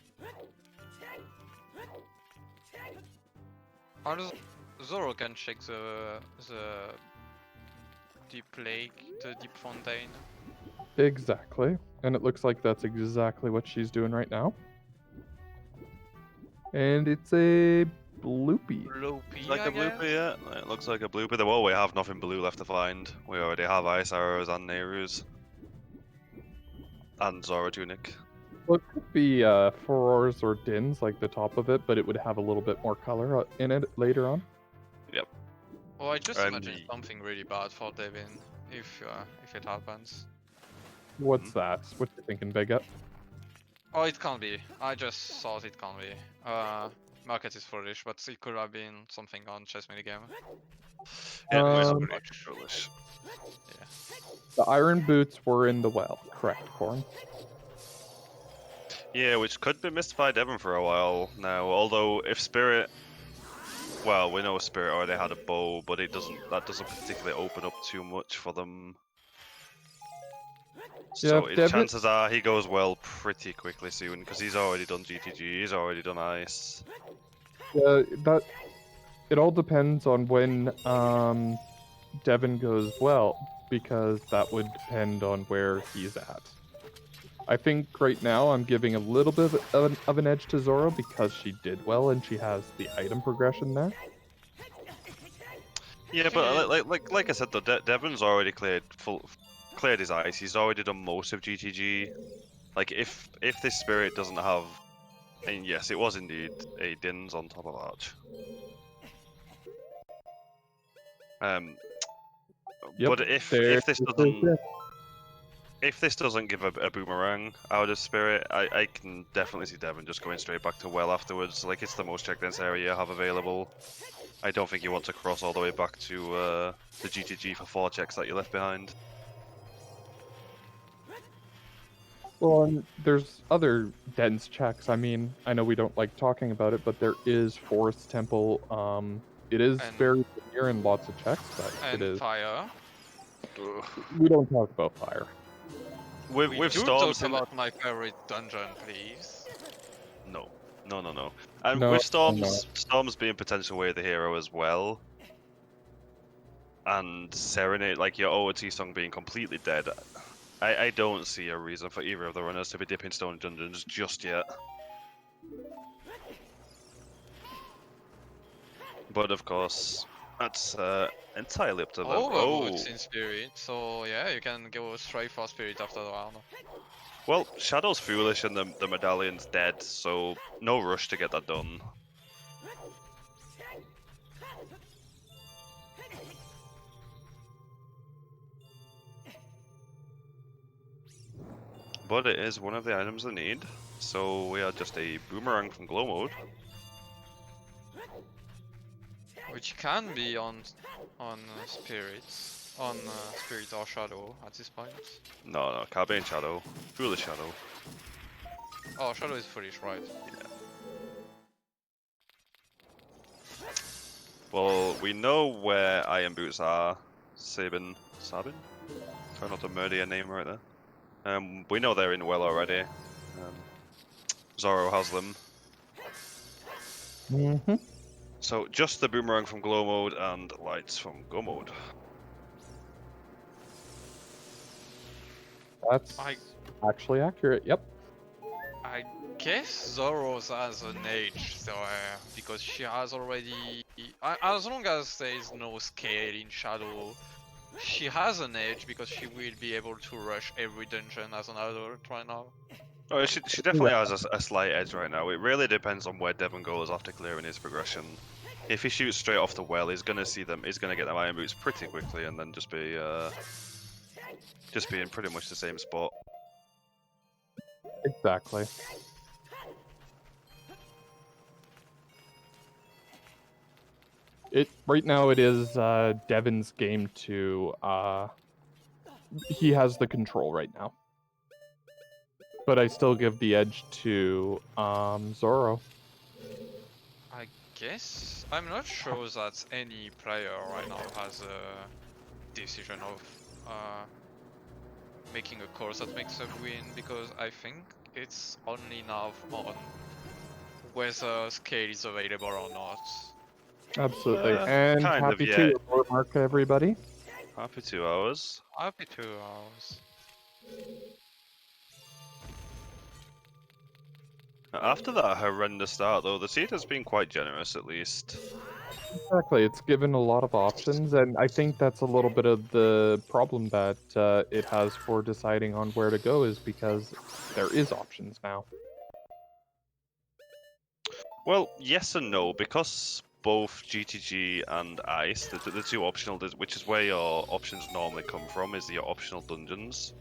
How does Zoro can check the deep lake, the deep fontaine? Exactly. And it looks like that's exactly what she's doing right now. And it's a bloopy. Loopy, Like I a guess? blooper, yeah. It looks like a blooper. Well, we have nothing blue left to find. We already have Ice Arrows and Nehrus. And Zoro Tunic. Well, it could be Furors or Dins, like the top of it, but it would have a little bit more color in it later on. Oh, I just And imagined something really bad for Devin if it happens. What's that? What you thinking, Big Up? Oh, it can't be. I just thought it can't be. Market is foolish, but it could have been something on chess minigame. Yeah, we Um, have much foolish. Yeah. The iron boots were in the well, correct, Corn? Yeah, which could be missed by Devon for a while now. Although if Spirit, well, we know Spirit already had a bow, but that doesn't particularly open up too much for them. So if Devon- chances are he goes well pretty quickly soon because he's already done GTG, he's already done Ice. That it all depends on when Devon goes well, because that would depend on where he's at. I think right now I'm giving a little bit of an edge to Zoro because she did well and she has the item progression there. Yeah, but like I said though, Devon's already cleared his Ice. He's already done most of GTG. Like if this Spirit doesn't have, and yes, it was indeed a Dins on top of Arch. Yep, But if this doesn't give a boomerang out of Spirit, I can definitely see Devon just going straight back to well afterwards. Like it's the most check dense area you have available. I don't think you want to cross all the way back to the GTG for 4 checks that you left behind. Well, and there's other dense checks. I mean, I know we don't like talking about it, but there is Forest Temple. It is very near in lots of checks, but And it is. fire. We don't talk about fire. With Do Storms talk about my favorite dungeon, please. No. And No, with I'm Storms being potential way of the hero as well, and Serenade, like your OOT song being completely dead, I don't see a reason for either of the runners to be dipping stone dungeons just yet. But of course, that's entirely up to them. Overwoods in spirit, so yeah, you can go straight for spirit after the round. Well, Shadow's foolish and the medallion's dead, so no rush to get that done. but it is one of the items they need. So we are just a boomerang from glow mode. Which can be on spirit or shadow at this point. No, can't be in shadow. Foolish shadow. Oh, shadow is foolish, right? Well, we know where iron boots are. Sabin? Try not to murder your name right there. We know they're in well already. Zorro has them. Mm-hmm. So just the boomerang from glow mode and lights from go mode. That's actually accurate. Yep. I guess Zoro's has an edge there because she has already. As long as there is no scale in shadow, she has an edge because she will be able to rush every dungeon as an adult right now. Oh, she definitely has a slight edge right now. It really depends on where Devon goes after clearing his progression. If he shoots straight off the well, he's gonna see them. He's gonna get them iron boots pretty quickly, and then just be in pretty much the same spot. Exactly. Right now it is Devon's game to he has the control right now. But I still give the edge to Zorro. I guess I'm not sure that any player right now has a decision of making a course that makes a win because I think it's only now on whether scale is available or not. Absolutely. And kind of, happy yeah. 2 hour mark, everybody. Happy 2 hours. Happy 2 hours. After that horrendous start, though, the seed has been quite generous, at least. Exactly. It's given a lot of options, and I think that's a little bit of the problem that it has for deciding on where to go is because there is options now. Well, yes and no, because both GTG and Ice, the two optional, which is where your options normally come from, is your optional dungeons.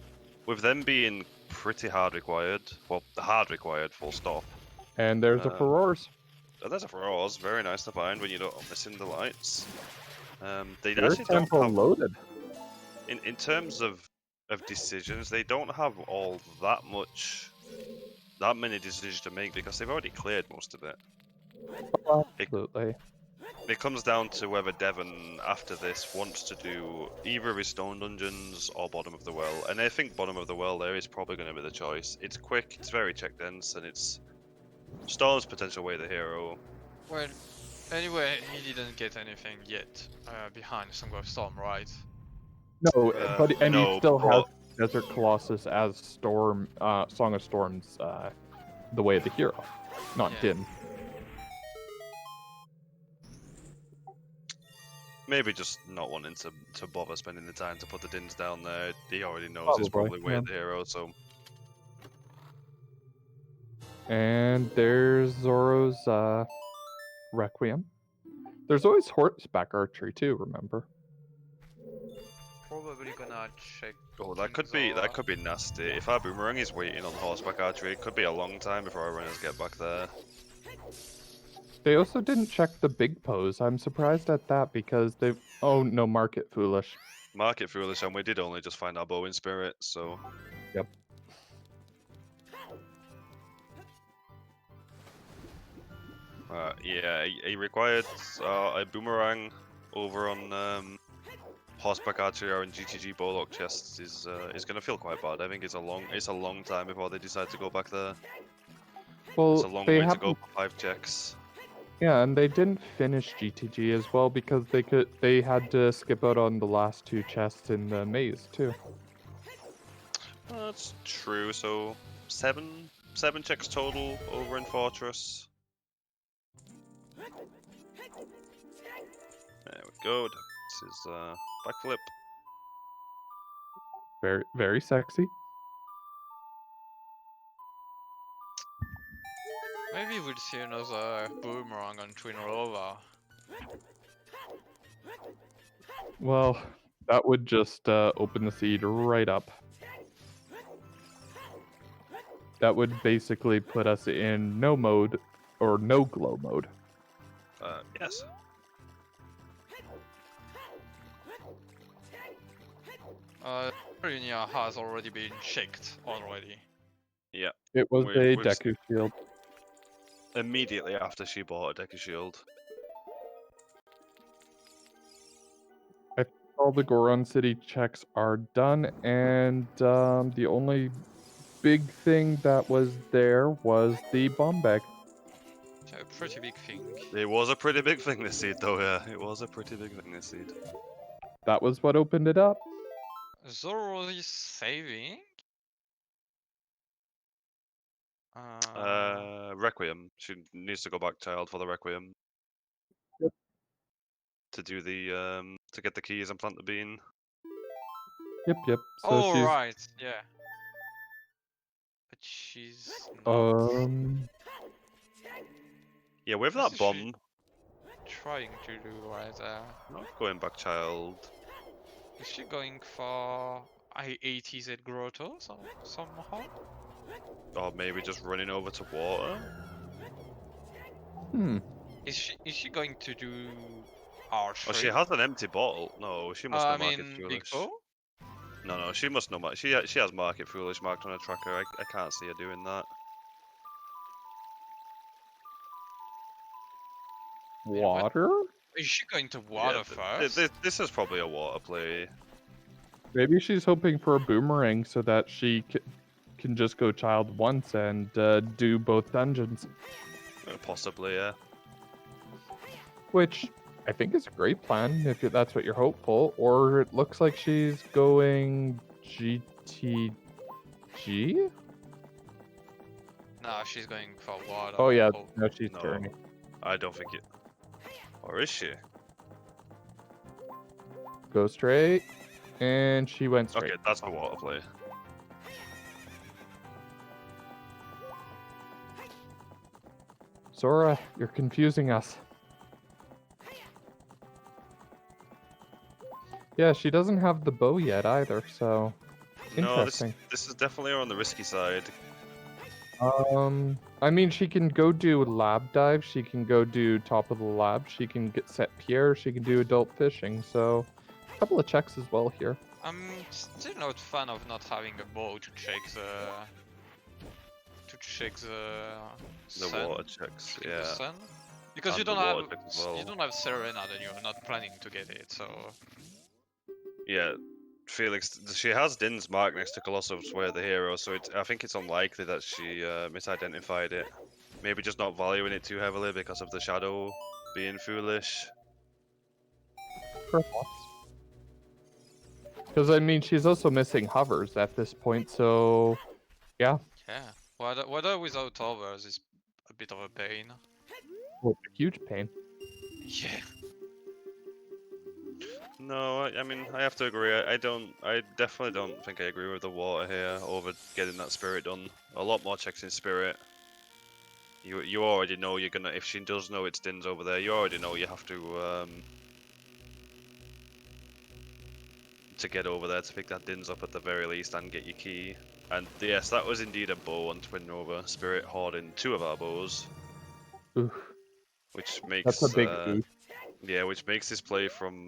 With them being pretty hard required, well, hard required, full stop. And there's a Furores. Oh, there's a Furores, very nice to find when you don't miss in the lights. They They're actually don't tempo have, loaded. in terms of decisions, they don't have all that many decisions to make because they've already cleared most of it. Absolutely. It comes down to whether Devon, after this, wants to do either his stone dungeons or bottom of the well. And I think bottom of the well there is probably going to be the choice. It's quick, it's very check dense, and it's Storm's potential way the hero. Well, anyway, he didn't get anything yet behind Song of Storm, right? No, and no, he still has Desert Colossus as Storm, Song of Storms, the way of the hero, not Din. Maybe just not wanting to bother spending the time to put the Dins down there. He already knows it's probably way of the hero, so. And there's Zorro's Requiem. There's always horseback archery too, remember? Probably gonna check. Oh, that could be nasty. If our boomerang is waiting on horseback archery, it could be a long time before our runners get back there. They also didn't check the big pose. I'm surprised at that because they. Oh no, Market Foolish. Market Foolish, and we did only just find our bow in spirit, so. Yep. Yeah, he required a boomerang over on horseback archery or in GTG bowlock chests is gonna feel quite bad. I think it's a long time before they decide to go back there. Well, it's a long way to go for 5 checks. Yeah, and they didn't finish GTG as well because they had to skip out on the last 2 chests in the maze too. That's true. So 7 checks total over in Fortress. There we go. This is backflip. Very, very sexy. Maybe we'll see another boomerang on Twin Rover. Well, that would just open the seed right up. that would basically put us in no mode or no glow mode. Yes. Linia has already been checked already. Yeah. It was We- a we've- Deku shield. Immediately after she bought a Deku Shield. All the Goron City checks are done, and the only big thing that was there was the bomb bag. Yeah, a pretty big thing. It was a pretty big thing this seed, though. Yeah, it was a pretty big thing this seed. That was what opened it up. Zorro is saving. Requiem. She needs to go back, child, for the Requiem. Yep. To do the to get the keys and plant the bean. Yep. So oh she's right, yeah. But she's not Yeah, with What that is bomb. trying to do right there. Not going back, child. Is she going for I-80Z Grotto somehow? Or maybe just running over to water. Is she going to do archery? Oh, she has an empty bottle. No, she must I not mark it mean, Big foolish. Bow? No, she must not mark. She has market foolish marked on her tracker. I can't see her doing that. water. Is she going to water Yeah, first? this is probably a water play. Maybe she's hoping for a boomerang so that she can just go child once and do both dungeons. Possibly, yeah. Which I think is a great plan if that's what you're hopeful. Or it looks like she's going GTG. No, she's going for water. Oh yeah, no, she's No. turning. I don't think it. Or is she? Go straight, and she went straight. Okay, that's a water play. Sora, you're confusing us. Yeah, she doesn't have the bow yet either, so No, interesting. this is definitely on the risky side. I mean, she can go do lab dive. She can go do top of the lab. She can get set Pierre. She can do adult fishing. So, a couple of checks as well here. I'm still not fan of not having a bow to check The sun. water checks, Check the yeah. sun. Because And you the don't water have checks as well. you don't have Serena, then you're not planning to get it. So Yeah, Felix, she has Din's mark next to Colossus where the hero, so I think it's unlikely that she misidentified it. Maybe just not valuing it too heavily because of the shadow being foolish. Perhaps. Because I mean, she's also missing hovers at this point. So, yeah, yeah, water without hovers is a bit of a pain. well, it's a huge pain. Yeah. No, I mean, I have to agree. I definitely don't think I agree with the water here over getting that spirit done. A lot more checks in spirit. You already know you're gonna, if she does know it's Din's over there, you already know you have to get over there to pick that Din's up at the very least and get your key. And yes, that was indeed a bow on Twin Nova. Spirit hoarding 2 of our bows. Oof, Which makes that's a big oof. yeah, which makes this play from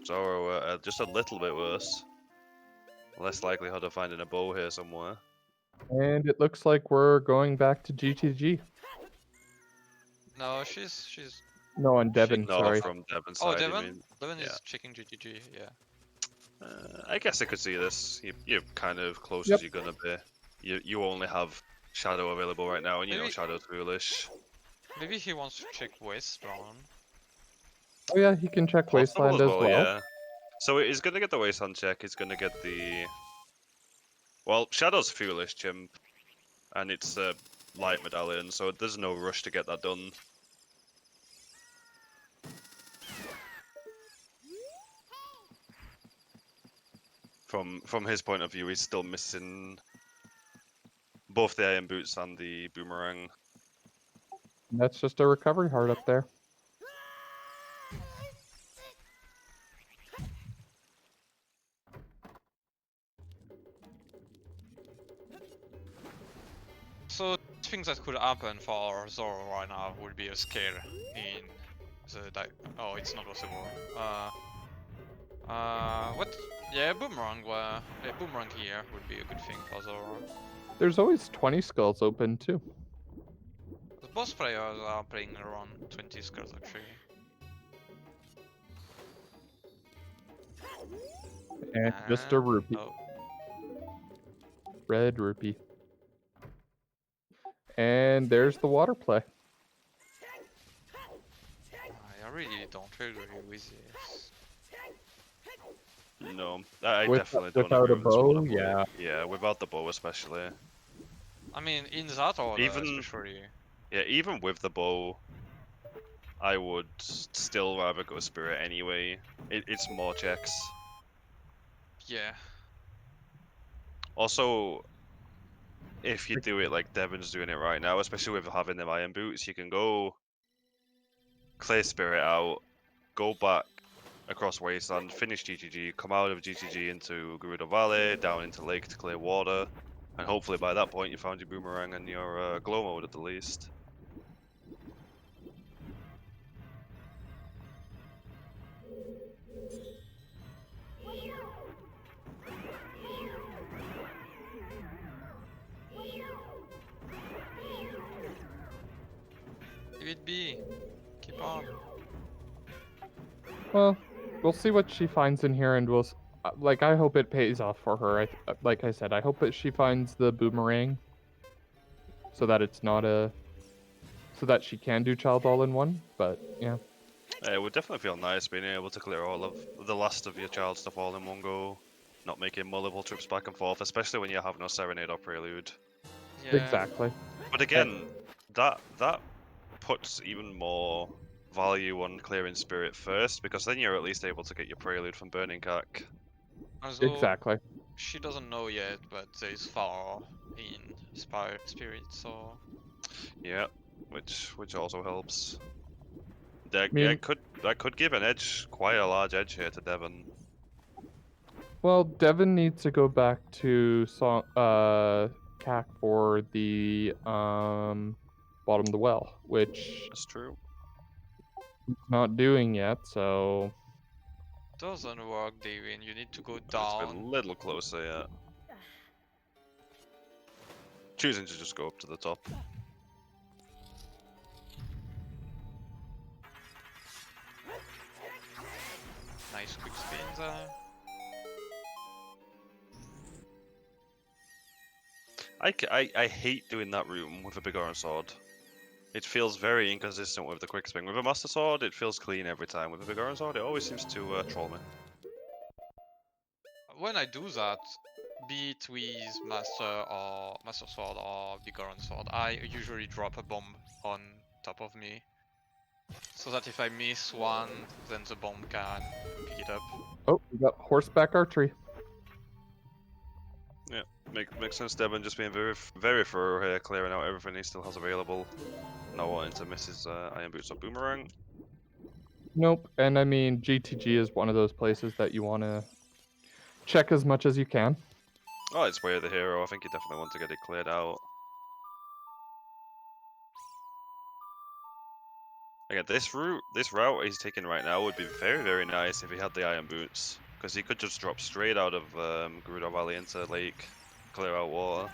Zorro just a little bit worse. Less likelihood of finding a bow here somewhere. And it looks like we're going back to GTG. No, she's. No, on Devon, No, sorry. from Devon's Oh, side, you Devon. mean? Devon Yeah. is checking GTG. Yeah. I guess I could see this. You're kind of close Yep. as you're gonna be. You only have Shadow available right now, and you know Maybe- Shadow's foolish. Maybe he wants to check Westbound. Oh yeah, he can check Possible Wasteland as well. yeah. So he's gonna get the Wasteland check. He's gonna get the. Well, Shadow's foolish, chimp, and it's a light medallion, so there's no rush to get that done. From his point of view, he's still missing both the iron boots and the boomerang. That's just a recovery heart up there. So things that could happen for Zoro right now would be a scale in the oh, it's not possible. What? Yeah, boomerang. A boomerang here would be a good thing for Zoro. There's always 20 skulls open too. The boss players are playing around 20 skulls actually. And just a rupee. Oh, Red rupee. And there's the water play. I really don't agree with this. No, I With- definitely don't without agree a with this one bow, at all. yeah. Yeah, without the bow especially. I mean, in that order, especially. Yeah, even with the bow, I would still rather go spirit anyway. It's more checks. Yeah. Also, if you do it like Devin's doing it right now, especially with having them iron boots, you can go clear spirit out, go back across wasteland, finish GTG, come out of GTG into Gerudo Valley, down into lake to clear water, and hopefully by that point you found your boomerang and your glow mode at the least. Leave it be. Keep on. Well, we'll see what she finds in here, and like, I hope it pays off for her. Like I said, I hope that she finds the boomerang, so that it's not so that she can do child all in one. But yeah, It would definitely feel nice being able to clear all of the last of your child stuff all in one go, not making multiple trips back and forth, especially when you have no serenade or prelude. Yeah. exactly. But again, that puts even more value on clearing spirit first, because then you're at least able to get your prelude from burning cack. Also, Exactly. she doesn't know yet, but there is far in spirit, so Yeah, which also helps. That mean- could give an edge, quite a large edge here to Devon. Well, Devin needs to go back to CAC for the bottom of the well, which That's true. he's not doing yet. So doesn't work, David. You need to go It's a down. little closer, yeah. Choosing to just go up to the top. Nice quick spin there. I hate doing that room with a big iron sword. It feels very inconsistent with the quick spin. With a master sword, it feels clean every time. With a big iron sword, it always seems to troll me. When I do that, be it with master sword or big iron sword, I usually drop a bomb on top of me, so that if I miss one, then the bomb can pick it up. oh, we got horseback archery. Yeah, makes sense. Devon just being very thorough here, clearing out everything he still has available. Not wanting to miss his iron boots or boomerang. Nope. And I mean, GTG is one of those places that you want to check as much as you can. Oh, it's Way of the Hero. I think you definitely want to get it cleared out. Again, this route he's taking right now would be very nice if he had the iron boots, because he could just drop straight out of Gerudo Valley into lake, clear out water.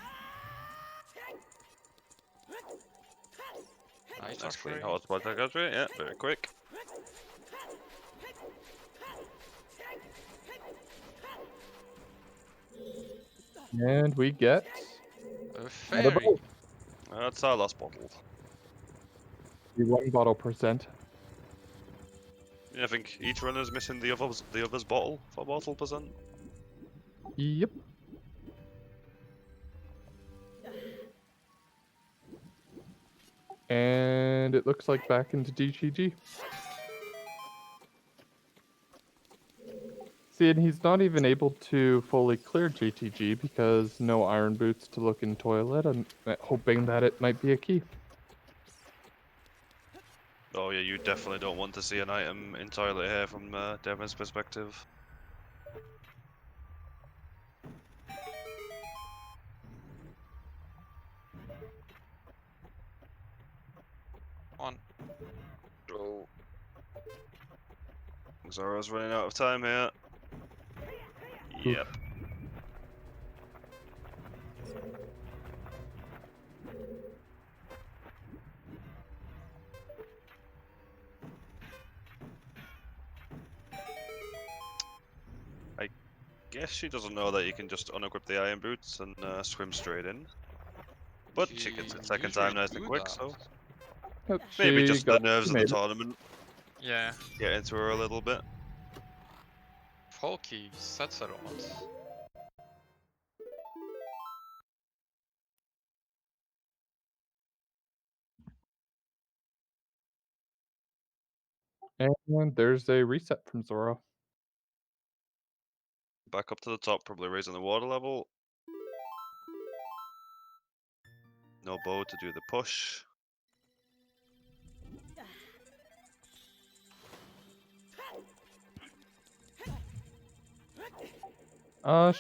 Nice clean horseback archery. Yeah, very quick. And we get A another fairy. bottle. That's our last bottle. The 1 bottle percent. Yeah, I think each runner's missing the other's bottle for bottle percent. Yep. And it looks like back into GTG. See, and he's not even able to fully clear GTG because no iron boots to look in toilet. I'm hoping that it might be a key. Oh yeah, you definitely don't want to see an item in toilet here from Devon's perspective. go. Zorro's running out of time here. Yep. I guess she doesn't know that you can just unequip the iron boots and swim straight in. But she gets it second time nice and quick, so Yep, maybe she just the got- nerves she of the made it. tournament Yeah. get into her a little bit. 4 keys, that's a lot. And there's a reset from Zorro. Back up to the top, probably raising the water level. No bow to do the push.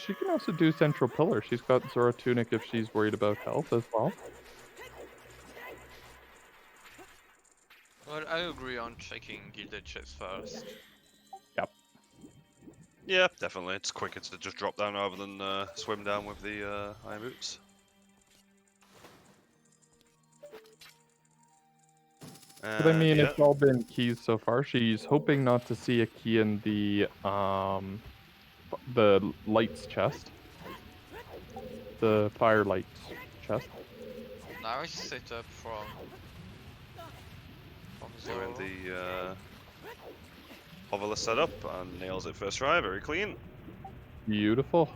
She can also do Central Pillar. She's got Zorro Tunic if she's worried about health as well. Well, I agree on checking Gilded Chest first. Yeah, definitely. It's quicker to just drop down rather than swim down with the iron boots. But I mean, yeah. it's all been keys so far. She's hoping not to see a key in the lights chest. The fire lights chest. Nice setup from Doing Zorro. the hoverless setup and nails it first try, very clean. Beautiful.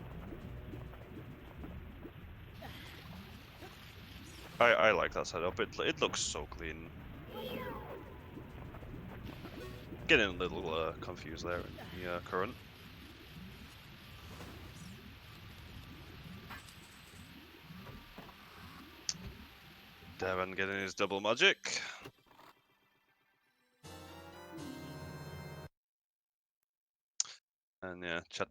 I like that setup, it looks so clean. Getting a little confused there in the current. Devin getting his double magic. And yeah, chat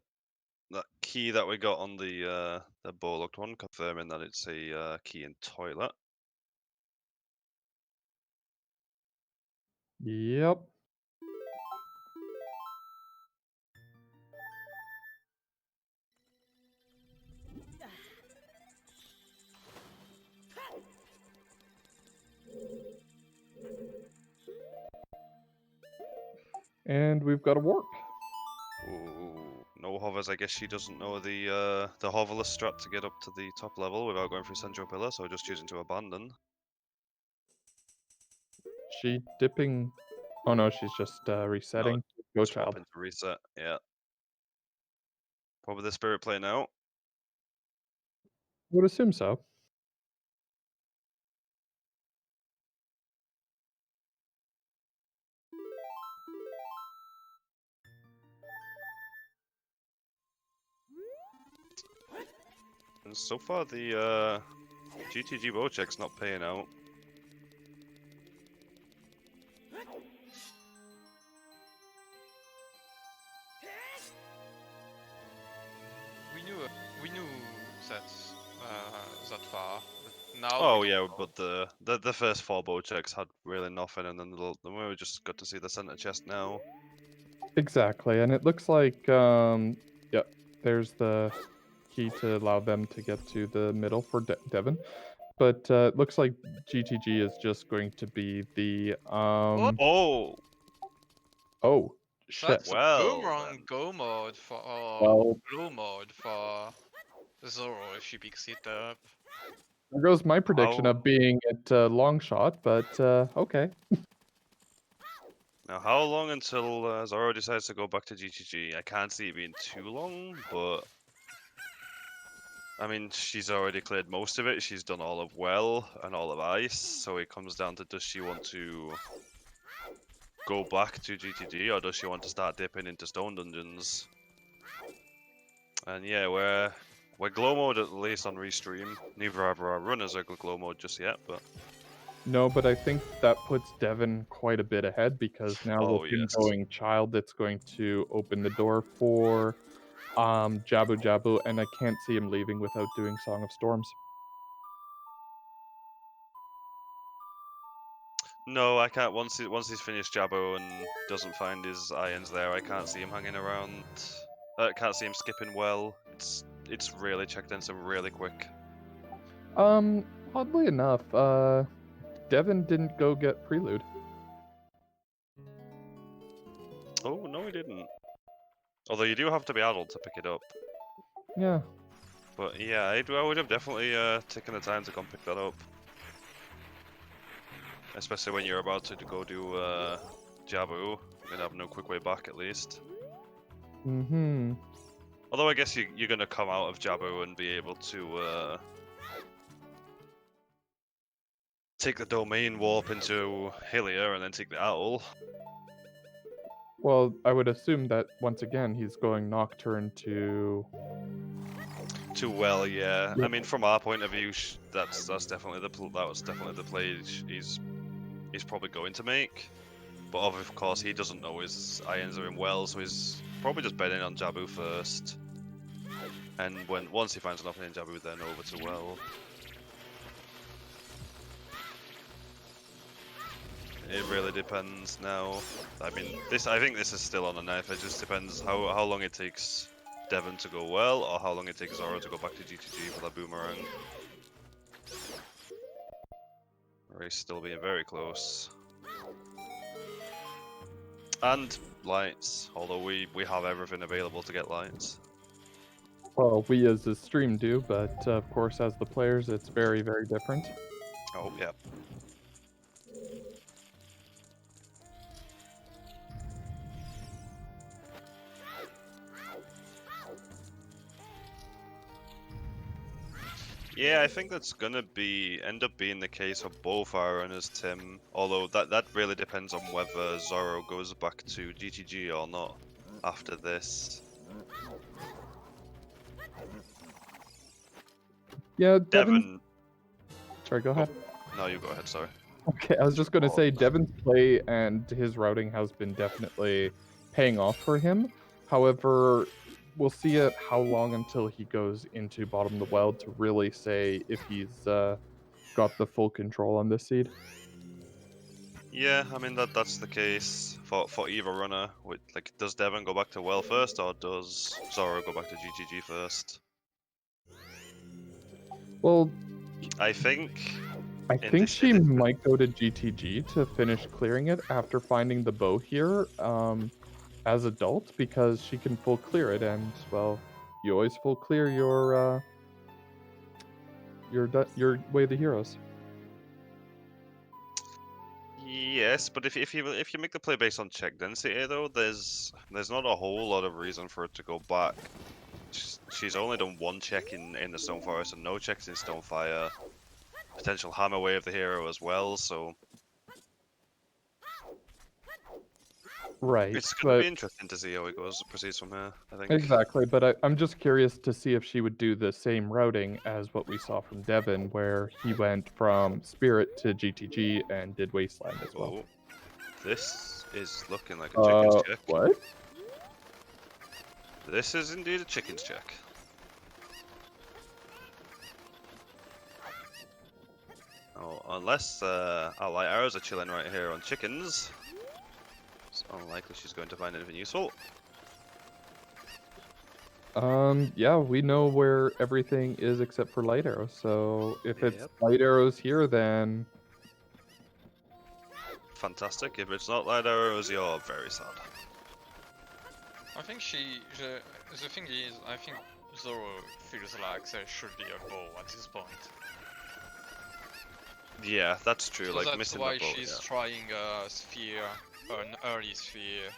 that key that we got on the bow-locked one, confirming that it's a key in toilet. Yep. And we've got a warp. Ooh, no hovers. I guess she doesn't know the hoverless strat to get up to the top level without going through Central Pillar, so just choosing to abandon. She dipping. Oh no, she's just resetting. Go Swap child. into reset. Yeah. Probably the spirit play now. Would assume so. And so far the GTG bow check's not paying out. We knew that that far. But now Oh we yeah, don't know. but the first 4 bow checks had really nothing, and then we just got to see the center chest now. Exactly, and it looks like yeah, there's the key to allow them to get to the middle for Devin. But it looks like GTG is just going to be the Oh, oh shit. That's a well boomerang then. go mode for Well, blue mode for Zorro if she picks it up. there goes my prediction How- of being at long shot, but okay. Now, how long until Zorro decides to go back to GTG? I can't see it being too long, but I mean, she's already cleared most of it. She's done all of well and all of ice, so it comes down to, does she want to go back to GTG or does she want to start dipping into stone dungeons? And yeah, we're glow mode at least on restream. Neither of our runners are glow mode just yet, but No, but I think that puts Devin quite a bit ahead because now Oh, with him yes. going child, it's going to open the door for Jabu Jabu, and I can't see him leaving without doing Song of Storms. No, I can't. Once he's finished Jabbo and doesn't find his irons there, I can't see him hanging around. Can't see him skipping well. It's really checked in some really quick. Oddly enough, Devin didn't go get Prelude. Oh no, he didn't. Although you do have to be adult to pick it up. Yeah. But yeah, I would have definitely taken the time to come pick that up. Especially when you're about to go do Jabu, you're gonna have no quick way back at least. Mm-hmm. Although I guess you're gonna come out of Jabu and be able to take the domain, warp into Hylia, and then take the owl. Well, I would assume that once again he's going Nocturne to. Too well, yeah. Yeah. I mean, from our point of view, that's definitely that was definitely the play he's probably going to make. But of course, he doesn't know his irons are in well, so he's probably just betting on Jabu first. And once he finds nothing in Jabu, then over to well. It really depends now. I mean, I think this is still on a knife. It just depends how long it takes Devon to go well, or how long it takes Zorro to go back to GTG for that boomerang. Race still being very close. And lights, although we have everything available to get lights. Well, we as a stream do, but of course, as the players, it's very, very different. Oh, yeah. Yeah, I think that's gonna end up being the case for both our runners, Tim. Although that really depends on whether Zorro goes back to GTG or not after this. Yeah, Devon. Sorry, go ahead. No, you go ahead. Sorry. Okay, I was just going to say Devon's play and his routing has been definitely paying off for him. However, we'll see it how long until he goes into bottom of the well to really say if he's got the full control on this seed. Yeah, I mean that's the case for either runner. Like, does Devon go back to well first, or does Zorro go back to GTG first? Well, I think she might go to GTG to finish clearing it after finding the bow here as adult, because she can full clear it, and well, you always full clear your way of the heroes. Yes, but if you make the play based on check density though, there's not a whole lot of reason for it to go back. She's only done one check in the Stone Forest and no checks in Stonefire. Potential hammer way of the hero as well, so right. It's gonna be interesting to see how it proceeds from here, I think. Exactly, but I'm just curious to see if she would do the same routing as what we saw from Devon, where he went from Spirit to GTG and did Wasteland as well. Oh, this is looking like a chicken's check. What? This is indeed a chicken's check. Oh, unless our light arrows are chilling right here on chickens, it's unlikely she's going to find anything useful. Yeah, we know where everything is except for light arrows, so if it's light arrows here, then... Fantastic. If it's not light arrows, you're very sad. I think the thing is, I think Zorro feels like there should be a bow at this point. Yeah, that's true. So like that's missing why the bow, she's trying a sphere, an early sphere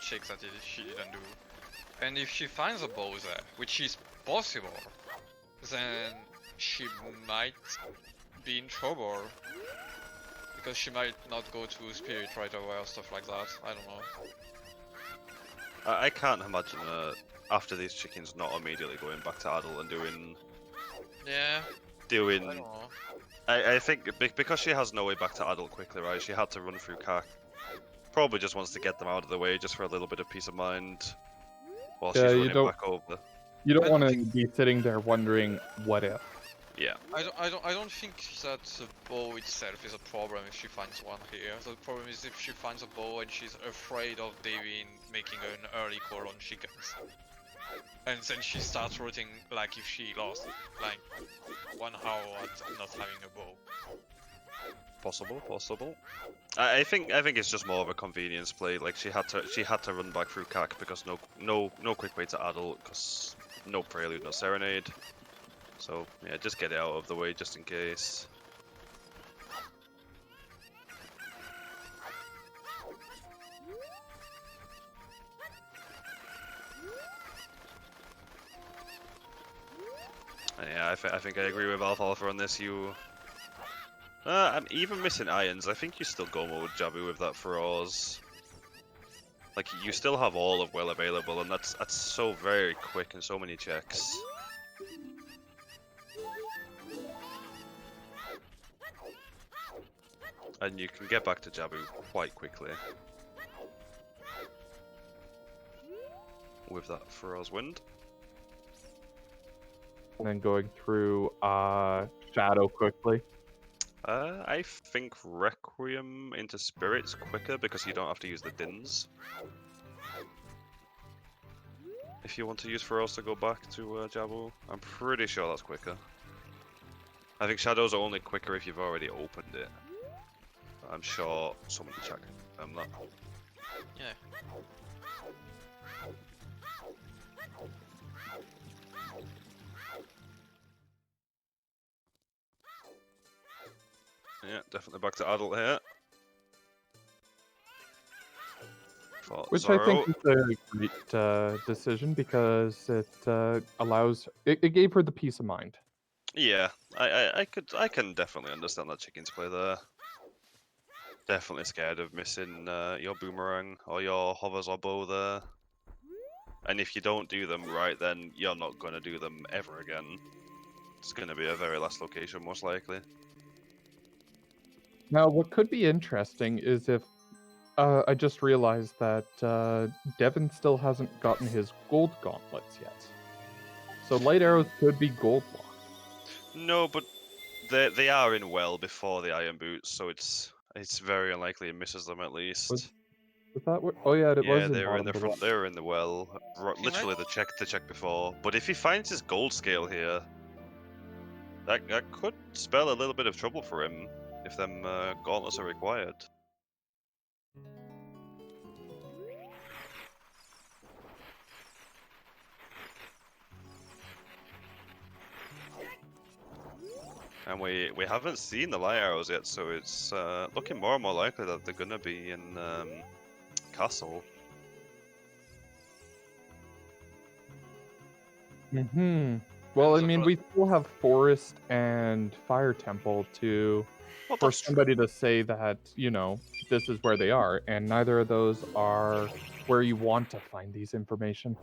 check that she didn't do. And if she finds a bow there, which is possible, then she might be in trouble. Because she might not go to Spirit right away or stuff like that, I don't know. I can't imagine after these chickens not immediately going back to Adel and doing... Yeah. I don't know. I think because she has no way back to Adel quickly, right? She had to run through Kak. Probably just wants to get them out of the way just for a little bit of peace of mind. While she's running back over. You don't want to be sitting there wondering, what if? Yeah. I don't think that the bow itself is a problem if she finds one here. The problem is if she finds a bow and she's afraid of Devin making an early call on chickens. And then she starts rooting like if she lost like 1 hour at not having a bow. Possible. I think it's just more of a convenience play. Like she had to run back through CAC because no quick way to adult because no prelude, no serenade. So yeah, just get it out of the way just in case. And yeah, I think I agree with Alfalfa on this. I'm even missing irons. I think you still go mode Jabu with that for Oz. Like you still have all of well available, and that's so very quick and so many checks. And you can get back to Jabu quite quickly with that Feroz Wind. And then going through Shadow quickly. I think Requiem into Spirit's quicker because you don't have to use the Dins. If you want to use Feroz to go back to Jabu, I'm pretty sure that's quicker. I think Shadows are only quicker if you've already opened it. I'm sure someone can check that. Yeah. Yeah, definitely back to adult here. For Which Zorro. I think is a great decision because it allows it gave her the peace of mind. Yeah, I can definitely understand that chicken's play there. Definitely scared of missing your boomerang or your hovers or bow there. And if you don't do them right, then you're not going to do them ever again. It's going to be a very last location, most likely. Now, what could be interesting is if I just realized that Devin still hasn't gotten his gold gauntlets yet. So light arrows could be gold locked. No, but they are in well before the iron boots, so it's very unlikely he misses them at least. Was that what? Oh yeah, it was. Yeah, they were in the bottom front. They were in the well. Literally the check before. But if he finds his gold scale here, that could spell a little bit of trouble for him if them gauntlets are required. And we haven't seen the light arrows yet, so it's looking more and more likely that they're gonna be in castle. Mm-hmm. Well, I mean, we still have Forest and Fire Temple for somebody to say that, you know, this is where they are, and neither of those are where you want to find these information.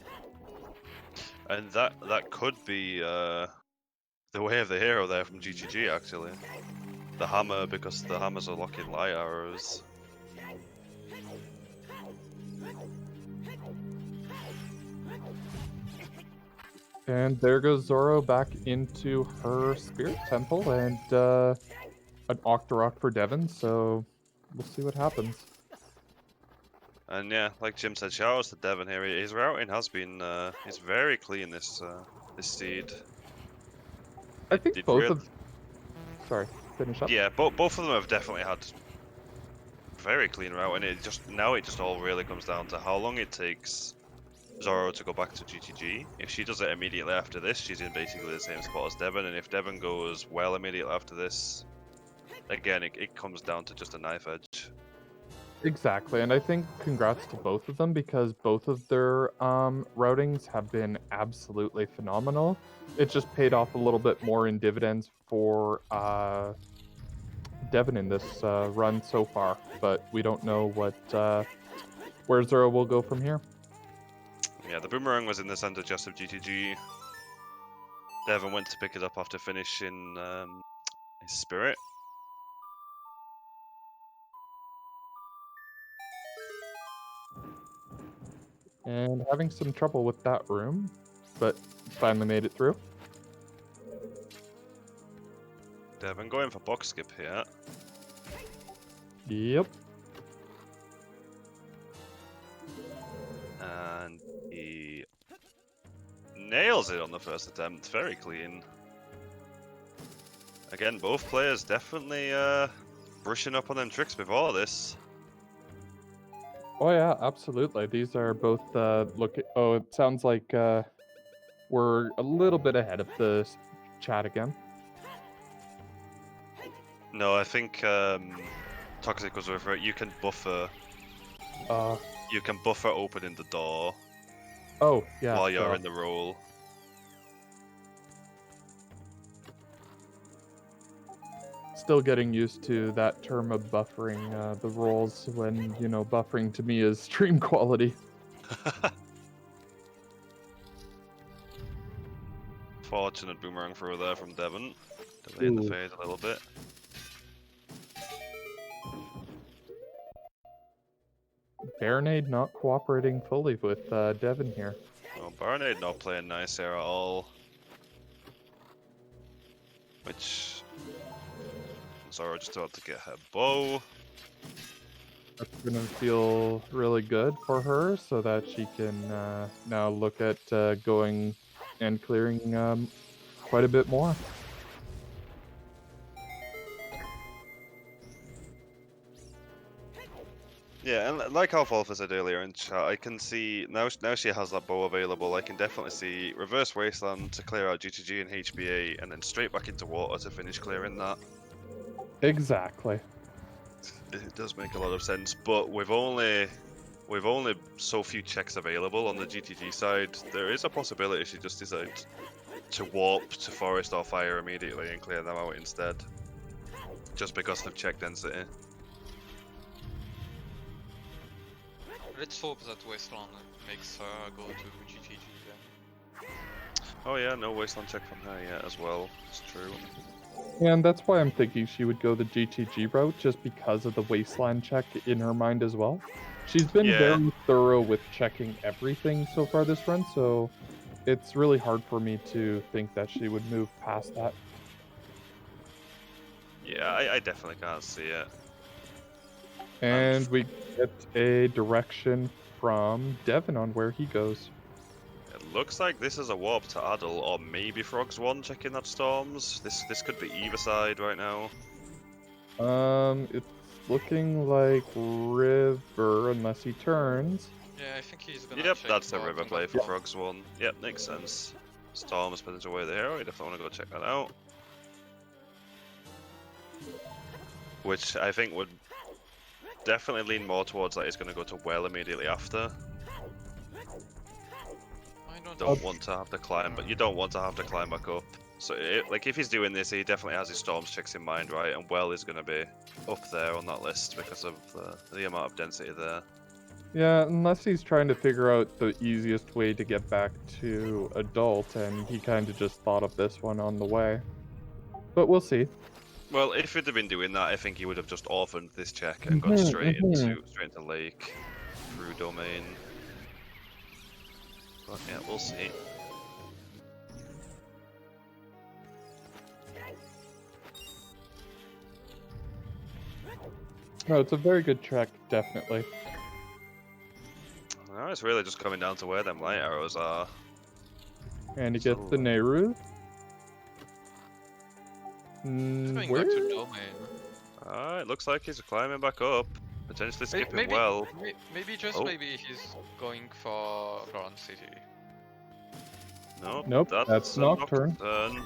And that could be the way of the hero there from GGG, actually. The hammer, because the hammers are locking light arrows. And there goes Zorro back into her Spirit Temple and an Octorok for Devin, so we'll see what happens. And yeah, like Jim said, shout outs to Devin here. His routing has been he's very clean this seed. I think both of... Sorry, finish up. Yeah, both of them have definitely had very clean route, and it just all really comes down to how long it takes Zorro to go back to GTG. If she does it immediately after this, she's in basically the same spot as Devin, and if Devin goes well immediately after this, again, it comes down to just a knife edge. Exactly, and I think congrats to both of them because both of their routings have been absolutely phenomenal. It just paid off a little bit more in dividends for Devin in this run so far, but we don't know where Zorro will go from here. Yeah, the boomerang was in the center just of GTG. Devin went to pick it up after finishing his spirit. And having some trouble with that room, but finally made it through. Devin going for box skip here. Yep. And he nails it on the first attempt. Very clean. Again, both players definitely brushing up on them tricks before this. Oh yeah, absolutely. These are both look. Oh, it sounds like we're a little bit ahead of the chat again. No, I think Toxic was over it. You can buffer. You can buffer opening the door Oh yeah. while you're in the roll. Still getting used to that term of buffering the rolls when, you know, buffering to me is stream quality. Fortunate boomerang throw there from Devin. Delaying the fade a little bit. Baronade not cooperating fully with Devin here. Oh, Barnade not playing nice here at all. Which... Zoro just about to get her bow. That's gonna feel really good for her so that she can now look at going and clearing quite a bit more. Yeah, and like how Volfa said earlier in chat, I can see now she has that bow available. I can definitely see reverse wasteland to clear out GTG and HBA, and then straight back into water to finish clearing that. Exactly. It does make a lot of sense, but with only so few checks available on the GTG side, there is a possibility she just decides to warp to forest or fire immediately and clear them out instead, just because of check density. Let's hope that Wasteland makes her go to GTG then. Oh yeah, no wasteland check from her yet as well. It's true. And that's why I'm thinking she would go the GTG route, just because of the wasteland check in her mind as well. She's been very thorough with checking everything so far this run, so it's really hard for me to think that she would move past that. Yeah, I definitely can't see it. And we get a direction from Devin on where he goes. It looks like this is a warp to Addle, or maybe Frogs 1 checking that storms. This could be either side right now. It's looking like River, unless he turns. Yeah, I think he's gonna Yep, check that's the bot river and play go for top. Frogs 1. Yep, makes sense. Storm spins away the hero, you definitely want to go check that out. Which I think would definitely lean more towards that he's going to go to well immediately after. I Don't want to have to climb, but you don't want to have to climb back up. So, like, if he's doing this, he definitely has his storms checks in mind, right? And well is going to be up there on that list because of the amount of density there. Yeah, unless he's trying to figure out the easiest way to get back to adult, and he kind of just thought of this one on the way. But we'll see. Well, if he'd have been doing that, I think he would have just orphaned this check and gone straight into lake through domain. But yeah, we'll see. No, it's a very good check, definitely. No, it's really just coming down to where them light arrows are. And he gets the Nehru. He's going Where? back to domain. It looks like he's climbing back up, potentially skipping Maybe, well. maybe maybe he's going for Ground City. Nope, that's Nocturne.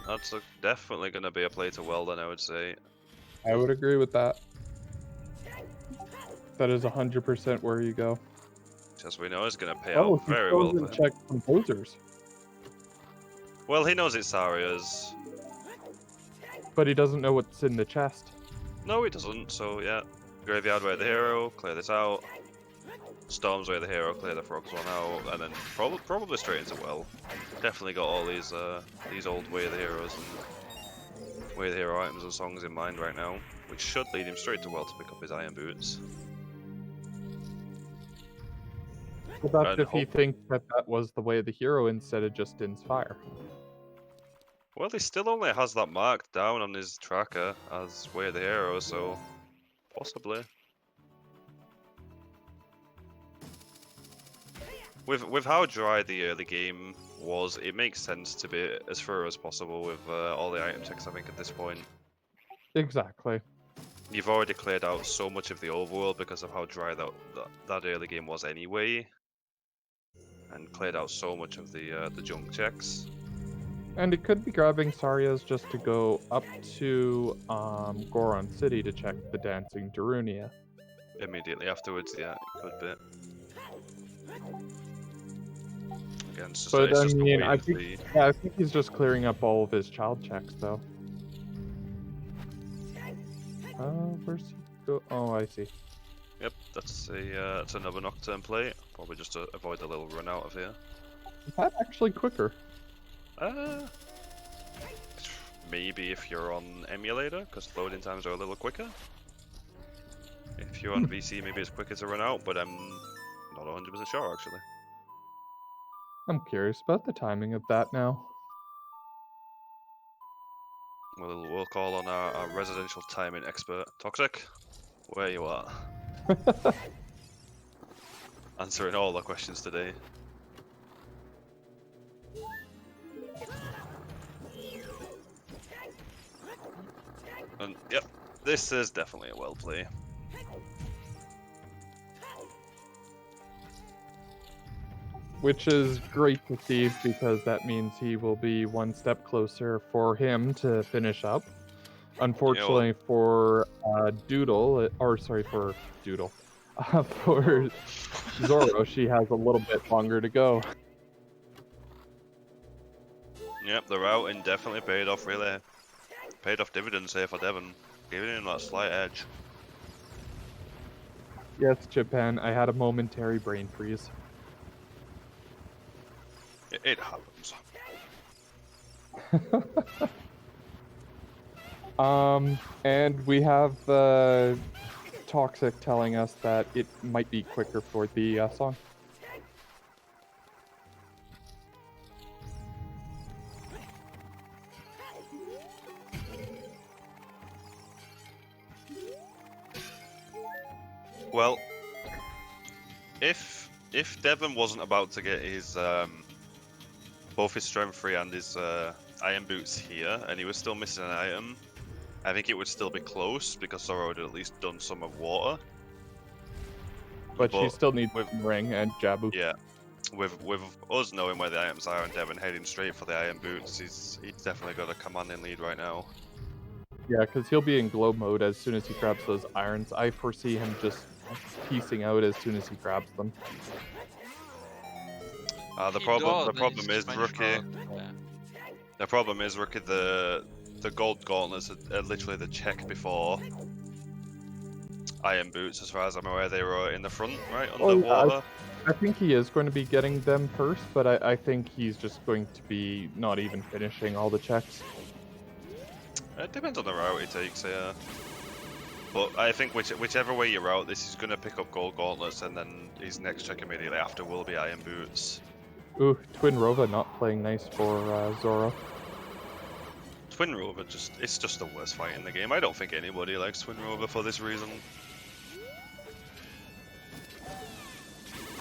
That's definitely going to be a play to well then, I would say. I would agree with that. That is 100% where you go. As we know, it's going to pay out very well for him. Check composers. Well, he knows it's Saria's. But he doesn't know what's in the chest. No, he doesn't, so yeah. Graveyard Way the hero, clear this out. Storms Way the hero, clear the Frogs one out, and then probably straight into well. Definitely got all these old Way the Heroes and Way the Hero items and songs in mind right now, which should lead him straight to well to pick up his Iron Boots. What about if he thinks that was the Way of the Hero instead of just Inspire? Well, he still only has that marked down on his tracker as Way of the Hero, so possibly. With how dry the early game was, it makes sense to be as thorough as possible with all the item checks, I think, at this point. Exactly. You've already cleared out so much of the overworld because of how dry that early game was anyway. And cleared out so much of the junk checks. And it could be grabbing Saria's just to go up to Goron City to check the Dancing Darunia. Immediately afterwards, yeah, it could be. Again, it's just, But it's I just mean, a I wait and think, see. yeah, I think he's just clearing up all of his child checks, though. Where's he go? Oh, I see. Yep, that's another Nocturne plate. Probably just to avoid a little run out of here. Is that actually quicker? Maybe if you're on emulator, because loading times are a little quicker. If you're on VC, maybe it's quicker to run out, but I'm not 100% sure actually. I'm curious about the timing of that now. We'll call on our residential timing expert, Toxic. Where you are? Answering all the questions today. And yep, this is definitely a well play. Which is great to see because that means he will be one step closer for him to finish up. Unfortunately for Doodle, or sorry, for Doodle, for Zorro, she has a little bit longer to go. Yep, the routing definitely paid off, really. Paid off dividends here for Devon, giving him that slight edge. Yes, Japan, I had a momentary brain freeze. It happens. And we have Toxic telling us that it might be quicker for the song. Well, if Devon wasn't about to get his both his strength 3 and his iron boots here, and he was still missing an item, I think it would still be close because Zorro would at least done some of water. But she still needs with Ring and Jabu. Yeah, with us knowing where the items are and Devon heading straight for the iron boots, he's definitely got a commanding lead right now. Yeah, because he'll be in glow mode as soon as he grabs those irons. I foresee him just piecing out as soon as he grabs them. The problem is Rookie. The problem is Rookie. The gold gauntlets are literally the check before iron boots. As far as I'm aware, they were in the front, right underwater. I think he is going to be getting them first, but I think he's just going to be not even finishing all the checks. It depends on the route he takes, yeah. But I think whichever way you route, this is going to pick up gold gauntlets, and then his next check immediately after will be iron boots. Ooh, Twin Rova not playing nice for Zorro. Twin Rover it's just the worst fight in the game. I don't think anybody likes Twin Rover for this reason.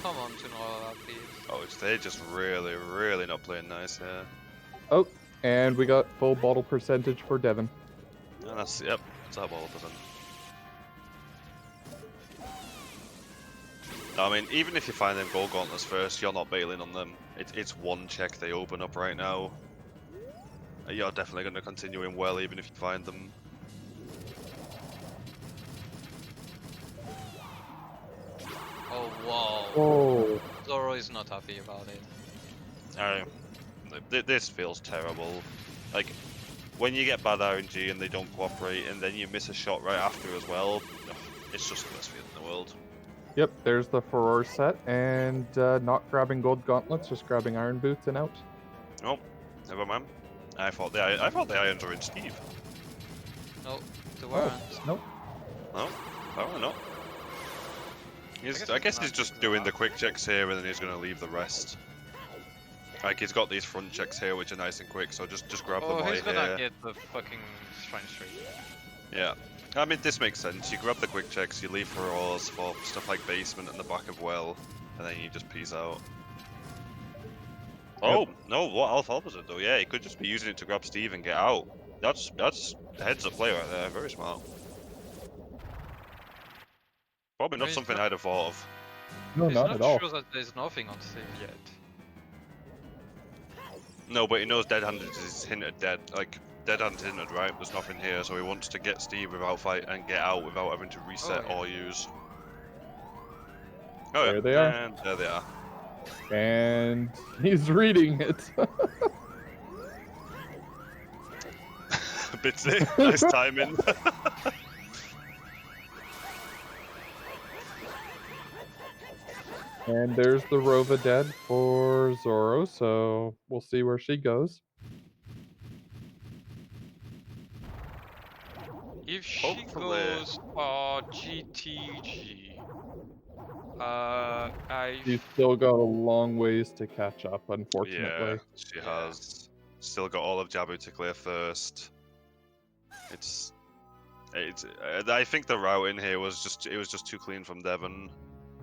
Come on, Twin Rover, please. Oh, they're just really, really not playing nice here. Oh, and we got full bottle percentage for Devon. And that's, yep, it's that ball percent. I mean, even if you find them gold gauntlets first, you're not bailing on them. It's one check they open up right now. You're definitely going to continue in well, even if you find them. Oh, wow. Oh. Zorro is not happy about it. This feels terrible. Like, when you get bad RNG and they don't cooperate, and then you miss a shot right after as well, it's just the worst feeling in the world. Yep, there's the Furore set, and not grabbing gold gauntlets, just grabbing iron boots and out. Oh, never mind. I thought the irons were in Steve. No, they weren't. Nope. No, apparently not. I guess he's just doing the quick checks here, and then he's going to leave the rest. Like he's got these front checks here, which are nice and quick. So just grab the Oh, boy he's gonna here. get the fucking strange tree. Yeah. I mean, this makes sense. You grab the quick checks, you leave for ores for stuff like basement and the back of well, and then you just peace out. Oh, no, what Alfalfa did though, yeah, he could just be using it to grab Steve and get out. That's heads up play right there, very smart. Probably not He's something not- I'd have thought of. No, He's not not at all. sure that there's nothing on save yet. No, but he knows dead-handed is hinted dead, like, dead-handed hinted, right? There's nothing here, so he wants to get Steve without fight and get out without having to reset yeah. or use. Oh, There yeah, they are. and there they are. And he's reading it. Bitsy, nice timing. And there's the Rova dead for Zorro, so we'll see where she goes. If she Hopefully. goes for GTG, I She's still got a long ways to catch up, Yeah, unfortunately. she Yeah. has. Still got all of Jabu to clear first. It's. I think the route in here was just too clean from Devon,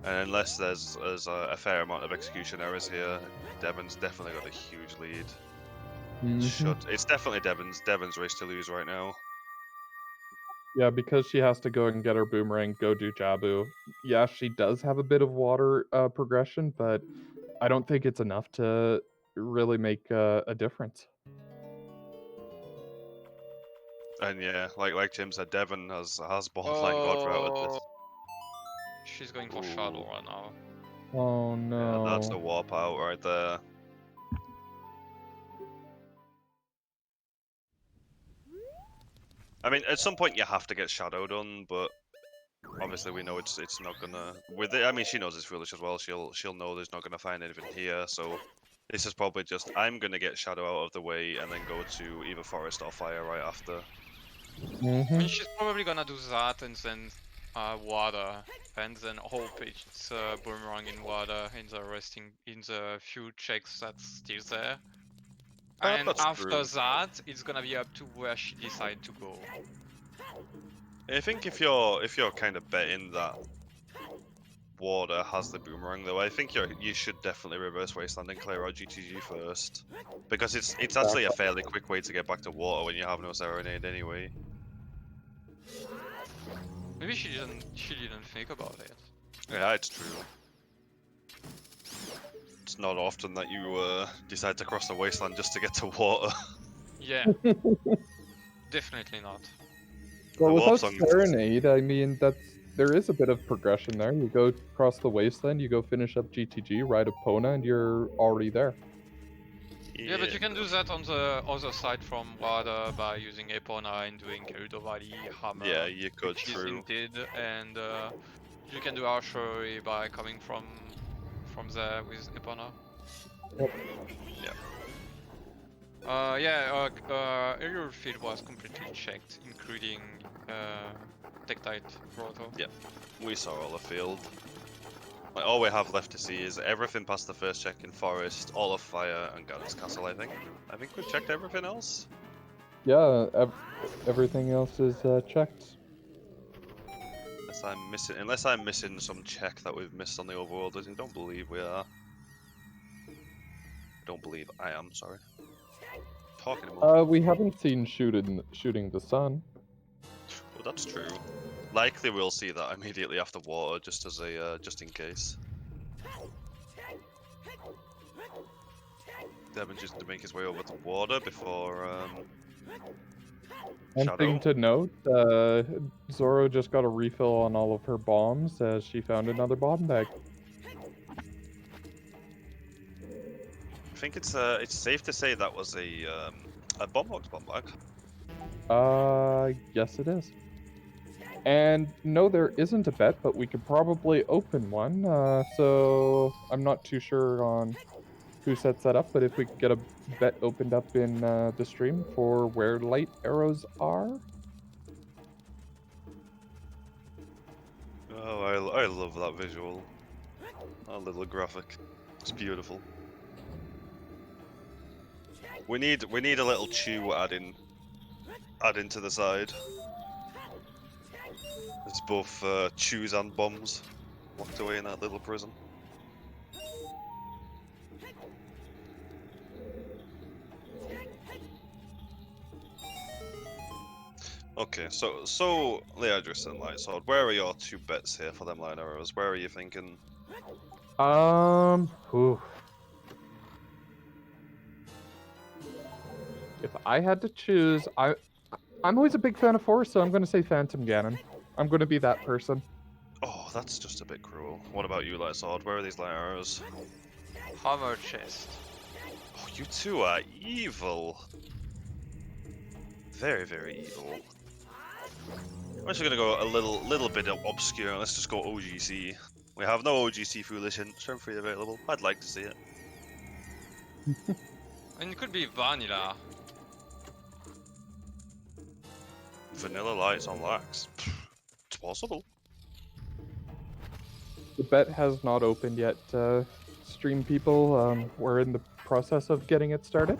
and unless there's a fair amount of execution errors here, Devon's definitely got a huge lead. Mhm. It's definitely Devon's race to lose right now. Yeah, because she has to go and get her boomerang, go do Jabu. Yeah, she does have a bit of water progression, but I don't think it's enough to really make a difference. And yeah, like Jim said, Devon has borderline god routed this. She's going for Ooh. Shadow right now. Oh Yeah, no. that's a warp out right there. I mean, at some point you have to get Shadow done, but obviously we know it's not gonna. With it, I mean, she knows it's foolish as well. She'll know there's not gonna find anything here. So this is probably just I'm gonna get Shadow out of the way and then go to either Forest or Fire right after. I mean, Mhm. she's probably gonna do that and then water, and then hope it's boomerang in water in the few checks that's still there. And That's after true. that, it's gonna be up to where she decides to go. I think if you're kind of betting that water has the boomerang though, I think you should definitely reverse Wasteland and clear out GTG first, because it's actually a fairly quick way to get back to water when you have no Serenade anyway. Maybe she didn't think about it. Yeah, it's true. It's not often that you decide to cross the wasteland just to get to water. Yeah, definitely not. Well, The warp without song- Serenade, I mean, there is a bit of progression there. You go across the wasteland, you go finish up GTG, ride Epona, and you're already there. Yeah, but you can do that on the other side from water by using Epona and doing Gerudo Valley, Hammer, Yeah, you could, which is true. hinted, and you can do archery by coming from there with Epona. Aerial field was completely checked, including Tektite Roto. Yeah, we saw all the field. Like, all we have left to see is everything past the first check in Forest, all of Fire, and Garrett's Castle, I think. I think we've checked everything else. Yeah, everything else is checked. Unless I'm missing some check that we've missed on the overworld, I don't believe we are. I don't believe I am, sorry. Talking about. We haven't seen shooting the sun. Well, that's true. Likely we'll see that immediately after water, just as a just in case. Devon just to make his way over to water before One Shadow. thing to note, Zorro just got a refill on all of her bombs as she found another bomb bag. I think it's safe to say that was a bombbox bomb bag. Yes it is. And no, there isn't a bet, but we could probably open one. So I'm not too sure on who sets that up, but if we could get a bet opened up in the stream for where light arrows are. Oh, I love that visual. That little graphic. It's beautiful. We need a little chew add into the side. It's both chews and bombs locked away in that little prison. Okay, so Leadris and Lightsword, where are your 2 bets here for them line arrows? Where are you thinking? Ooh. If I had to choose, I'm always a big fan of Force, so I'm going to say Phantom Ganon. I'm going to be that person. Oh, that's just a bit cruel. What about you, Lightsword? Where are these line arrows? Hammer chest. Oh, you two are evil. Very, very evil. I'm actually gonna go a little bit obscure. Let's just go OGC. We have no OGC Foolish Hint, strength 3 available. I'd like to see it. And it could be vanilla. Vanilla Lights on Lax. It's possible. The bet has not opened yet, stream people. We're in the process of getting it started.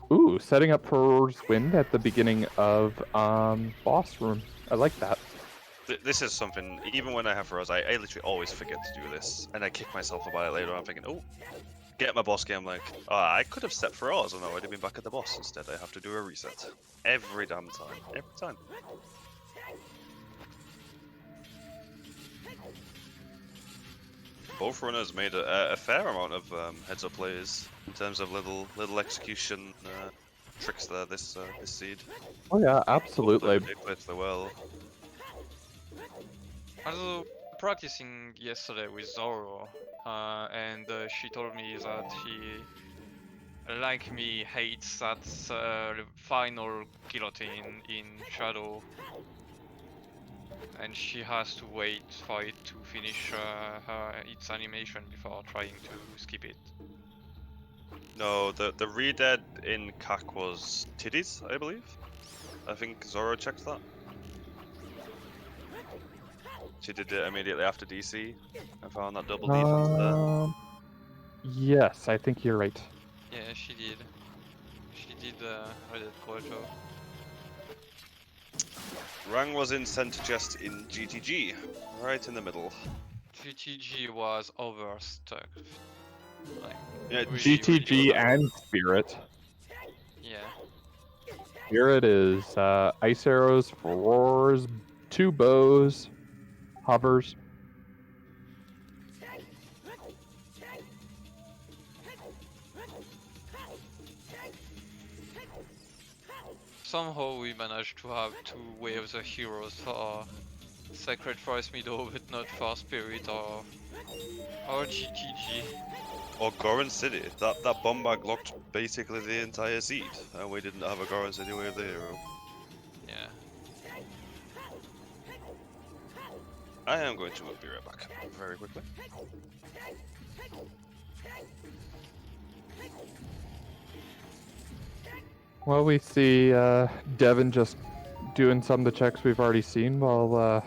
Ooh, setting up for Wind at the beginning of boss room. I like that. This is something, even when I have Rose, I literally always forget to do this. And I kick myself about it later on, thinking, oh, get my boss game, like, I could have set for Oz and I would have been back at the boss. Instead, I have to do a reset. Every damn time. Every time. Both runners made a fair amount of heads-up plays in terms of little execution tricks there this seed. Oh yeah, absolutely. They played so well. I was practicing yesterday with Zorro, and she told me that he, like me, hates that final guillotine in Shadow. And she has to wait for it to finish its animation before trying to skip it. No, the re-dead in CAC was titties, I believe. I think Zorro checked that. She did it immediately after DC. I found that double defense there. Yes, I think you're right. Yeah, she did. She did Red Dead Quattro. Rang was in center chest in GTG, right in the middle. GTG was overstuck. Like, Yeah, really, GTG really and Spirit. yeah. Here it is. Ice arrows, roars, 2 bows, hovers. Somehow we managed to have 2 waves of heroes for Sacred Forest Meadow, but not for Spirit or GTG. Or Goron City. That bomb bag locked basically the entire seed, and we didn't have a Goron City wave the hero. Yeah. I am going to be right back, very quickly. Well, we see Devin just doing some of the checks we've already seen, while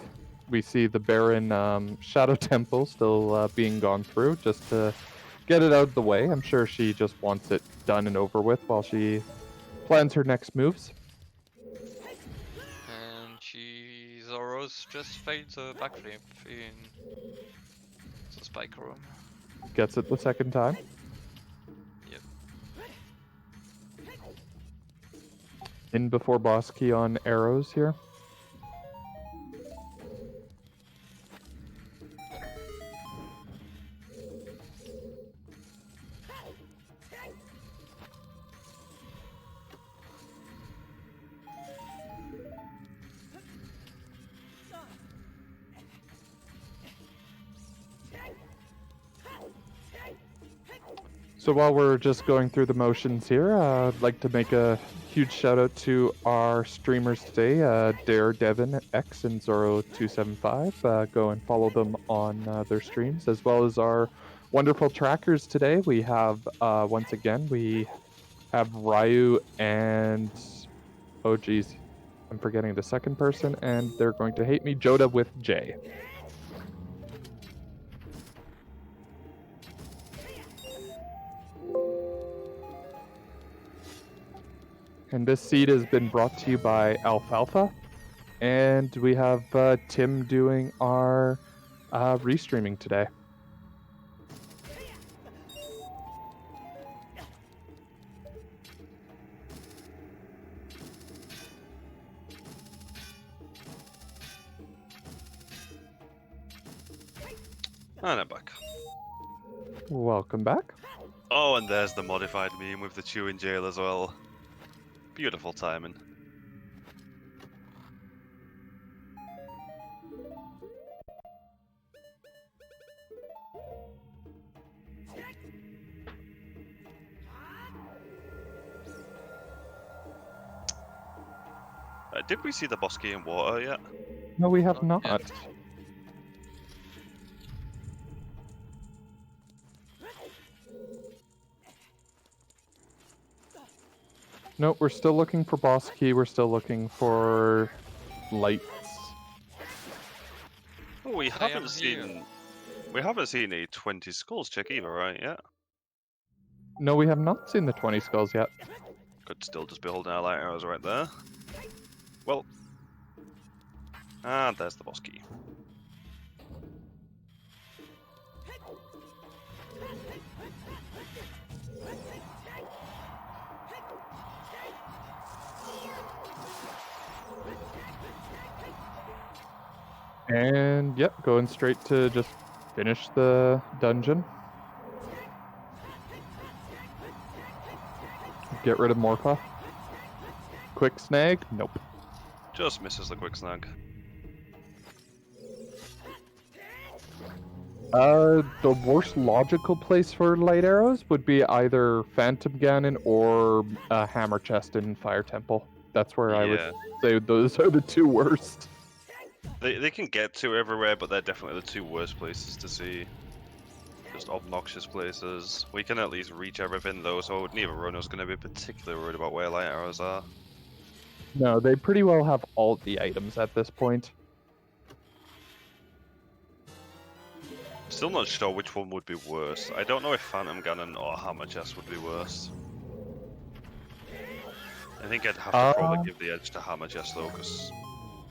we see the Baron Shadow Temple still being gone through, just to get it out of the way. I'm sure she just wants it done and over with while she plans her next moves. And Zorro's just failed the backflip in the spike room. Gets it the second time. Yep. In before boss key on arrows here. So while we're just going through the motions here, I'd like to make a huge shout out to our streamers today, DareDevinX and zorro275. Go and follow them on their streams, as well as our wonderful trackers today. We have, once again, we have Ryu and, oh geez, I'm forgetting the second person, and they're going to hate me, Joda with J. And this seed has been brought to you by Alfalfa. And we have Tim doing our restreaming today. And I'm back. Welcome back. Oh, and there's the modified meme with the Chew in jail as well. Beautiful timing. Did we see the Bosky in water yet? No, we have Not not. yet. Nope, we're still looking for boss key. We're still looking for lights. Oh, we I am haven't here. seen. We haven't seen a 20 skulls check either, right? Yet. No, we have not seen the 20 skulls yet. Could still just be holding our light arrows right there. Well. And there's the boss key. And yep, going straight to just finish the dungeon. Get rid of Morpha. Quick snag? Nope. Just misses the quick snag. The worst logical place for light arrows would be either Phantom Ganon or Hammer Chest in Fire Temple. That's where I would Yeah. say those are the two worst. They can get to everywhere, but they're definitely the two worst places to see. Just obnoxious places. We can at least reach everything though, so neither runner's going to be particularly worried about where light arrows are. No, they pretty well have all the items at this point. Still not sure which one would be worse. I don't know if Phantom Ganon or Hammer Chest would be worse. I think I'd have to probably give the edge to Hammer Chest though, because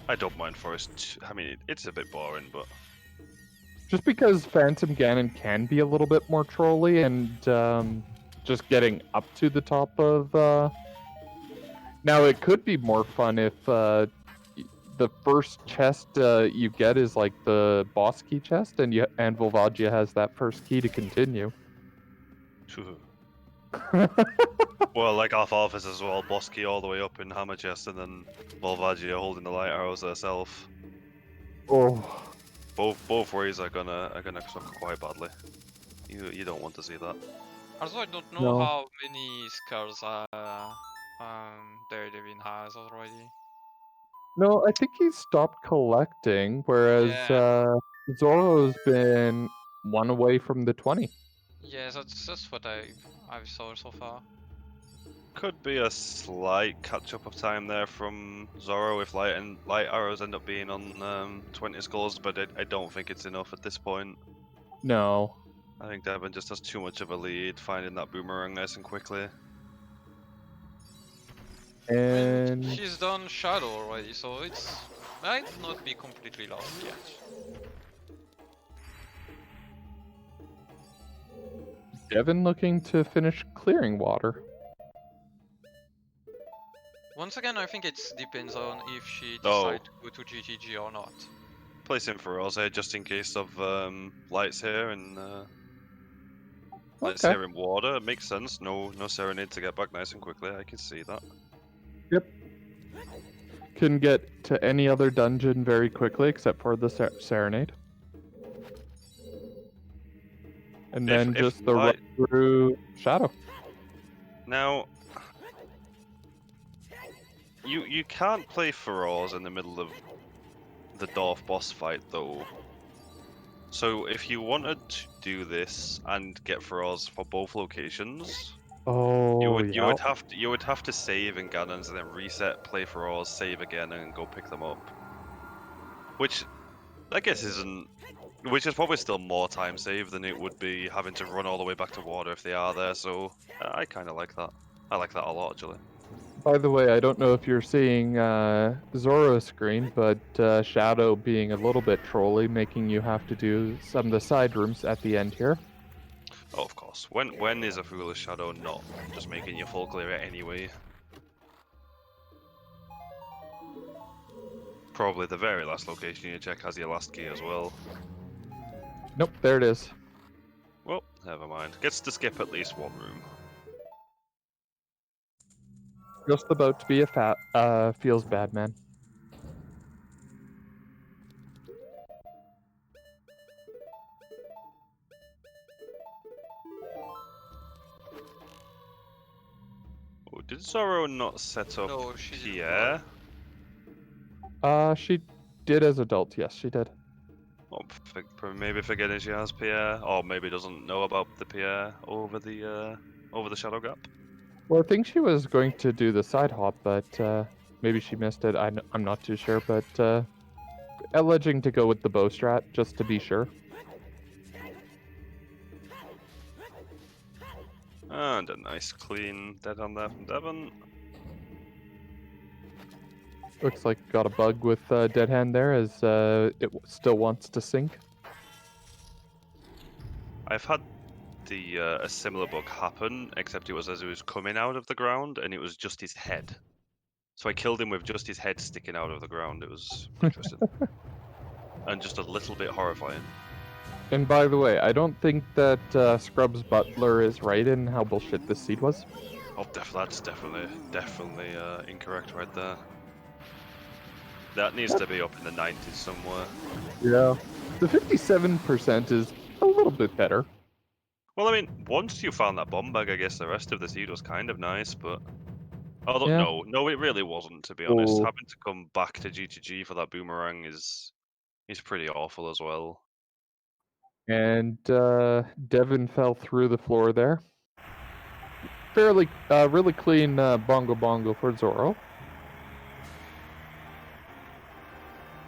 I don't mind Forest. I mean, it's a bit boring, but Just because Phantom Ganon can be a little bit more trolly, and just getting up to the top of... Now, it could be more fun if the first chest you get is like the boss key chest, and Volvagia has that first key to continue. well, like Alfalfa's as well, boss key all the way up in Hammer Chest, and then Volvagia holding the light arrows herself. Oh, Both ways are gonna suck quite badly. You don't want to see that. Also, I don't know No. how many skulls DareDevin has already. no, I think he stopped collecting, whereas Yeah. Zorro's been one away from the 20. Yeah, that's what I've saw so far. Could be a slight catch-up of time there from Zorro if light arrows end up being on 20 skulls, but I don't think it's enough at this point. No. I think Devin just has too much of a lead, finding that boomerang nice and quickly. And She's done Shadow already, so it might not be completely lost yet. Devin looking to finish clearing water. Once again, I think it depends on if she Oh. decides to go to GTG or not. Placing for us here just in case of lights here and lights Okay. here in water. It makes sense. No Serenade to get back nice and quickly. I can see that. Yep. Can get to any other dungeon very quickly except for the Serenade. And then If just the run light- through Shadow. Now, you can't play Feroz in the middle of the Dwarf boss fight though. So if you wanted to do this and get Feroz for both locations, Oh, you yeah. would have to save in Ganon's and then reset, play Feroz, save again, and go pick them up. Which I guess which is probably still more time save than it would be having to run all the way back to water if they are there. So I kind of like that. I like that a lot actually. By the way, I don't know if you're seeing Zorro's screen, but Shadow being a little bit trolly, making you have to do some of the side rooms at the end here. Oh, of course. When is a foolish shadow not just making you full clear it anyway? Probably the very last location you check has your last key as well. Nope, there it is. Well, never mind. Gets to skip at least one room. Just about to be a feels bad man. Oh, did Zorro not set up No, she didn't Pierre? She did as adult, yes, she did. Or maybe forgetting she has Pierre, or maybe doesn't know about the Pierre over the shadow gap. Well, I think she was going to do the side hop, but maybe she missed it. I'm not too sure, but alleging to go with the bow strat just to be sure. And a nice clean dead on there from Devon. Looks like got a bug with Dead Hand there, as it still wants to sink. I've had a similar bug happen, except it was as he was coming out of the ground, and it was just his head. So I killed him with just his head sticking out of the ground. It was interesting. And just a little bit horrifying. And by the way, I don't think that Scrubs Butler is right in how bullshit this seed was. Oh, that's definitely incorrect right there. That needs to be up in the 90s somewhere. Yeah. The 57% is a little bit better. Well, I mean, once you found that bomb bag, I guess the rest of the seed was kind of nice, but... Although, Yeah. no, it really wasn't, to be honest. Oh. Having to come back to GTG for that boomerang is pretty awful as well. And Devin fell through the floor there. Fairly, really clean bongo bongo for Zorro.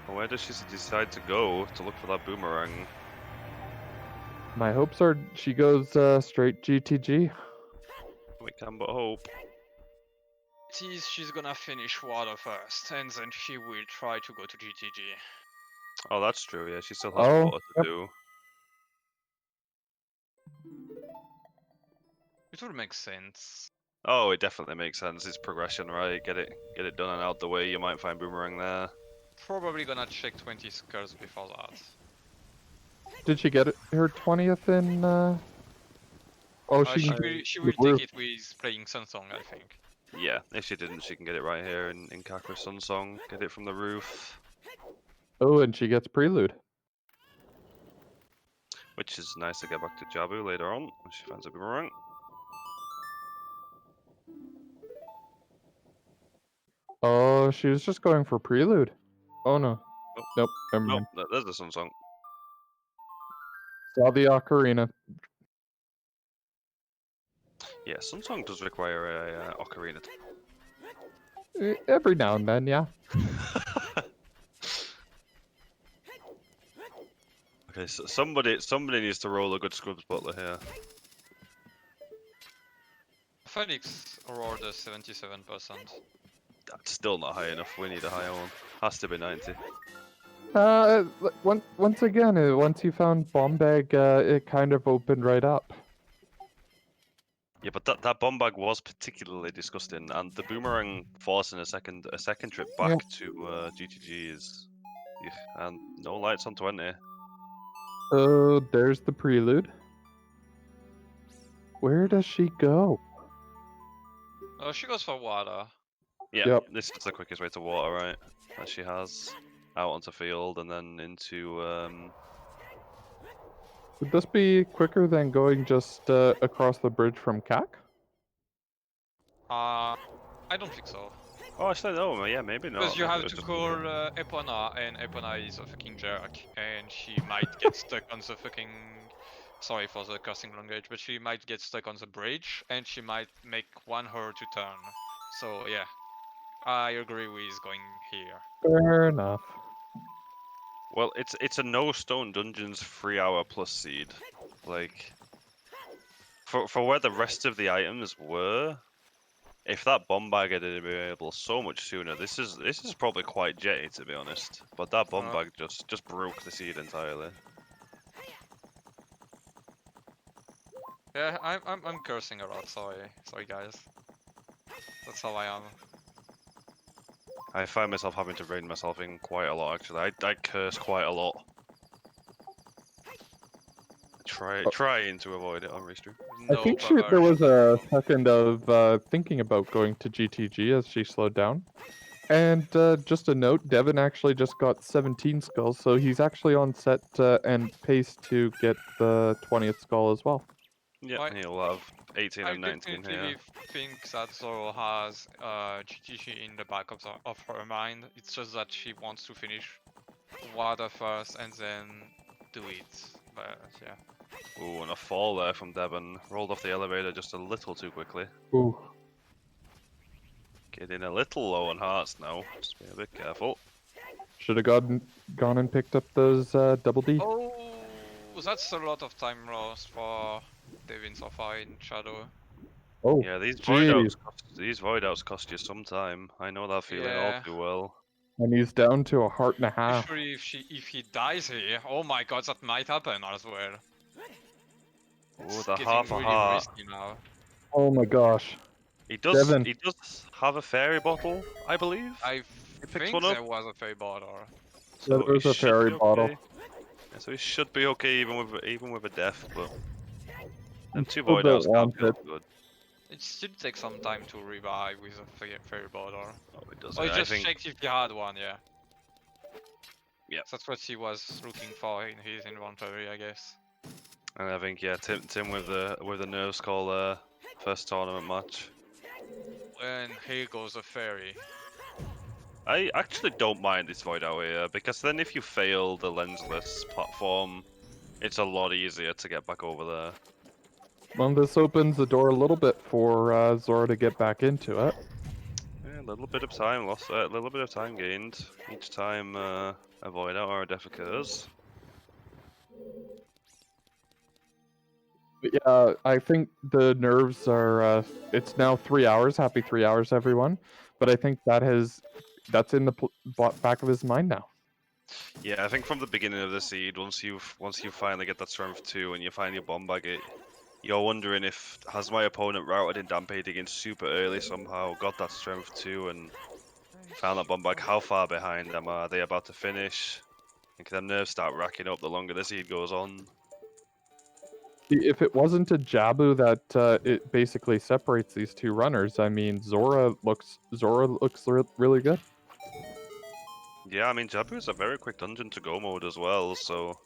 Where does she decide to go to look for that boomerang? My hopes are she goes straight GTG. We can but hope. She's gonna finish water first, and then she will try to go to GTG. Oh, that's true, yeah, she still has water to Yep. do. It would make sense. Oh, it definitely makes sense. It's progression, right? Get it done and out the way. You might find boomerang there. Probably gonna check 20 skulls before that. Did she get her 20th in? Oh, She will take it with playing Sunsong, I think. Yeah, if she didn't, she can get it right here in Kakra Sunsong. Get it from the roof. Oh, and she gets Prelude. Which is nice to get back to Jabu later on when she finds a boomerang. Oh, she was just going for Prelude. Oh no. Oh. Nope, never mind. Nope, there's the Sunsong. Saw the Ocarina. Yeah, Sunsong does require a Ocarina. Every now and then, yeah. Okay, so somebody needs to roll a good Scrubs Butler here. Felix rolled a 77%. That's still not high enough. We need a higher one. Has to be 90. Once again, once you found Bomb Bag, it kind of opened right up. Yeah, but that bomb bag was particularly disgusting, and the boomerang forcing a second trip back to GTG is, and no lights on 20. Oh, there's the Prelude. Where does she go? Oh, she goes for water. Yeah, Yep. this is the quickest way to water, right? That she has out onto field and then into. Would this be quicker than going just across the bridge from CAC? I don't think so. Oh, actually, no, yeah, maybe not. Because you Maybe have it was to just- call Epona, and Epona is a fucking jerk, and she might get stuck on the fucking... Sorry for the cursing language, but she might get stuck on the bridge, and she might make one her to turn. So yeah, I agree with going here. Fair enough. Well, it's a no stone dungeons 3-hour plus seed, like for where the rest of the items were. If that bomb bag had been available so much sooner, this is probably quite jetty to be honest. But that bomb bag just broke the seed entirely. Yeah, I'm cursing a lot. Sorry guys. That's how I am. I find myself having to rein myself in quite a lot actually. I curse quite a lot. Trying to avoid it on restream. I No, think brother. there was a second of thinking about going to GTG as she slowed down. And just a note, Devin actually just got 17 skulls, so he's actually on set and pace to get the 20th skull as well. Yeah, he'll have 18 I and 19 definitely here. think that Zoro has GTG in the back of her mind. It's just that she wants to finish water first and then do it. But yeah. Ooh, and a fall there from Devon. Rolled off the elevator just a little too quickly. Ooh. Getting a little low on hearts now. Just be a bit careful. Should have gone and picked up those double D. Oh, that's a lot of time lost for Devin so far in Shadow. Oh, Yeah, these jeez. void outs cost you some time. I know that feeling all Yeah. too well. And he's down to a heart and a half. Especially if he dies here. Oh my god, that might happen as well. Ooh, It's the getting half a really heart. risky now. Oh my gosh. He does Devon. have a fairy bottle, I believe. I He picks think one up. there was a fairy border. So Yeah, there's he a should fairy be bottle. okay. Yeah, so he should be okay even with a death, but them two Still void don't outs can't want feel it. good. It should take some time to revive with a fairy border. Oh, it does. Oh, he I just think. checked if he had one, yeah. Yeah. That's what he was looking for in his inventory, I guess. And I think yeah, Tim with the nerves call first tournament match. And here goes a fairy. I actually don't mind this void out here because then if you fail the lensless platform, it's a lot easier to get back over there. Well, this opens the door a little bit for Zora to get back into it. Yeah, a little bit of time lost, a little bit of time gained each time a void out or a death occurs. But yeah, I think the nerves are. It's now 3 hours. Happy 3 hours, everyone. But I think that's in the back of his mind now. Yeah, I think from the beginning of the seed, once you finally get that strength 2 and you find your bomb bag, you're wondering if has my opponent routed in Dampade against super early somehow, got that strength 2 and found that bomb bag. How far behind them are they about to finish? And can them nerves start racking up the longer the seed goes on? If it wasn't a Jabu that it basically separates these two runners, I mean, Zora looks really good. Yeah, I mean Jabu is a very quick dungeon to go mode as well, so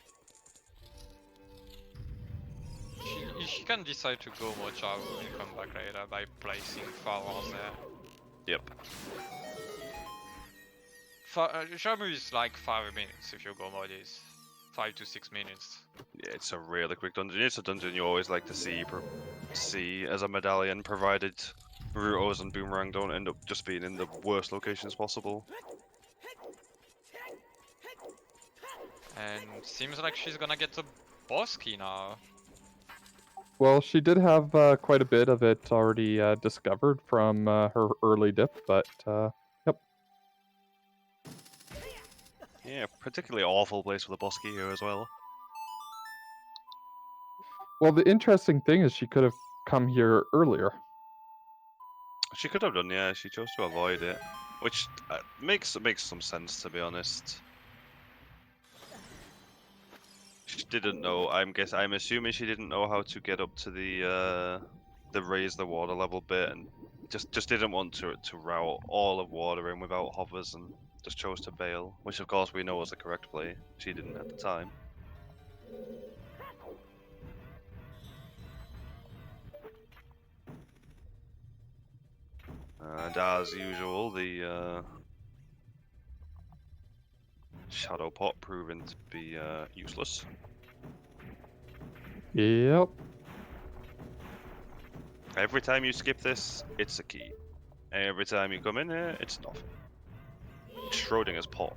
She can decide to go more Jabu and come back later by placing flowers there. yep. Jabu is like 5 minutes if you go mode is 5 to 6 minutes. Yeah, it's a really quick dungeon. It's a dungeon you always like to see as a medallion, provided Rutos and Boomerang don't end up just being in the worst locations possible. And seems like she's gonna get a boss key now. Well, she did have quite a bit of it already discovered from her early dip, but yep. Yeah, particularly awful place for the boss key here as well. Well, the interesting thing is she could have come here earlier. She could have done, yeah. She chose to avoid it, which makes some sense to be honest. She didn't know. I'm assuming she didn't know how to get up to the raise the water level bit, and just didn't want to route all of water in without hovers, and just chose to bail, which of course we know was the correct play. She didn't at the time. And as usual, the shadow pot proving to be useless. Yep. Every time you skip this, it's a key. Every time you come in here, it's nothing. Schrodinger's pot.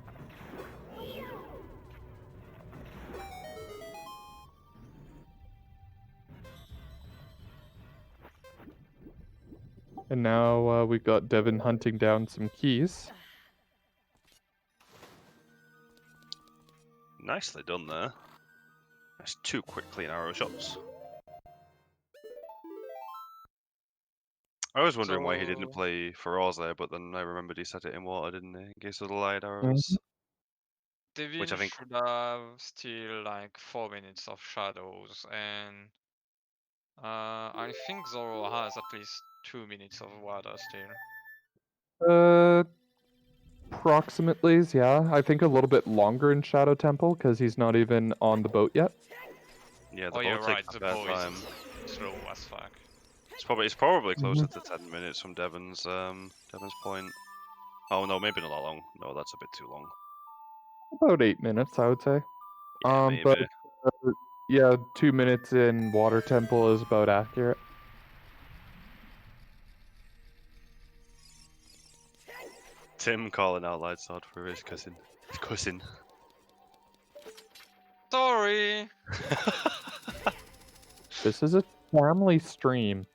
And now we've got Devin hunting down some keys. Nicely done there. That's 2 quick clean arrow shots. I was wondering why he didn't So- play Feroz there, but then I remembered he set it in water, didn't he? In case of the light Mm-hmm. arrows. Devin Which I think- should have still like 4 minutes of shadows, and I think Zoro has at least 2 minutes of water still. Approximately, yeah. I think a little bit longer in Shadow Temple because he's not even on the boat yet. Yeah, the Oh yeah, boat right. takes The a bad boat time. is slow as fuck. It's probably closer Mhm. to 10 minutes from Devon's point. Oh no, maybe not that long. No, that's a bit too long. About 8 minutes, I would say. Yeah, maybe. But yeah, 2 minutes in Water Temple is about accurate. Tim calling out light sword for his cousin. Sorry. This is a family stream.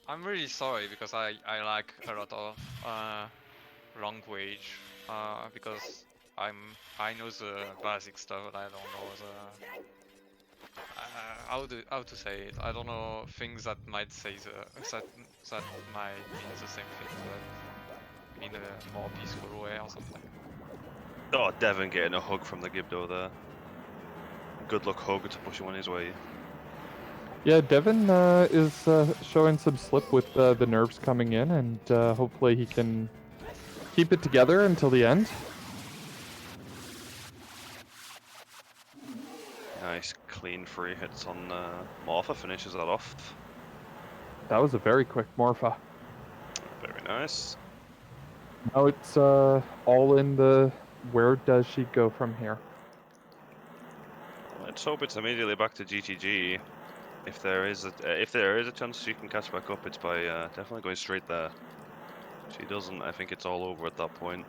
I'm really sorry because I like a lot of language because I know the basic stuff but I don't know the how to say it. I don't know things that might say that might mean the same thing but in a more peaceful way or something. Oh, Devon getting a hug from the Gibdo there. Good luck hug to push him on his way. Yeah, Devin is showing some slip with the nerves coming in, and hopefully he can keep it together until the end. Nice clean free hits on Morpha, finishes that off. That was a very quick Morpha. Very nice. Now it's all in the where does she go from here? Let's hope it's immediately back to GTG. If there is a chance she can catch back up, it's by definitely going straight there. If she doesn't, I think it's all over at that point.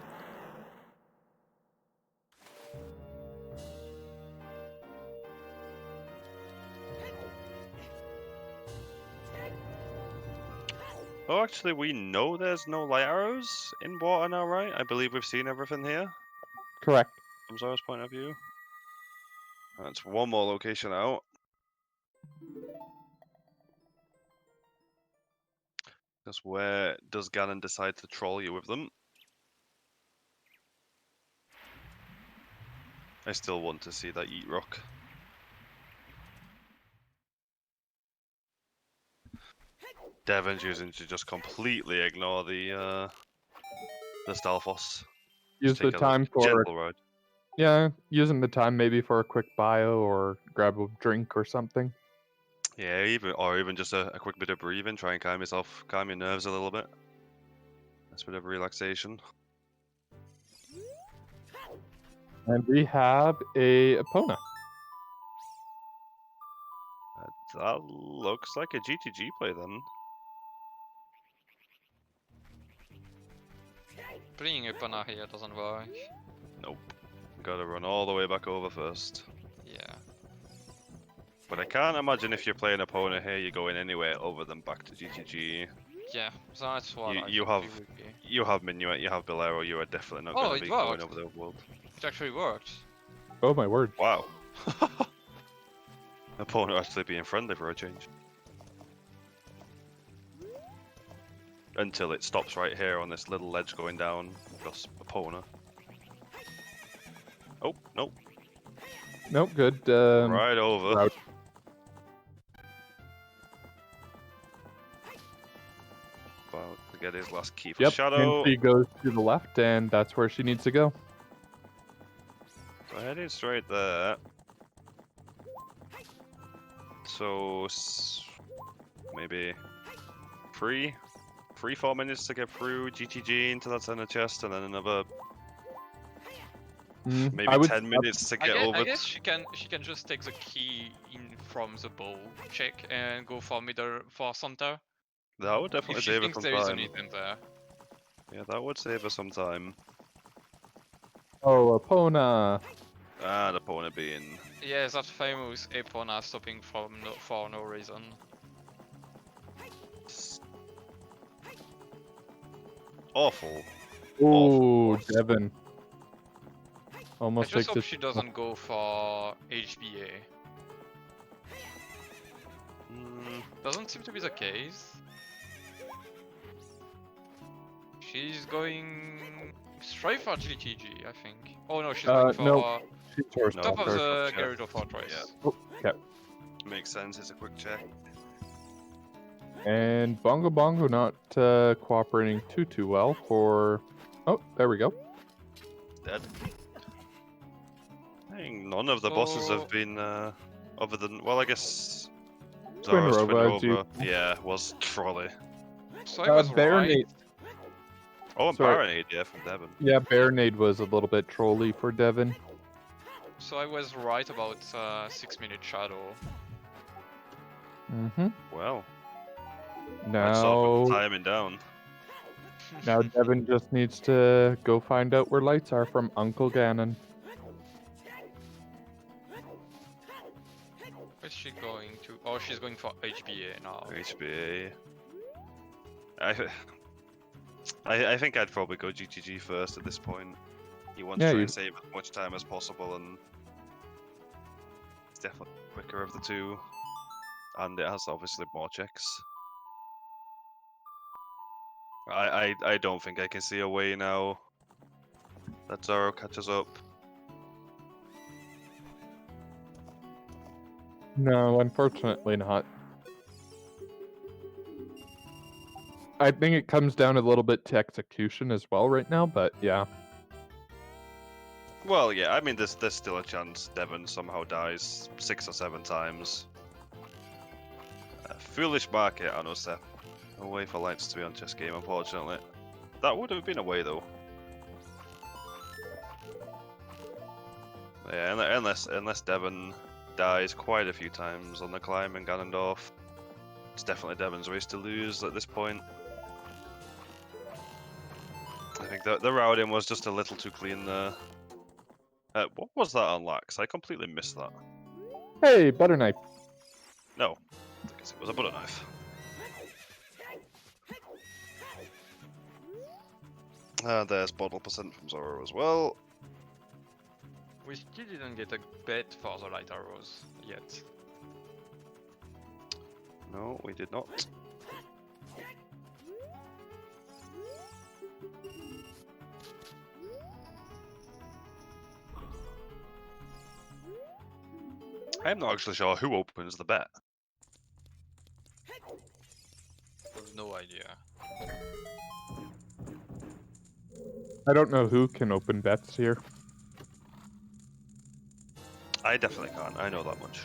Oh, actually, we know there's no light arrows in water now, right? I believe we've seen everything here, Correct. from Zora's point of view. That's one more location out. Just where does Ganon decide to troll you with them? I still want to see that eat rock. Devon's using to just completely ignore the Stalfos. Use the Take a time for gentle ride. yeah, using the time maybe for a quick bio or grab a drink or something. Yeah, even just a quick bit of breathing, try and calm your nerves a little bit. That's a bit of relaxation. And we have a Epona. That looks like a GTG play then. Bringing up on here doesn't work. Nope. Gotta run all the way back over first. Yeah. But I can't imagine if you're playing Epona here, you're going anywhere other than back to GTG. Yeah, that's what I You think have it would be. you have Minuet, you have Bolero, you are definitely not Oh, going it to be going worked. over the overworld. It actually worked. Oh my word. Wow. Epona actually being friendly for a change. Until it stops right here on this little ledge going down across Epona. Oh, nope. Nope, good. Right over. route. About to get his last key for Yep, Shadow. and she goes to the left, and that's where she needs to go. So heading straight there. So maybe 4 minutes to get through GTG into that center chest, and then another maybe I would 10 minutes to I get guess, over. I guess she can just take the key in from the bow check and go for middle for center. That would definitely If she save her thinks some there is time. anything there. Yeah, that would save her some time. Oh, Epona. Ah, the opponent being Yeah, that famous Epona stopping for no reason. Awful. Ooh, Awful. Devin. I Almost just takes hope it. she doesn't go for HBA. Doesn't seem to be the case. She's going straight for GTG, I think. Oh no, she's going for No. She's first. No, top of first. the check. Gyarados Fortress. Yeah. Oh, okay. Makes sense. It's a quick check. And Bongo Bongo not cooperating too well for. Oh, there we go. Dead. I think none of the bosses have been other than, well, I guess Twin Zara's Twin Roba, Roba, yeah, was Trolley. So I was Baronade. right. Oh, and Sorry. Baronade, yeah, from Devon. Yeah, Baronade was a little bit trolly for Devin. So I was right about 6-minute shadow. Mm-hmm. Well, let's all put the Now, timing down. now Devin just needs to go find out where lights are from Uncle Ganon. Where's she going to? Oh, she's going for HBA now. HBA. I think I'd probably go GTG first at this point. You want to Yeah, try you- and save as much time as possible, and it's definitely quicker of the two, and it has obviously more checks. I don't think I can see a way now that Zoro catches up. No, unfortunately not. I think it comes down a little bit to execution as well right now, but yeah. Well, yeah, I mean, there's still a chance Devon somehow dies 6 or 7 times. Foolish market, I know, Seth. No way for lights to be on chess game, unfortunately. That would have been a way, though. Yeah, unless Devon dies quite a few times on the climb in Ganondorf, it's definitely Devon's race to lose at this point. I think the routing was just a little too clean there. What was that on Lax? I completely missed that. Hey, Butter Knife. No, I guess it was a butter knife. There's bottle percent from Zoro as well. We still didn't get a bet for the light arrows yet. No, we did not. I'm not actually sure who opens the bet. I have no idea. I don't know who can open bets here. I definitely can't, I know that much.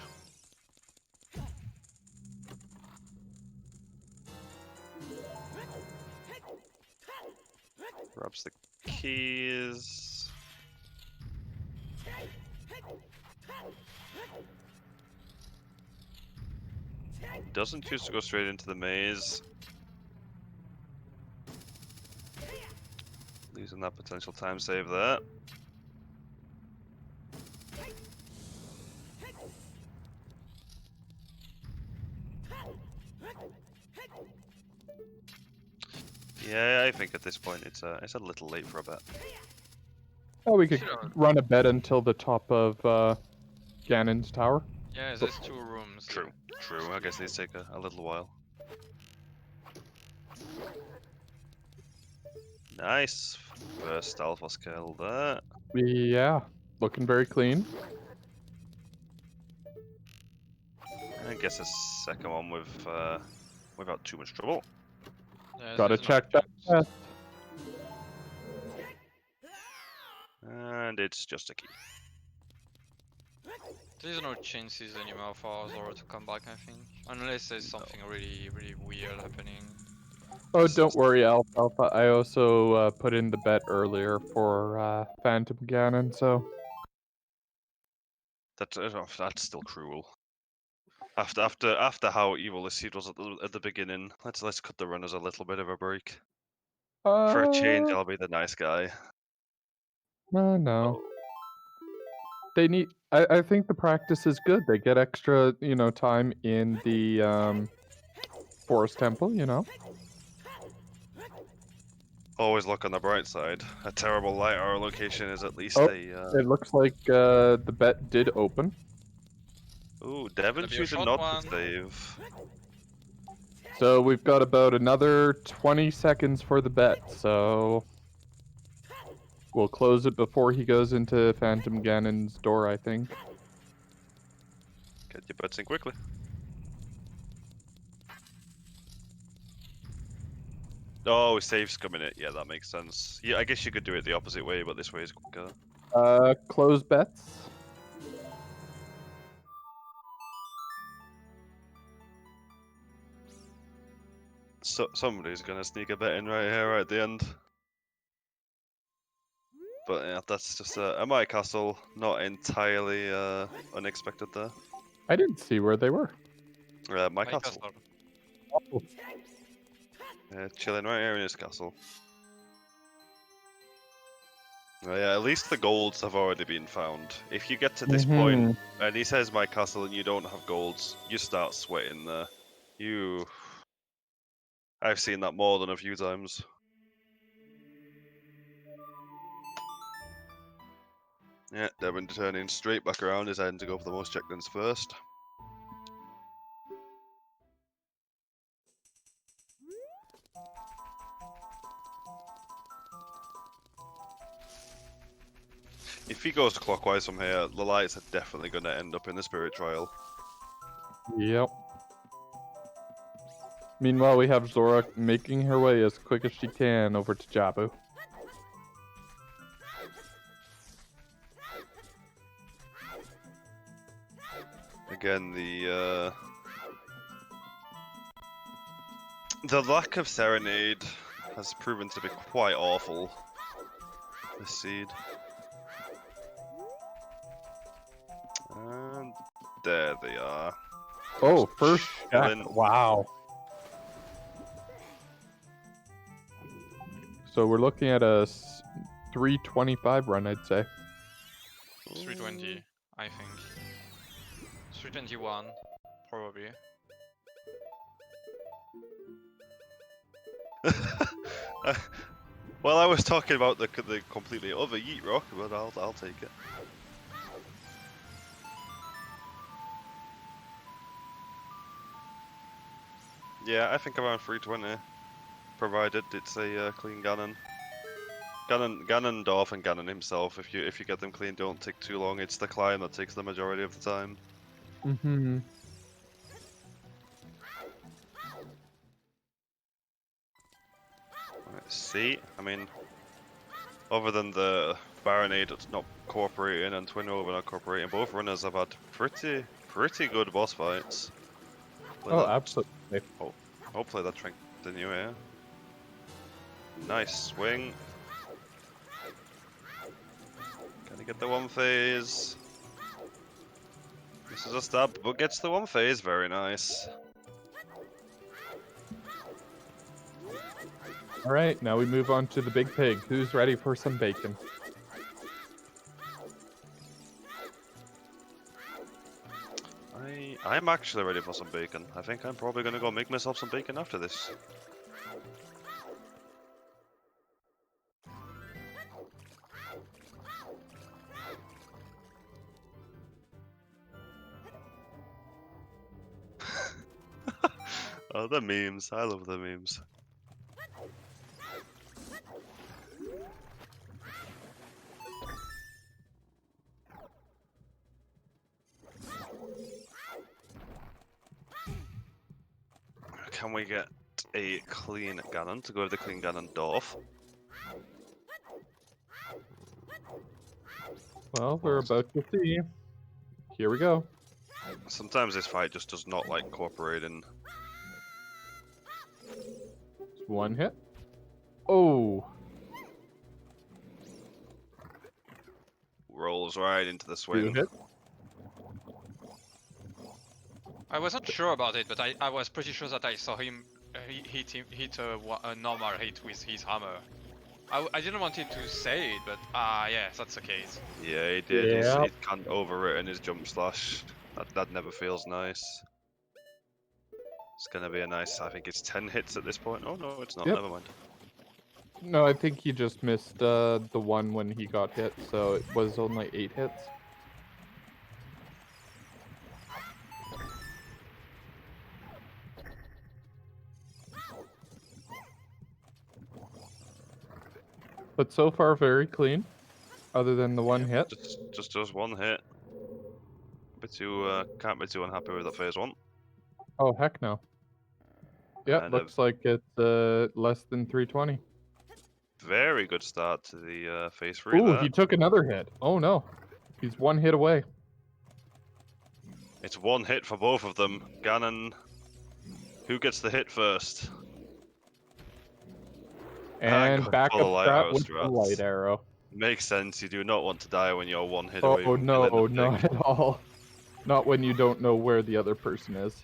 Grabs the keys. Doesn't choose to go straight into the maze. Losing that potential time save there. Yeah, I think at this point it's a little late for a bet. Oh, we could Sure. run a bet until the top of Ganon's tower. Yeah, there's 2 rooms. True, true. I guess these take a little while. Nice. First alpha skill there. Yeah, looking very clean. I guess a second one with without too much trouble. Yeah, Gotta there's no check that chance. test. And it's just a key. There's no chances anymore for Zoro to come back, I think. Unless there's something really weird happening. Oh, don't worry, Alpha. I also put in the bet earlier for Phantom Ganon, so That's still cruel. After how evil this seed was at the beginning, let's cut the runners a little bit of a break. For a change, I'll be the nice guy. no. Oh. they need. I think the practice is good. They get extra, time in the forest temple. Always look on the bright side. A terrible light hour location is at least Oh, a. It looks like the bet did open. Ooh, Devin Gonna be a choosing short not one. to save. So we've got about another 20 seconds for the bet. So we'll close it before he goes into Phantom Ganon's door, I think. Get your bets in quickly. Oh, save's coming in. Yeah, that makes sense. Yeah, I guess you could do it the opposite way, but this way is quicker. Close bets. So somebody's gonna sneak a bet in right here, right at the end. But yeah, that's just a my castle, not entirely unexpected there. I didn't see where they were. My My castle. Oh, Chilling right here in his castle. Yeah, at least the golds have already been found. If you get to this point and he says my castle and you don't have golds, you start sweating there. I've seen that more than a few times. Yeah, Devin turning straight back around, deciding to go for the most check-ins first. If he goes clockwise from here, the lights are definitely going to end up in the spirit trial. Yep. Meanwhile, we have Zora making her way as quick as she can over to Jabu. Again, the lack of Serenade has proven to be quite awful this seed. And there they are. Oh, first Chilling. check. Wow. So we're looking at a 325 run, I'd say. 320, I think. 321, probably. Well, I was talking about the completely other Yeet Rock, but I'll take it. Yeah, I think around 320, provided it's a clean Ganon. Ganondorf and Ganon himself, if you get them clean, don't take too long. It's the climb that takes the majority of the time. Mm-hmm. Let's see. I mean, other than the Baronade that's not cooperating and Twin Rover not cooperating, both runners have had pretty good boss fights. Oh, absolutely. Hopefully that trend continue here. Nice swing. Can he get the one phase? This is a stab, but gets the one phase. Very nice. All right, now we move on to the big pig. Who's ready for some bacon? I'm actually ready for some bacon. I think I'm probably gonna go make myself some bacon after this. Oh, the memes. I love the memes. Can we get a clean Ganon to go with the clean Ganondorf? Well, we're about to see. Here we go. Sometimes this fight just does not like cooperating. One hit. Oh. Rolls right into the Two swing. hits. I wasn't sure about it, but I was pretty sure that I saw him hit a normal hit with his hammer. I didn't want it to say it, but yes, that's the case. Yeah, he did. Yeah. He's kind of overwritten his jump slash. That never feels nice. It's gonna be a nice. I think it's 10 hits at this point. Oh no, it's not. Yep. Never mind. No, I think he just missed the one when he got hit, so it was only 8 hits. But so far, very clean, other than the one hit. Just one hit. Can't be too unhappy with the phase 1. Oh, heck no. Yeah, And looks like it's less than 320. very good start to the phase 3 Ooh, there. he took another hit. Oh no. He's one hit away. It's one hit for both of them. Ganon, who gets the hit first? And got back full up light strat arrow with the strats. light arrow. Makes sense. You do not want to die when you're one hit Oh away from no, killing the not thing. at all. Not when you don't know where the other person is.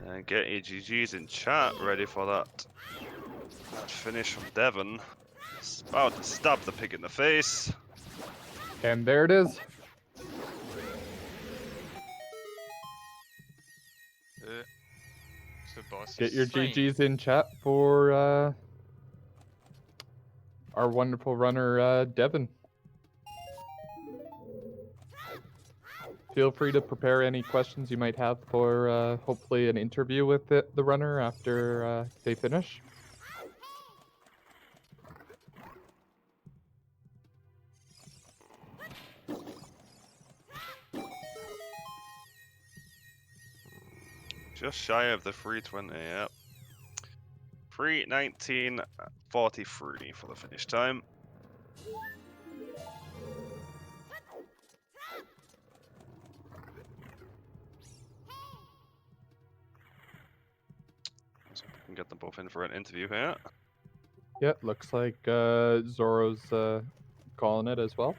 And get your GGs in chat ready for that finish from Devon. About to stab the pig in the face. And there it is. The boss Get is your slain. GGs in chat for our wonderful runner, Devon. Feel free to prepare any questions you might have for hopefully an interview with the runner after they finish. Just shy of the 320, yep. 3:19:43 for the finish time. So we can get them both in for an interview here. Yeah, looks like Zorro's calling it as well.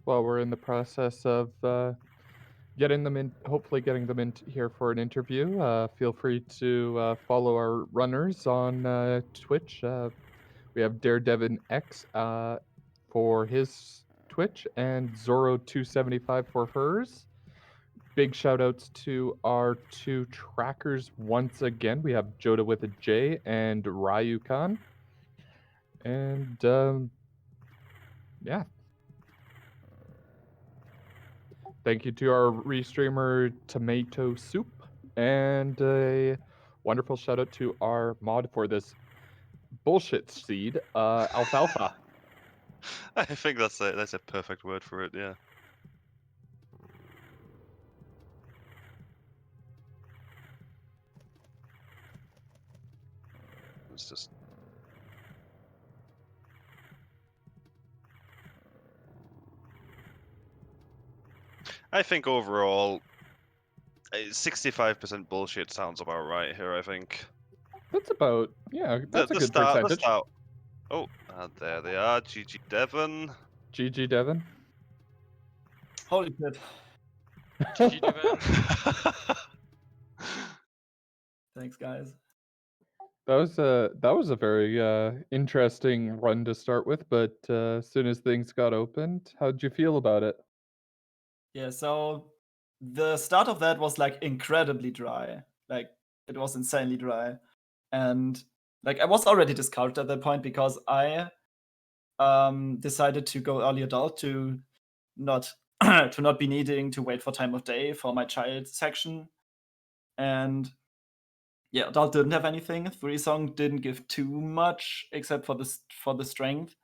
Well, we're in the process of getting them in, hopefully getting them in here for an interview. Feel free to follow our runners on Twitch. We have DareDevinX for his Twitch and zorro275 for hers. Big shout outs to our 2 trackers once again. We have Joda with a J and Ryukan. And yeah. Thank you to our restreamer Tomato Soup, and a wonderful shout out to our mod for this bullshit seed, Alfalfa. I think that's a perfect word for it, yeah. It's just I think overall 65% bullshit sounds about right here, I think. That's about, yeah, that's a good percentage. The start. Oh, and there they are. GG Devon. GG Devon. Holy shit. GG Devon. Thanks, guys. That was a very interesting run to start with, but as soon as things got opened, how'd you feel about it? Yeah, so the start of that was like incredibly dry. Like it was insanely dry. And like I was already discouraged at that point because I decided to go early adult to not to not be needing to wait for time of day for my child section. And yeah, adult didn't have anything. 3-song didn't give too much except for the strength.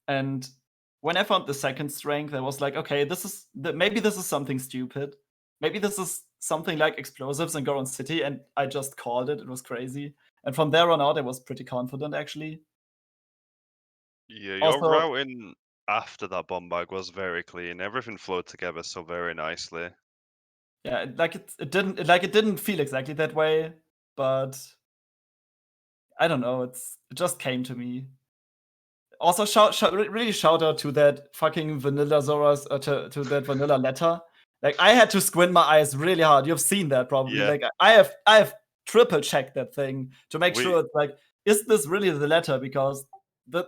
And when I found the second strength, I was like, okay, maybe this is something stupid. Maybe this is something like explosives in Goron City, and I just called it. It was crazy. And from there on out, I was pretty confident, actually. Yeah, your Also, routing after that bomb bag was very clean. Everything flowed together so very nicely. yeah, it didn't feel exactly that way, but I don't know. It just came to me. Also, really shout out to that fucking vanilla Zoras, to that vanilla letter. Like, I had to squint my eyes really hard. You've seen that probably. Yeah. Like, I have triple checked that thing to make We- sure it's like, is this really the letter? Because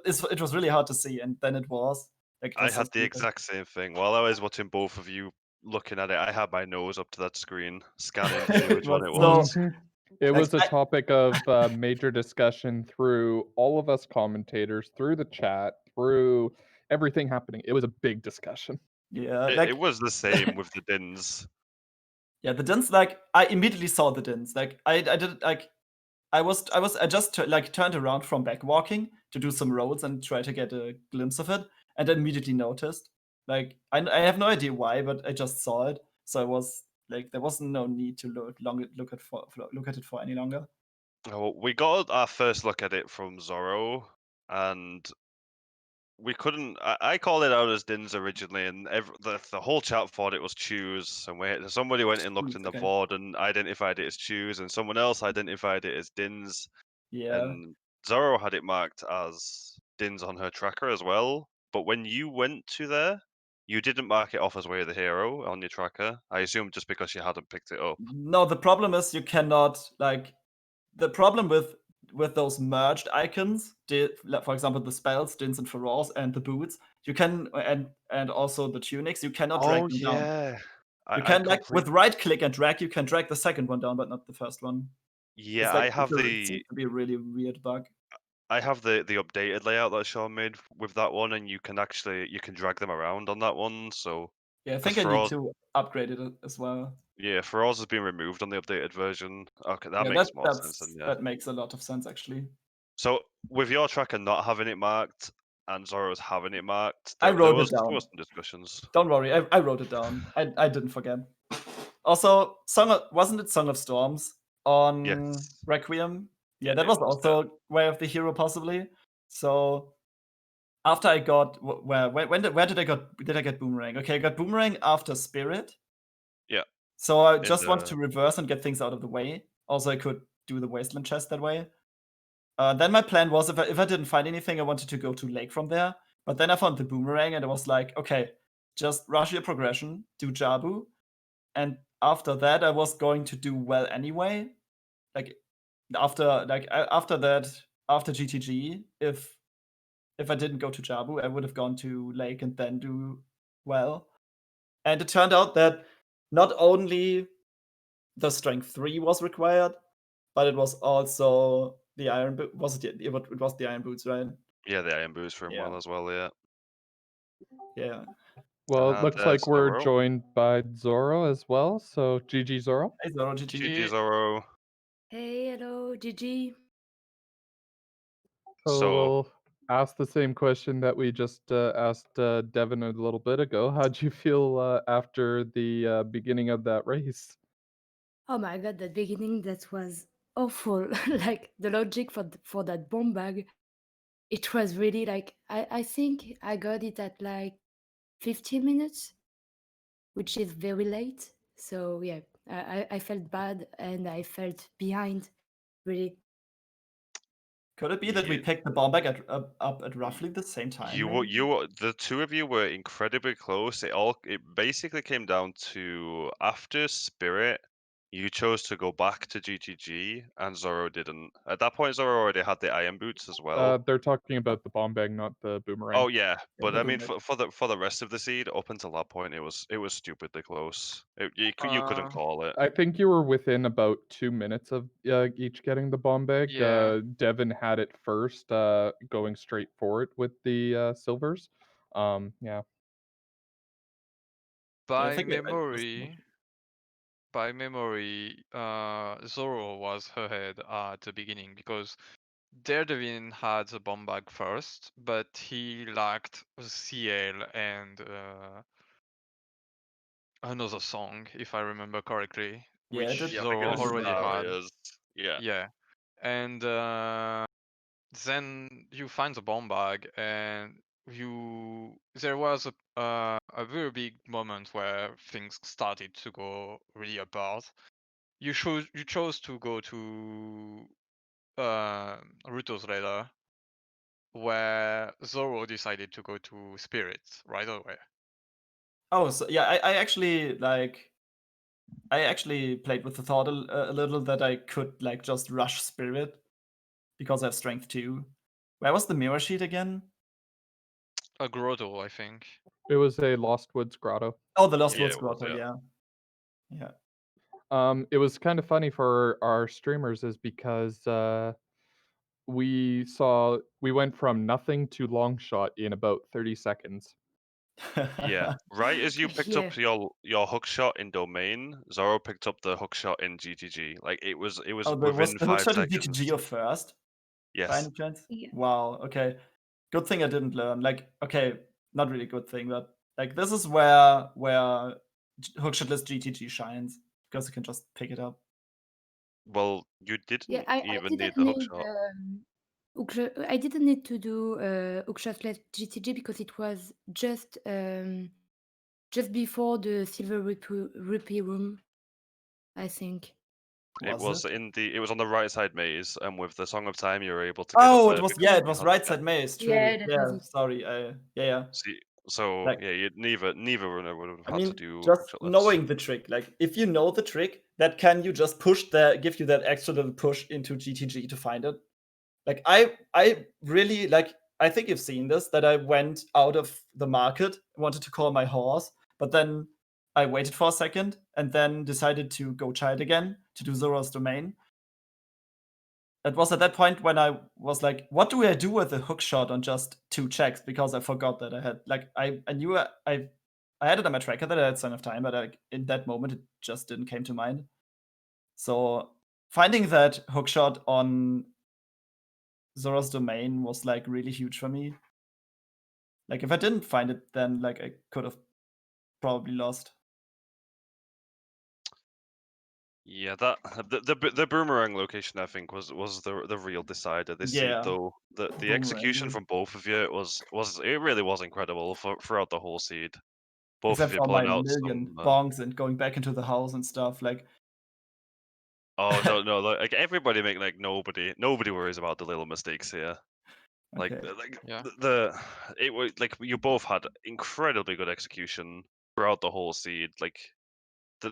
it was really hard to see, and then it was. Like, it I was so had the stupid. exact same thing. While I was watching both of you looking at it, I had my nose up to that screen, scanning to see It which one it was was. It Like, was a topic of major discussion through all of us commentators, through the chat, through everything happening. It was a big discussion. Yeah, It was the same with the Dins. yeah, the dins, like, I immediately saw the dins. Like, I did, like, I just turned around from back walking to do some rolls and try to get a glimpse of it, and I immediately noticed. Like, I have no idea why, but I just saw it. So I was like, there was no need to look at it for any longer. Oh, we got our first look at it from Zorro, and we couldn't. I called it out as Dins originally, and the whole chat thought it was Choose. And somebody went and looked in the Okay. VOD and identified it as Choose, and someone else identified it as Dins. Yeah. And Zorro had it marked as Dins on her tracker as well. But when you went to there, you didn't mark it off as Way of the Hero on your tracker. I assume just because you hadn't picked it up. No, the problem is you cannot, like, the problem with those merged icons, for example, the spells, Dins and Ferals, and the boots, you can, and also the tunics, you cannot drag them down. Yeah. You I can, like, with right click and drag, you can drag the second one down, but not the first one. Yeah, It's like, I have it seems to be a really weird bug. the updated layout that Sean made with that one, and you can drag them around on that one. So Yeah, I 'cause think I for need all to upgrade it as well. yeah, for ours has been removed on the updated version. Okay, that Yeah, makes more sense then. Yeah. that makes a lot of sense, actually. So with your tracker not having it marked and Zoro's having it marked, I there wrote it there down. was some discussions. Don't worry, I wrote it down. I didn't forget. Also, wasn't it Song of Storms on Yes. Requiem? Yeah, Yeah, that it was was. Yeah. also Way of the Hero, possibly. So after I got where did I get Boomerang? Okay, I got Boomerang after Spirit. Yeah. So I In just wanted the to reverse and get things out of the way. Also, I could do the Wasteland chest that way. Then my plan was, if I didn't find anything, I wanted to go to Lake from there. But then I found the Boomerang, and I was like, okay, just rush your progression, do Jabu, and after that, I was going to do well anyway. Like, after that, after GTG, if I didn't go to Jabu, I would have gone to Lake and then do well. And it turned out that not only the Strength 3 was required, but it was also the Iron Boot. It was the Iron Boots, right? yeah, the Iron Boost for him Yeah. well as well. Yeah. Yeah. Well, it And looks like we're Zorro. joined by Zorro as well. So GG Zorro. Hey, Zoro, GG. GG Zorro. Hey, hello, GG. So So we'll ask the same question that we just asked Devin a little bit ago. How'd you feel after the beginning of that race? Oh my god, that beginning, that was awful. Like, the logic for that bomb bag, it was really like, I think I got it at like 15 minutes, which is very late. So yeah, I felt bad and I felt behind, really. Could it be that we you, picked the bomb bag up at roughly the same time? maybe? the two of you were incredibly close. It basically came down to after Spirit, you chose to go back to GTG, and Zoro didn't. At that point, Zoro already had the Iron Boots as well. They're talking about the bomb bag, not the boomerang. Oh yeah, but the I mean, boomerang. for the rest of the seed, up until that point, it was stupidly close. You couldn't call it. I think you were within about 2 minutes of each getting the bomb bag. Yeah. Devin had it first, going straight for it with the silvers. Yeah. Yeah, I By think memory, Zoro was ahead at the beginning because DareDevin had the bomb bag first, but he lacked CL and another song, if I remember correctly, Yeah, which it Yeah, I did. think it Zoro was Didn't already lack. had. Staria's. Yeah. Yeah, and then you find the bomb bag, and there was a very big moment where things started to go really apart. You chose to go to Ruto's later, where Zoro decided to go to Spirit right away. Oh, so yeah, I actually like. I actually played with the thought a little that I could like just rush Spirit because I have strength 2. Where was the mirror sheet again? A Grotto, I think. It was a Lost Woods grotto. Oh, the Lost Yeah, Woods it was, grotto. yeah. Yeah. It was kind of funny for our streamers is because we went from nothing to long shot in about 30 seconds. Yeah. Right as you picked Yeah. up your hook shot in domain, Zoro picked up the hook shot in GGG. Like it was Oh, but was within the hook 5 shot in seconds. DTG your first? By Yes. any chance? Yeah. Wow. Okay. Good thing I didn't learn. Like, okay, not really good thing, but like this is where hookshotless GTG shines because you can just pick it up. Well, you Yeah, didn't I even need didn't the hook need shot. I didn't need to do hookshot GTG because it was just before the silver rupee room, I think. It Was was it? it was on the right side maze, and with the Song of Time, you were able to get up Oh, there it was because it you was had right the side maze. True. Yeah, that was Yeah. it. Sorry. Yeah. So Like, yeah, neither runner would have I had to mean, do just hook shotless. knowing the trick. Like, if you know the trick, that can you just give you that extra little push into GTG to find it. Like, I really like. I think you've seen this. That I went out of the market, wanted to call my horse, but then I waited for a second and then decided to go child again to do Zoro's domain. It was at that point when I was like, what do I do with a hook shot on just 2 checks? Because I forgot that I had like I knew I had it on my tracker that I had Sign of Time, but like in that moment it just didn't came to mind. So finding that hook shot on Zora's domain was like really huge for me. Like if I didn't find it, then like I could have probably lost. Yeah, that the boomerang location I think was the real decider this seed Yeah. though. The Boomerang, execution dude. from both of you it really was incredible throughout the whole seed. Both Except of you for my pulling out million some. bongs and going back into the house and stuff. Like Oh no, like everybody nobody worries about the little mistakes here. Like okay. Yeah. It was like you both had incredibly good execution throughout the whole seed. Like the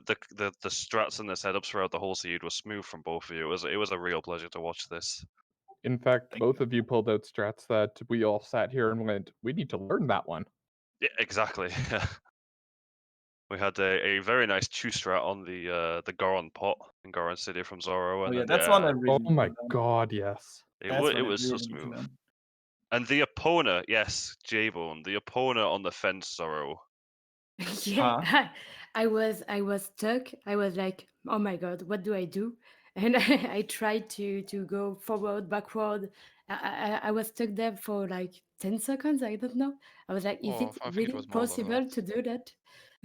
strats and the setups throughout the whole seed was smooth from both of you. It was a real pleasure to watch this. In fact, Thank both of you pulled out strats that we all sat here and went, we need to learn that one. Yeah, exactly. We had a very nice chew strat on the Goron pot in Goron City from Zoro, Oh and yeah, then that's one I really Oh need my to learn. god, yes. That's it one I was so really need to smooth. learn. And the opponent, yes, J-Bone, the opponent on the fence, Zoro. Yeah, Huh? I was stuck. I was like, oh my god, what do I do? And I tried to go forward, backward. I was stuck there for like 10 seconds. I don't know. I was like, is Oh, it I think it really was more than possible that. to do that?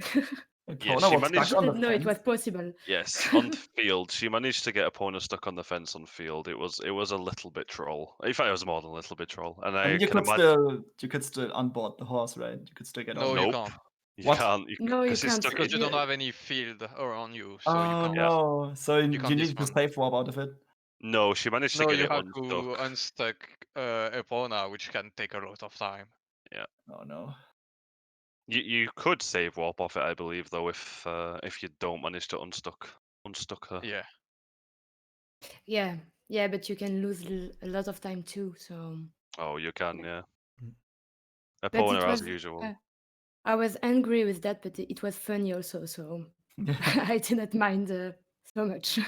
Yeah, Epona she was I stuck managed. on the didn't know it fence. was possible. Yes, on field, she managed to get opponent stuck on the fence on field. It was a little bit troll. In fact, it was more than a little bit troll, and I mean, I can imagine. you could still onboard the horse, right? You could still get No, on. you Nope, can't. you What? can't, No, you because he's can't. stuck. Because you don't have any field around you, so you Oh can't. Yeah, no! So You you can't need to dismount. safe warp out of it. no, she managed to No, get you it have to unstuck. unstuck Epona, which can take a lot of time. Yeah, Oh no! you could save warp off it, I believe, though, if you don't manage to unstuck her. Yeah. Yeah, but you can lose a lot of time too. So, Oh, you can, yeah. but Opponent it as was. usual. I was angry with that, but it was funny also. So I didn't mind so much.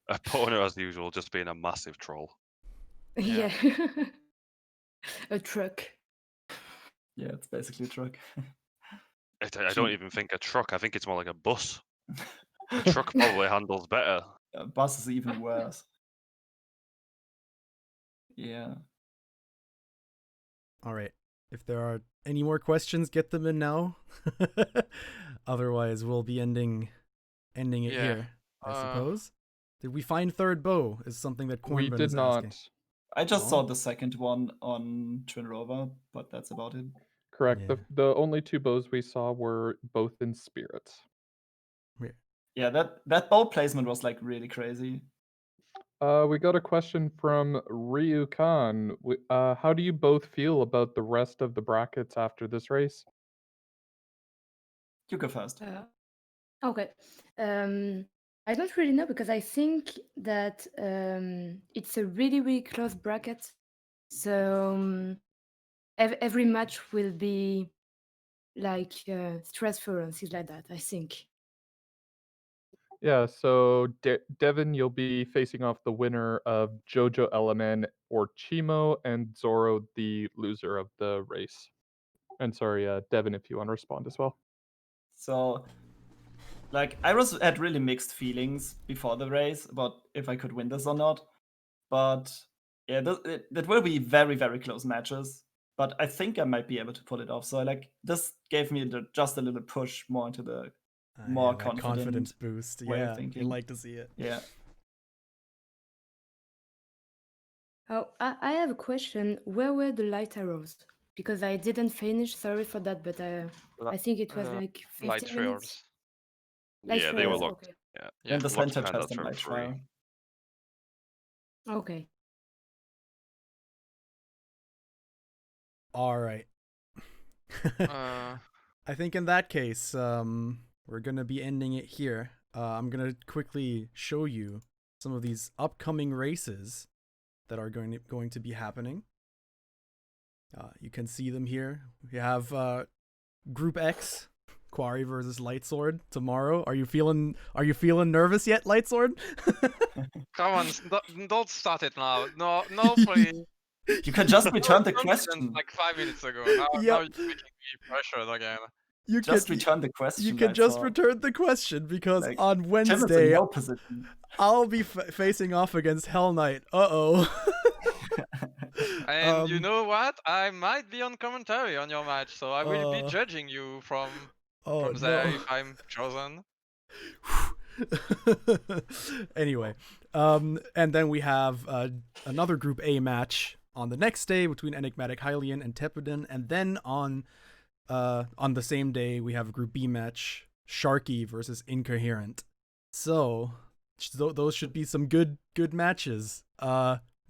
Opponent as usual, just being a massive troll. Yeah. A truck. Yeah, it's basically a truck. I don't even think a truck. I think it's more like a bus. A truck probably handles better. Bus is even worse. Yeah. All right. If there are any more questions, get them in now. Otherwise, we'll be ending it Yeah. here, I suppose. Did we find third bow? Is something that We Cornbin did is not. asking. I just Oh. saw the second one on Twin Rover, but that's about it. Correct. Yeah. The only two bows we saw were both in spirits. Yeah, that bow placement was like really crazy. We got a question from Ryu Khan. How do you both feel about the rest of the brackets after this race? You go first. Okay. I don't really know because I think that it's a really, really close bracket. So every match will be like stressful and things like that, I think. Yeah, so Devin, you'll be facing off the winner of Jojo LMN or Chimo, and Zorro, the loser of the race. And sorry, Devin, if you want to respond as well. So, like, I had really mixed feelings before the race about if I could win this or not. But yeah, that will be very, very close matches. But I think I might be able to pull it off. So, like, this gave me just a little push more into the more Yeah, that confidence boost. way of Yeah, thinking. you like to see it. Yeah. Oh, I have a question. Where were the light arrows? Because I didn't finish. Sorry for that, but I think it was like 15 light minutes. trails. Light Yeah, they were trails, locked. okay. Yeah, Yeah. And the locked center behind chest that and for light free. trial. Okay. All right. I think in that case, we're gonna be ending it here. I'm gonna quickly show you some of these upcoming races that are going to be happening. You can see them here. We have Group X, Quarry versus Lightsword tomorrow. Are you feeling nervous yet, Lightsword? Come on, don't start it now. No, please. You can just return the Confident question. Like 5 minutes ago. Now Yep. you're making me pressured again. You Just return the question. You can just Lightsword. return the question because Like, on Tim is in Wednesday no position. I'll be facing off against Hell Knight. Uh-oh. And you know what? I might be on commentary on your match, so I will be judging you from there if I'm chosen. Anyway, and then we have another Group A match on the next day between Enigmatic Hylian and Tepidin, and then on the same day we have a Group B match, Sharky versus Incoherent. So those should be some good matches.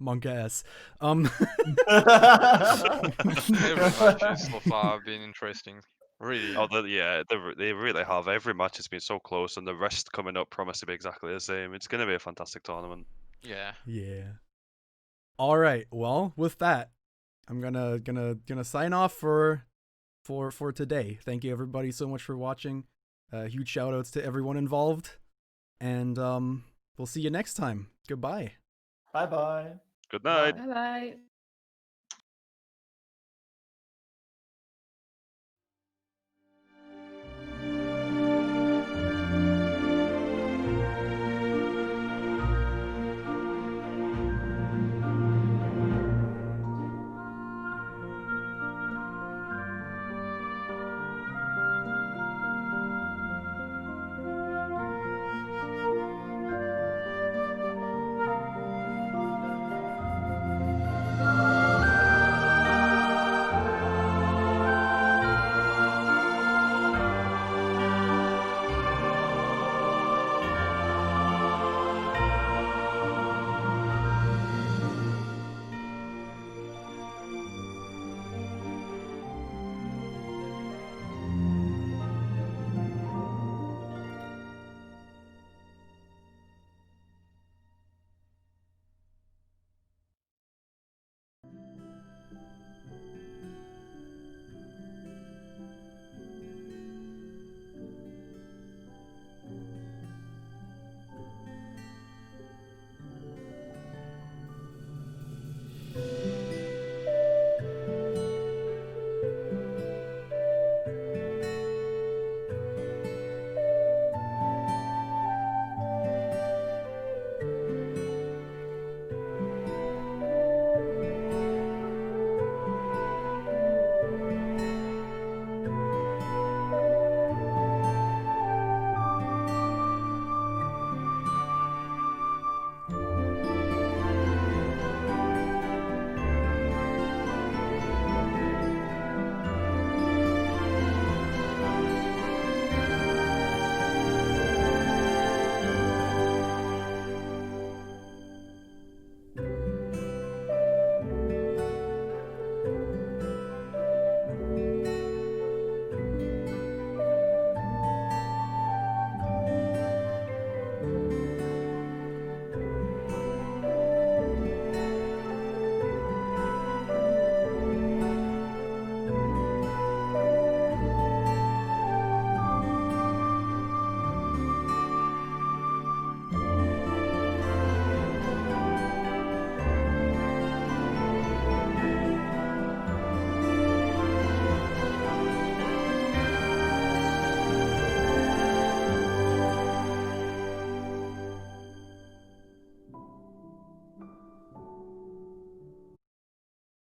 Monka S. Every match so far have been interesting. Really. Oh, they really have. Every match has been so close, and the rest coming up promise to be exactly the same. It's going to be a fantastic tournament. Yeah. Yeah. All right. Well, with that, I'm gonna sign off for today. Thank you everybody so much for watching. Huge shout outs to everyone involved, and we'll see you next time. Goodbye. Bye bye. Good night. Bye bye.